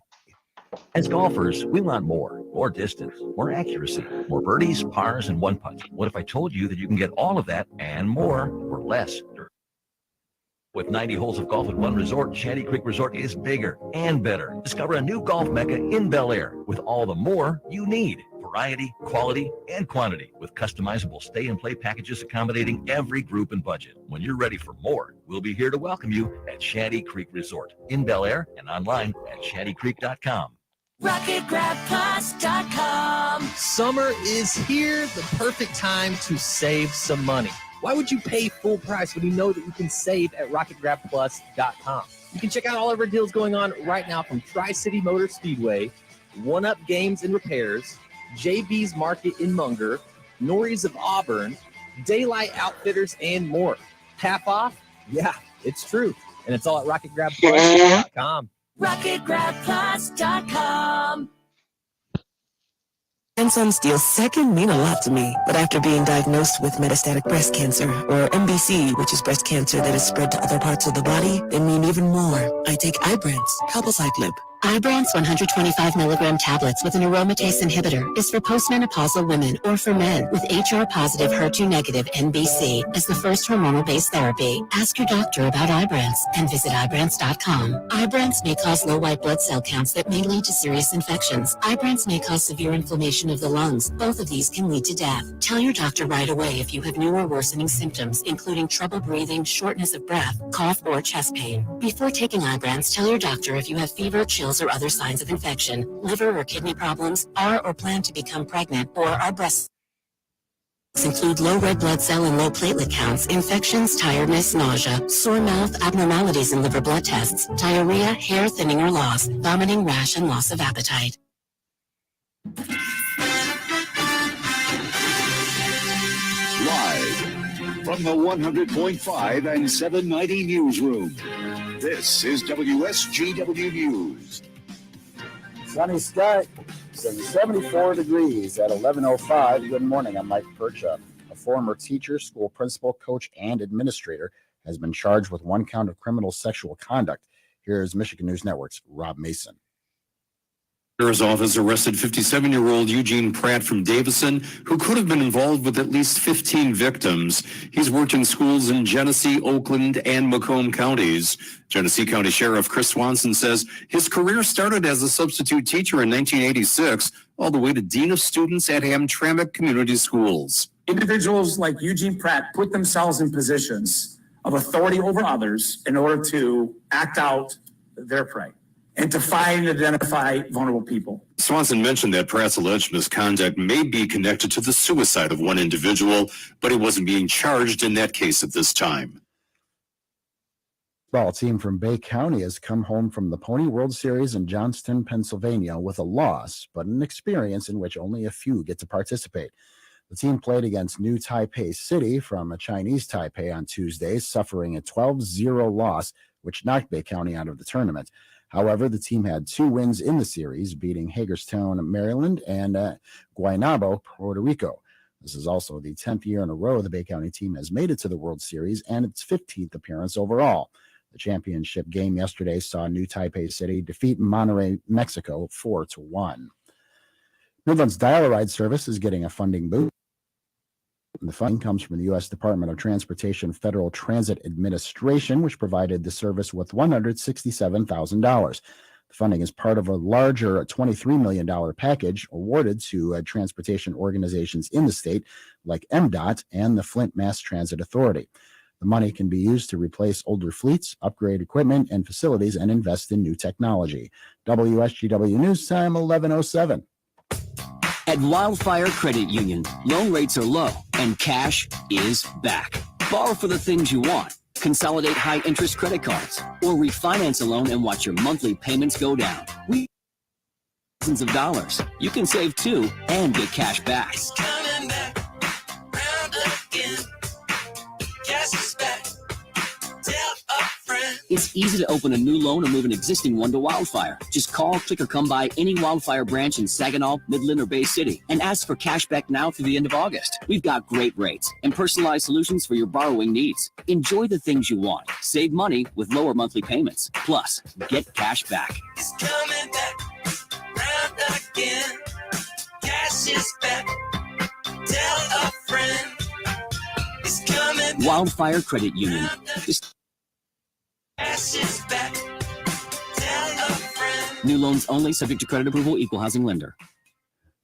As golfers, we want more distance, more accuracy, more birdies, pars, and one putts. What if I told you that you can get all of that and more for less? With 90 holes of golf at one resort, Shanty Creek Resort is bigger and better. Discover a new golf mecca in Bel Air with all the more you need. Variety, quality, and quantity with customizable stay and play packages accommodating every group and budget. When you're ready for more, we'll be here to welcome you at Shanty Creek Resort in Bel Air and online at shantycreek.com. RocketGrabPlus.com. Summer is here, the perfect time to save some money. Why would you pay full price when you know that you can save at RocketGrabPlus.com? You can check out all of our deals going on right now from Tri-City Motor Speedway, One Up Games and Repairs, JB's Market in Munger, Norrie's of Auburn, Daylight Outfitters, and more. Half off? Yeah, it's true. And it's all at RocketGrabPlus.com. RocketGrabPlus.com. Grandson's deal second mean a lot to me, but after being diagnosed with metastatic breast cancer, or MBC, which is breast cancer that is spread to other parts of the body, they mean even more. I take Ibrance, palbociclib. Ibrance 125 milligram tablets with an aromatase inhibitor is for postmenopausal women or for men with HR-positive, HER2-negative NBC as the first hormonal-based therapy. Ask your doctor about Ibrance and visit Ibrance.com. Ibrance may cause low white blood cell counts that may lead to serious infections. Ibrance may cause severe inflammation of the lungs. Both of these can lead to death. Tell your doctor right away if you have new or worsening symptoms, including trouble breathing, shortness of breath, cough, or chest pain. Before taking Ibrance, tell your doctor if you have fever, chills, or other signs of infection, liver or kidney problems, are or plan to become pregnant, or are breast include low red blood cell and low platelet counts, infections, tiredness, nausea, sore mouth, abnormalities in liver blood tests, diarrhea, hair thinning or loss, vomiting, rash, and loss of appetite. Live from the 100.5 and 790 newsroom, this is WSGW News. Sunny sky, 74 degrees at 11:05. Good morning, I'm Mike Percha. A former teacher, school principal, coach, and administrator has been charged with one count of criminal sexual conduct. Here's Michigan News Network's Rob Mason. Sheriff's office arrested 57-year-old Eugene Pratt from Davison, who could have been involved with at least 15 victims. He's worked in schools in Genesee, Oakland, and Macomb counties. Genesee County Sheriff Chris Swanson says his career started as a substitute teacher in 1986, all the way to Dean of Students at Hamtramck Community Schools. Individuals like Eugene Pratt put themselves in positions of authority over others in order to act out their prey and to find and identify vulnerable people. Swanson mentioned that Pratt's alleged misconduct may be connected to the suicide of one individual, but he wasn't being charged in that case at this time. Ball team from Bay County has come home from the Pony World Series in Johnston, Pennsylvania with a loss, but an experience in which only a few get to participate. The team played against New Taipei City from a Chinese Taipei on Tuesday, suffering a 12-0 loss, which knocked Bay County out of the tournament. However, the team had two wins in the series, beating Hagerstown, Maryland, and Guaynabo, Puerto Rico. This is also the 10th year in a row the Bay County team has made it to the World Series and its 15th appearance overall. The championship game yesterday saw New Taipei City defeat Monterrey, Mexico, 4-1. Midland's Dial-A-Ride service is getting a funding boost. The funding comes from the U.S. Department of Transportation Federal Transit Administration, which provided the service with $167,000. The funding is part of a larger $23 million package awarded to transportation organizations in the state like MDOT and the Flint Mass Transit Authority. The money can be used to replace older fleets, upgrade equipment and facilities, and invest in new technology. WSGW News Time, 11:07. At Wildfire Credit Union, loan rates are low and cash is back. Borrow for the things you want. Consolidate high-interest credit cards or refinance a loan and watch your monthly payments go down. Thousands of dollars. You can save too and get cash back. Coming back, round again. Cash is back. Tell a friend. It's easy to open a new loan or move an existing one to Wildfire. Just call, click, or come by any Wildfire branch in Saginaw, Midland, or Bay City and ask for cash back now through the end of August. We've got great rates and personalized solutions for your borrowing needs. Enjoy the things you want. Save money with lower monthly payments. Plus, get cash back. It's coming back, round again. Cash is back. Tell a friend. It's coming back. Wildfire Credit Union. Cash is back. Tell a friend. New loans only, subject to credit approval, equal housing lender.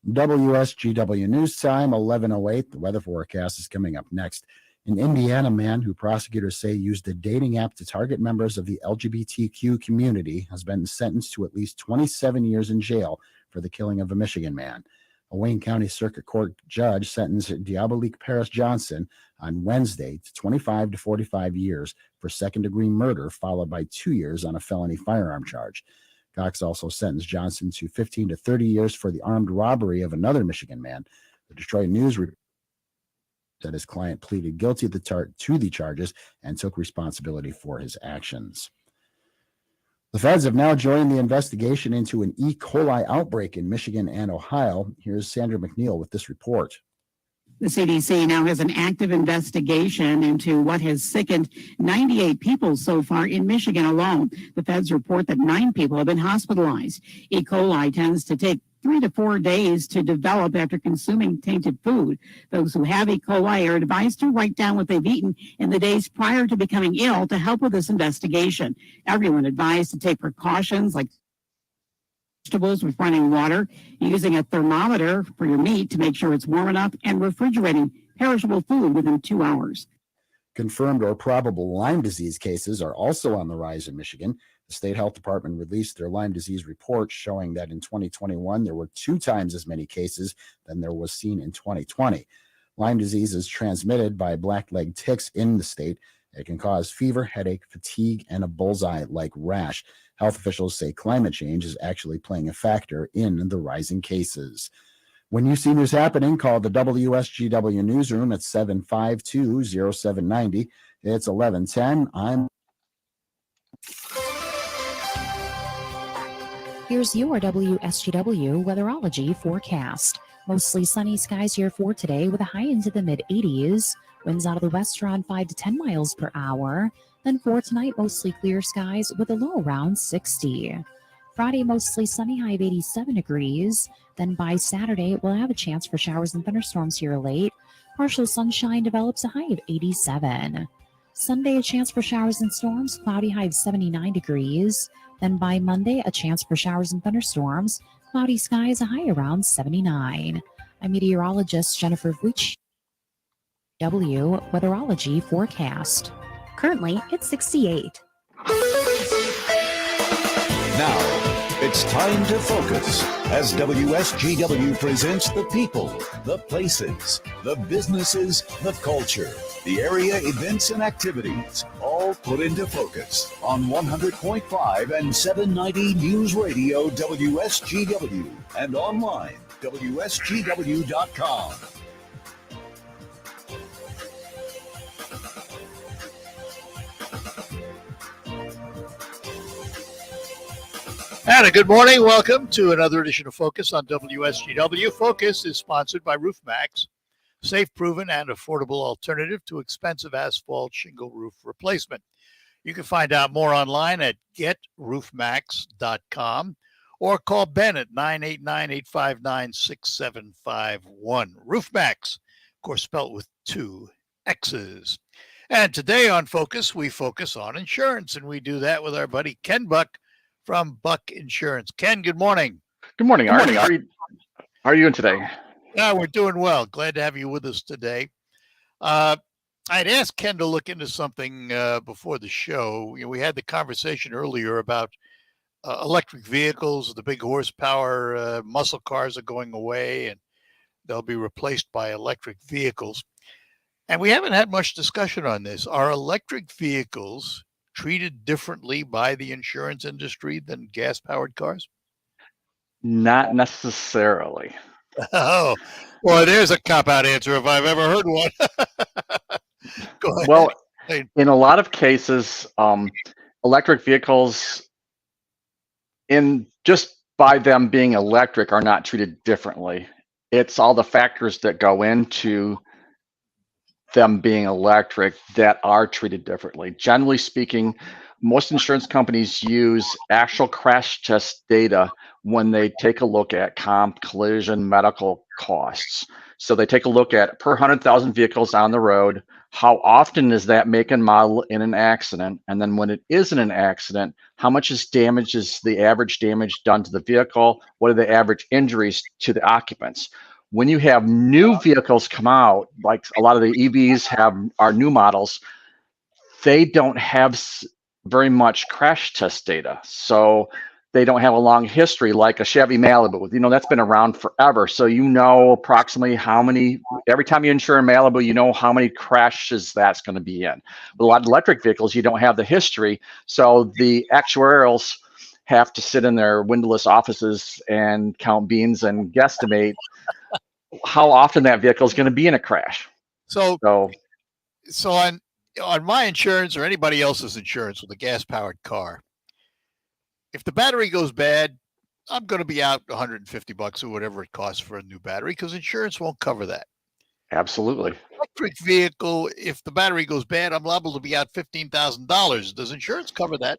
WSGW News Time, 11:08. The weather forecast is coming up next. An Indiana man who prosecutors say used a dating app to target members of the LGBTQ community has been sentenced to at least 27 years in jail for the killing of a Michigan man. A Wayne County Circuit Court judge sentenced Diabolique Paris Johnson on Wednesday to 25 to 45 years for second-degree murder, followed by 2 years on a felony firearm charge. Cox also sentenced Johnson to 15 to 30 years for the armed robbery of another Michigan man. The Detroit News reported that his client pleaded guilty to the charges and took responsibility for his actions. The feds have now joined the investigation into an E. coli outbreak in Michigan and Ohio. Here's Sandra McNeil with this report. The CDC now has an active investigation into what has sickened 98 people so far in Michigan alone. The feds report that 9 people have been hospitalized. E. coli tends to take 3 to 4 days to develop after consuming tainted food. Those who have E. coli are advised to write down what they've eaten in the days prior to becoming ill to help with this investigation. Everyone advised to take precautions like vegetables with running water, using a thermometer for your meat to make sure it's warm enough, and refrigerating perishable food within 2 hours. Confirmed or probable Lyme disease cases are also on the rise in Michigan. The state health department released their Lyme disease report showing that in 2021, there were 2 times as many cases than there was seen in 2020. Lyme disease is transmitted by black-leg ticks in the state. It can cause fever, headache, fatigue, and a bullseye-like rash. Health officials say climate change is actually playing a factor in the rising cases. When you see news happening, call the WSGW newsroom at 752-0790. It's 11:10. Here's your WSGW Weatherology forecast. Mostly sunny skies here for today with a high into the mid-80s. Winds out of the west around 5 to 10 miles per hour. Then for tonight, mostly clear skies with a low around 60. Friday, mostly sunny, high of 87 degrees. Then by Saturday, we'll have a chance for showers and thunderstorms here late. Partial sunshine develops a high of 87. Sunday, a chance for showers and storms, cloudy, high of 79 degrees. Then by Monday, a chance for showers and thunderstorms, cloudy skies, a high around 79. I'm meteorologist Jennifer Vucci. Weatherology forecast. Currently, it's 68. Now, it's time to focus as WSGW presents the people, the places, the businesses, the culture, the area events and activities, all put into focus on 100.5 and 790 News Radio WSGW and online WSGW.com. And a good morning. Welcome to another edition of Focus on WSGW. Focus is sponsored by RoofMax, safe, proven, and affordable alternative to expensive asphalt shingle roof replacement. You can find out more online at getroofmax.com or call Ben at 989-859-6751. RoofMax, of course, spelled with 2 X's. And today on Focus, we focus on insurance, and we do that with our buddy Ken Buck from Buck Insurance. Ken, good morning. Good morning, Art. How are you doing today? Yeah, we're doing well. Glad to have you with us today. I'd asked Ken to look into something before the show. We had the conversation earlier about electric vehicles. The big horsepower muscle cars are going away, and they'll be replaced by electric vehicles. And we haven't had much discussion on this. Are electric vehicles treated differently by the insurance industry than gas-powered cars? Not necessarily. Oh, well, there's a cop-out answer if I've ever heard one. Go ahead. Well, in a lot of cases, electric vehicles, in just by them being electric, are not treated differently. It's all the factors that go into them being electric that are treated differently. Generally speaking, most insurance companies use actual crash test data when they take a look at comp, collision, medical costs. So they take a look at per 100,000 vehicles on the road, how often is that make and model in an accident? And then when it is in an accident, how much is the average damage done to the vehicle? What are the average injuries to the occupants? When you have new vehicles come out, like a lot of the EVs are new models, they don't have very much crash test data. So they don't have a long history like a Chevy Malibu. That's been around forever. So approximately how many, every time you insure a Malibu, how many crashes that's going to be in. But a lot of electric vehicles, you don't have the history. So the actuarials have to sit in their windowless offices and count beans and guesstimate how often that vehicle is going to be in a crash. So on my insurance or anybody else's insurance with a gas-powered car, if the battery goes bad, I'm going to be out $150 or whatever it costs for a new battery because insurance won't cover that. Absolutely. Electric vehicle, if the battery goes bad, I'm liable to be out $15,000. Does insurance cover that?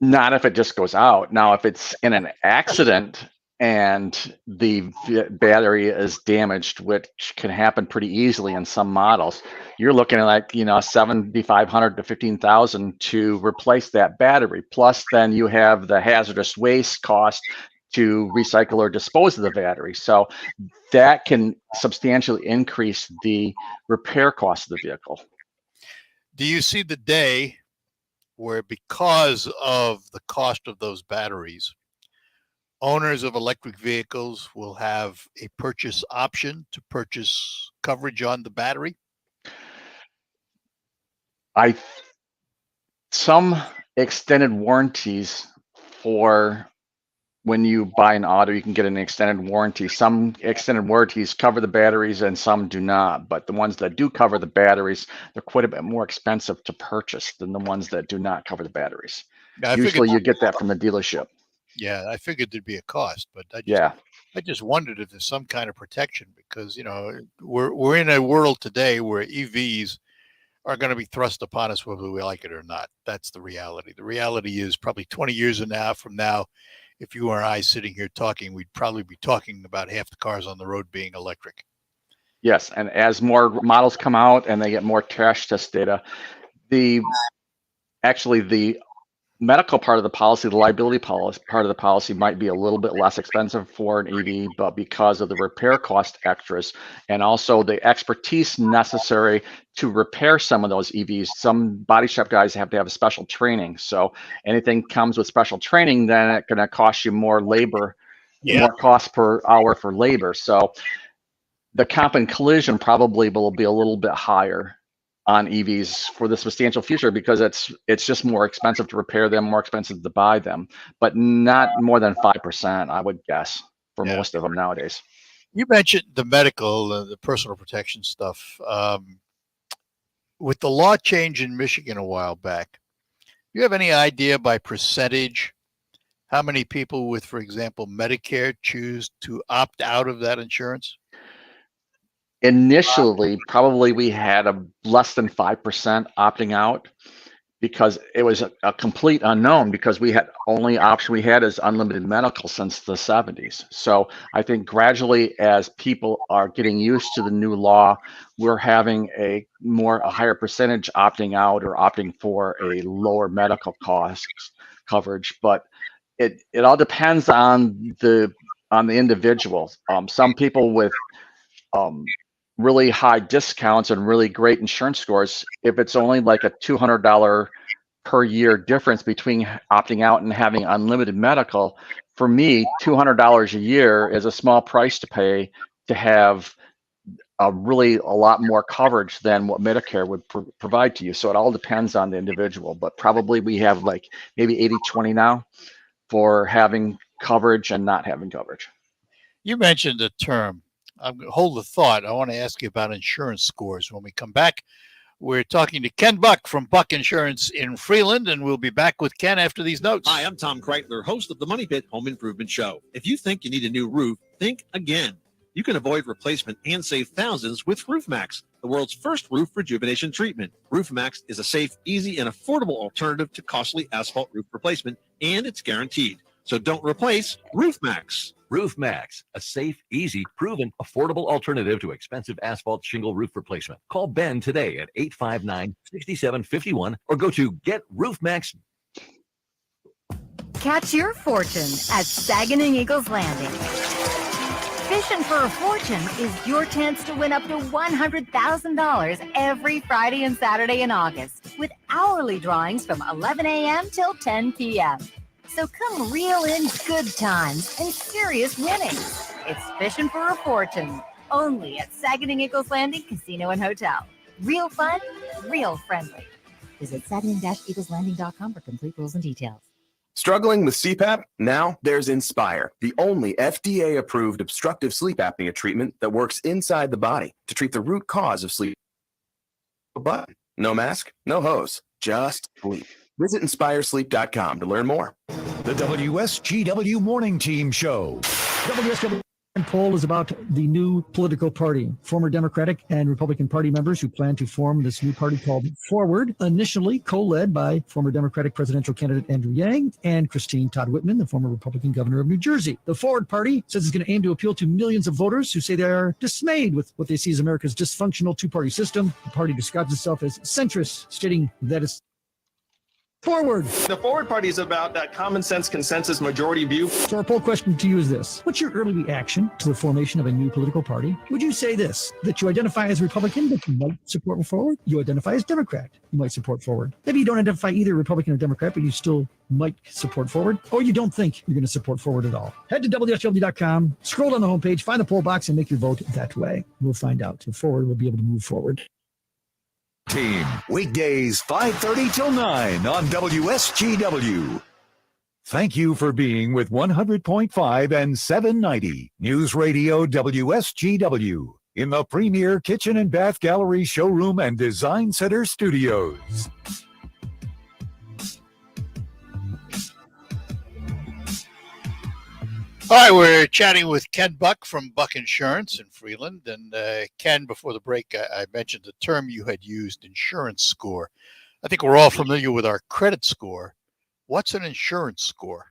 Not if it just goes out. Now, if it's in an accident and the battery is damaged, which can happen pretty easily in some models, you're looking at like, $7,500 to $15,000 to replace that battery. Plus, then you have the hazardous waste cost to recycle or dispose of the battery. So that can substantially increase the repair cost of the vehicle. Do you see the day where, because of the cost of those batteries, owners of electric vehicles will have a purchase option to purchase coverage on the battery? Some extended warranties for when you buy an auto, you can get an extended warranty. Some extended warranties cover the batteries and some do not. But the ones that do cover the batteries, they're quite a bit more expensive to purchase than the ones that do not cover the batteries. Yeah, usually you get that from the dealership. Yeah, I figured there'd be a cost, but I just wondered if there's some kind of protection because, we're in a world today where EVs are going to be thrust upon us whether we like it or not. That's the reality. The reality is probably 20 years from now, if you or I sitting here talking, we'd probably be talking about half the cars on the road being electric. Yes, and as more models come out and they get more crash test data, the medical part of the policy, the liability policy part of the policy might be a little bit less expensive for an EV, but because of the repair cost extras and also the expertise necessary to repair some of those EVs, some body shop guys have to have a special training. So anything comes with special training, then it's going to cost you more labor, more cost per hour for labor. So the comp and collision probably will be a little bit higher on EVs for the substantial future because it's just more expensive to repair them, more expensive to buy them, but not more than 5%, I would guess, for most of them nowadays. You mentioned the medical, the personal protection stuff. With the law change in Michigan a while back, do you have any idea by percentage how many people with, for example, Medicare choose to opt out of that insurance? Initially, probably we had a less than 5% opting out because it was a complete unknown because we had only option we had is unlimited medical since the 70s. So I think gradually as people are getting used to the new law, we're having a higher percentage opting out or opting for a lower medical cost coverage. But it all depends on the individual. Some people with really high discounts and really great insurance scores, if it's only like a $200 per year difference between opting out and having unlimited medical, for me, $200 a year is a small price to pay to have a lot more coverage than what Medicare would provide to you. So it all depends on the individual, but probably we have like maybe 80-20 now for having coverage and not having coverage. You mentioned the term. Hold the thought. I want to ask you about insurance scores. When we come back, we're talking to Ken Buck from Buck Insurance in Freeland, and we'll be back with Ken after these notes. Hi, I'm Tom Kreitler, host of the Money Pit Home Improvement Show. If you think you need a new roof, think again. You can avoid replacement and save thousands with RoofMax, the world's first roof rejuvenation treatment. RoofMax is a safe, easy, and affordable alternative to costly asphalt roof replacement, and it's guaranteed. So don't replace RoofMax. RoofMax, a safe, easy, proven, affordable alternative to expensive asphalt shingle roof replacement. Call Ben today at 859-6751 or go to GetRoofMax. Catch your fortune at Saginaw Eagles Landing. Fishing for a Fortune is your chance to win up to $100,000 every Friday and Saturday in August with hourly drawings from 11 a.m. till 10 p.m. So come reel in good times and serious winnings. It's Fishing for a Fortune, only at Saginaw Eagles Landing Casino and Hotel. Real fun, real friendly. Visit saginaw-eagleslanding.com for complete rules and details. Struggling with CPAP? Now there's Inspire, the only FDA-approved obstructive sleep apnea treatment that works inside the body to treat the root cause of sleep. But no mask, no hose, just sleep. Visit InspireSleep.com to learn more. The WSGW Morning Team Show. WSW poll is about the new political party. Former Democratic and Republican Party members who plan to form this new party called Forward, initially co-led by former Democratic presidential candidate Andrew Yang and Christine Todd Whitman, the former Republican governor of New Jersey. The Forward Party says it's going to aim to appeal to millions of voters who say they are dismayed with what they see as America's dysfunctional two-party system. The party describes itself as centrist, stating that it's Forward. The Forward Party is about that common sense consensus majority view. So our poll question to you is this. What's your early reaction to the formation of a new political party? Would you say this, that you identify as Republican, but you might support Forward? You identify as Democrat, you might support Forward. Maybe you don't identify either Republican or Democrat, but you still might support Forward, or you don't think you're going to support Forward at all. Head to WSW.com, scroll down the homepage, find the poll box, and make your vote that way. We'll find out if Forward will be able to move forward. Team, weekdays 5:30 till 9 on WSGW. Thank you for being with 100.5 and 790 News Radio WSGW in the premier kitchen and bath gallery showroom and design center studios. All right, we're chatting with Ken Buck from Buck Insurance in Freeland. And Ken, before the break, I mentioned the term you had used, insurance score. I think we're all familiar with our credit score. What's an insurance score?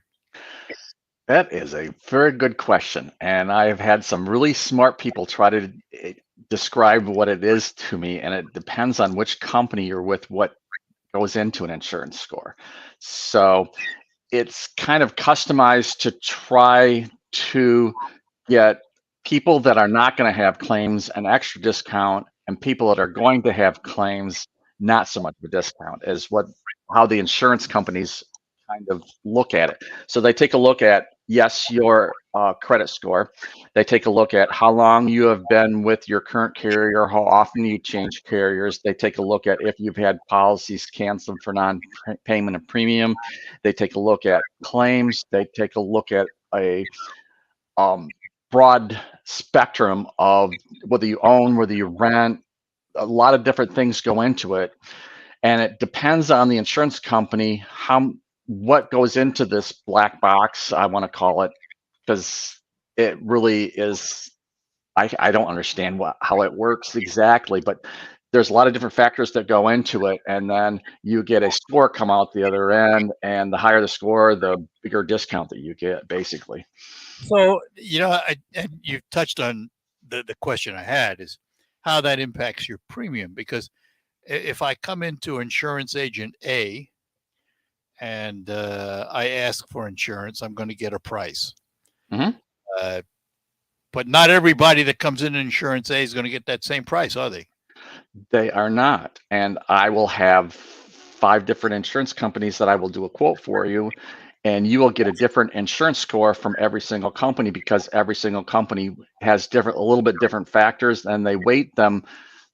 That is a very good question. And I have had some really smart people try to describe what it is to me. And it depends on which company you're with, what goes into an insurance score. So it's kind of customized to try to get people that are not going to have claims an extra discount, and people that are going to have claims not so much of a discount, is how the insurance companies kind of look at it. So they take a look at, yes, your credit score. They take a look at how long you have been with your current carrier, how often you change carriers. They take a look at if you've had policies canceled for non-payment of premium. They take a look at claims. They take a look at a broad spectrum of whether you own, whether you rent. A lot of different things go into it. And it depends on the insurance company what goes into this black box, I want to call it, because it really is, I don't understand how it works exactly, but there's a lot of different factors that go into it, and then you get a score come out the other end, and the higher the score, the bigger discount that you get, basically. So, and you've touched on the question I had, is how that impacts your premium, because if I come into insurance agent A, and I ask for insurance, I'm going to get a price. Mm-hmm. But not everybody that comes in insurance A is going to get that same price, are they? They are not. And I will have 5 different insurance companies that I will do a quote for you, and you will get a different insurance score from every single company, because every single company has a little bit different factors, and they weight the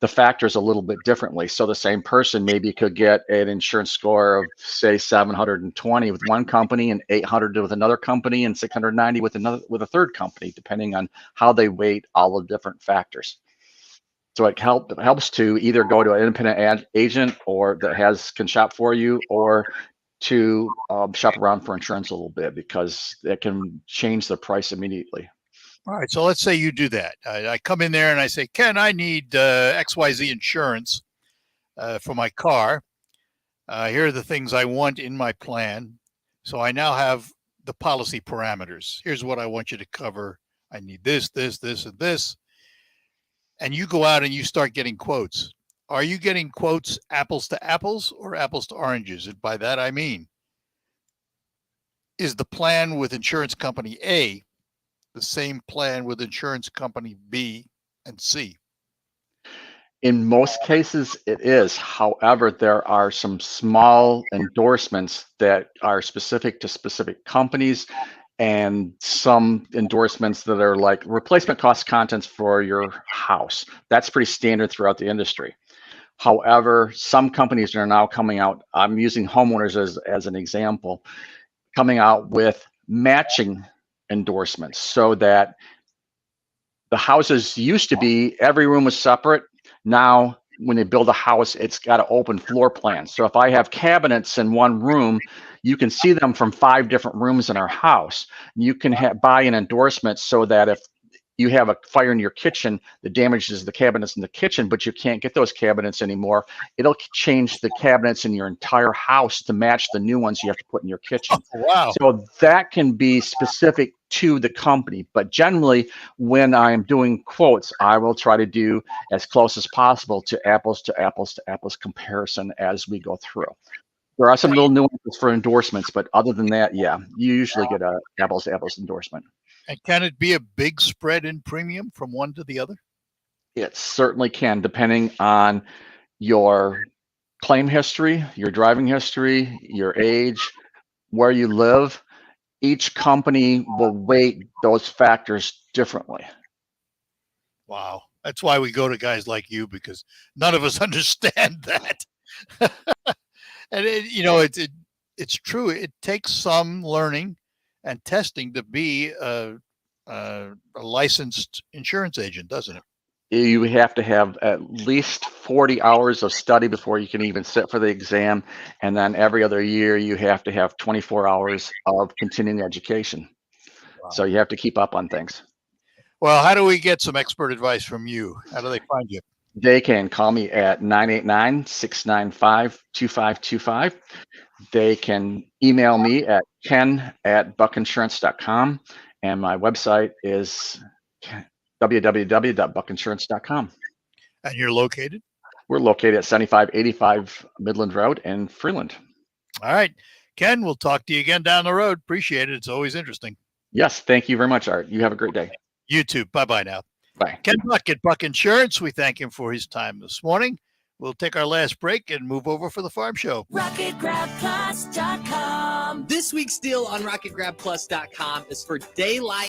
factors a little bit differently. So the same person maybe could get an insurance score of, say, 720 with one company, and 800 with another company, and 690 with a third company, depending on how they weight all the different factors. So it helps to either go to an independent agent or that can shop for you, or to shop around for insurance a little bit, because it can change the price immediately. All right, so let's say you do that. I come in there and I say, Ken, I need XYZ insurance for my car. Here are the things I want in my plan. So I now have the policy parameters. Here's what I want you to cover. I need this, this, this, and this. And you go out and you start getting quotes. Are you getting quotes apples to apples or apples to oranges? And by that, I mean, is the plan with insurance company A the same plan with insurance company B and C? In most cases, it is. However, there are some small endorsements that are specific to specific companies, and some endorsements that are like replacement cost contents for your house. That's pretty standard throughout the industry. However, some companies are now coming out, I'm using homeowners as an example, coming out with matching endorsements, so that the houses used to be every room was separate. Now when they build a house, it's got an open floor plan. So if I have cabinets in one room, you can see them from 5 different rooms in our house. You can buy an endorsement so that if you have a fire in your kitchen that damages the cabinets in the kitchen, but you can't get those cabinets anymore, it'll change the cabinets in your entire house to match the new ones you have to put in your kitchen. Oh, wow. So that can be specific to the company. But generally, when I'm doing quotes, I will try to do as close as possible to apples to apples to apples comparison as we go through. There are some little nuances for endorsements, but other than that, yeah, you usually get a apples to apples endorsement. And can it be a big spread in premium from one to the other? It certainly can, depending on your claim history, your driving history, your age, where you live. Each company will weight those factors differently. Wow. That's why we go to guys like you, because none of us understand that. And it's true. It takes some learning and testing to be a licensed insurance agent, doesn't it? You have to have at least 40 hours of study before you can even sit for the exam. And then every other year, you have to have 24 hours of continuing education. Wow. So you have to keep up on things. Well, how do we get some expert advice from you? How do they find you? They can call me at 989-695-2525. They can email me at ken@buckinsurance.com. And my website is www.buckinsurance.com. And you're located? We're located at 7585 Midland Road in Freeland. All right. Ken, we'll talk to you again down the road. Appreciate it. It's always interesting. Yes. Thank you very much, Art. You have a great day. You too. Bye-bye now. Bye. Ken Buck at Buck Insurance. We thank him for his time this morning. We'll take our last break and move over for the farm show. RocketGrabPlus.com. This week's deal on RocketGrabPlus.com is for daylight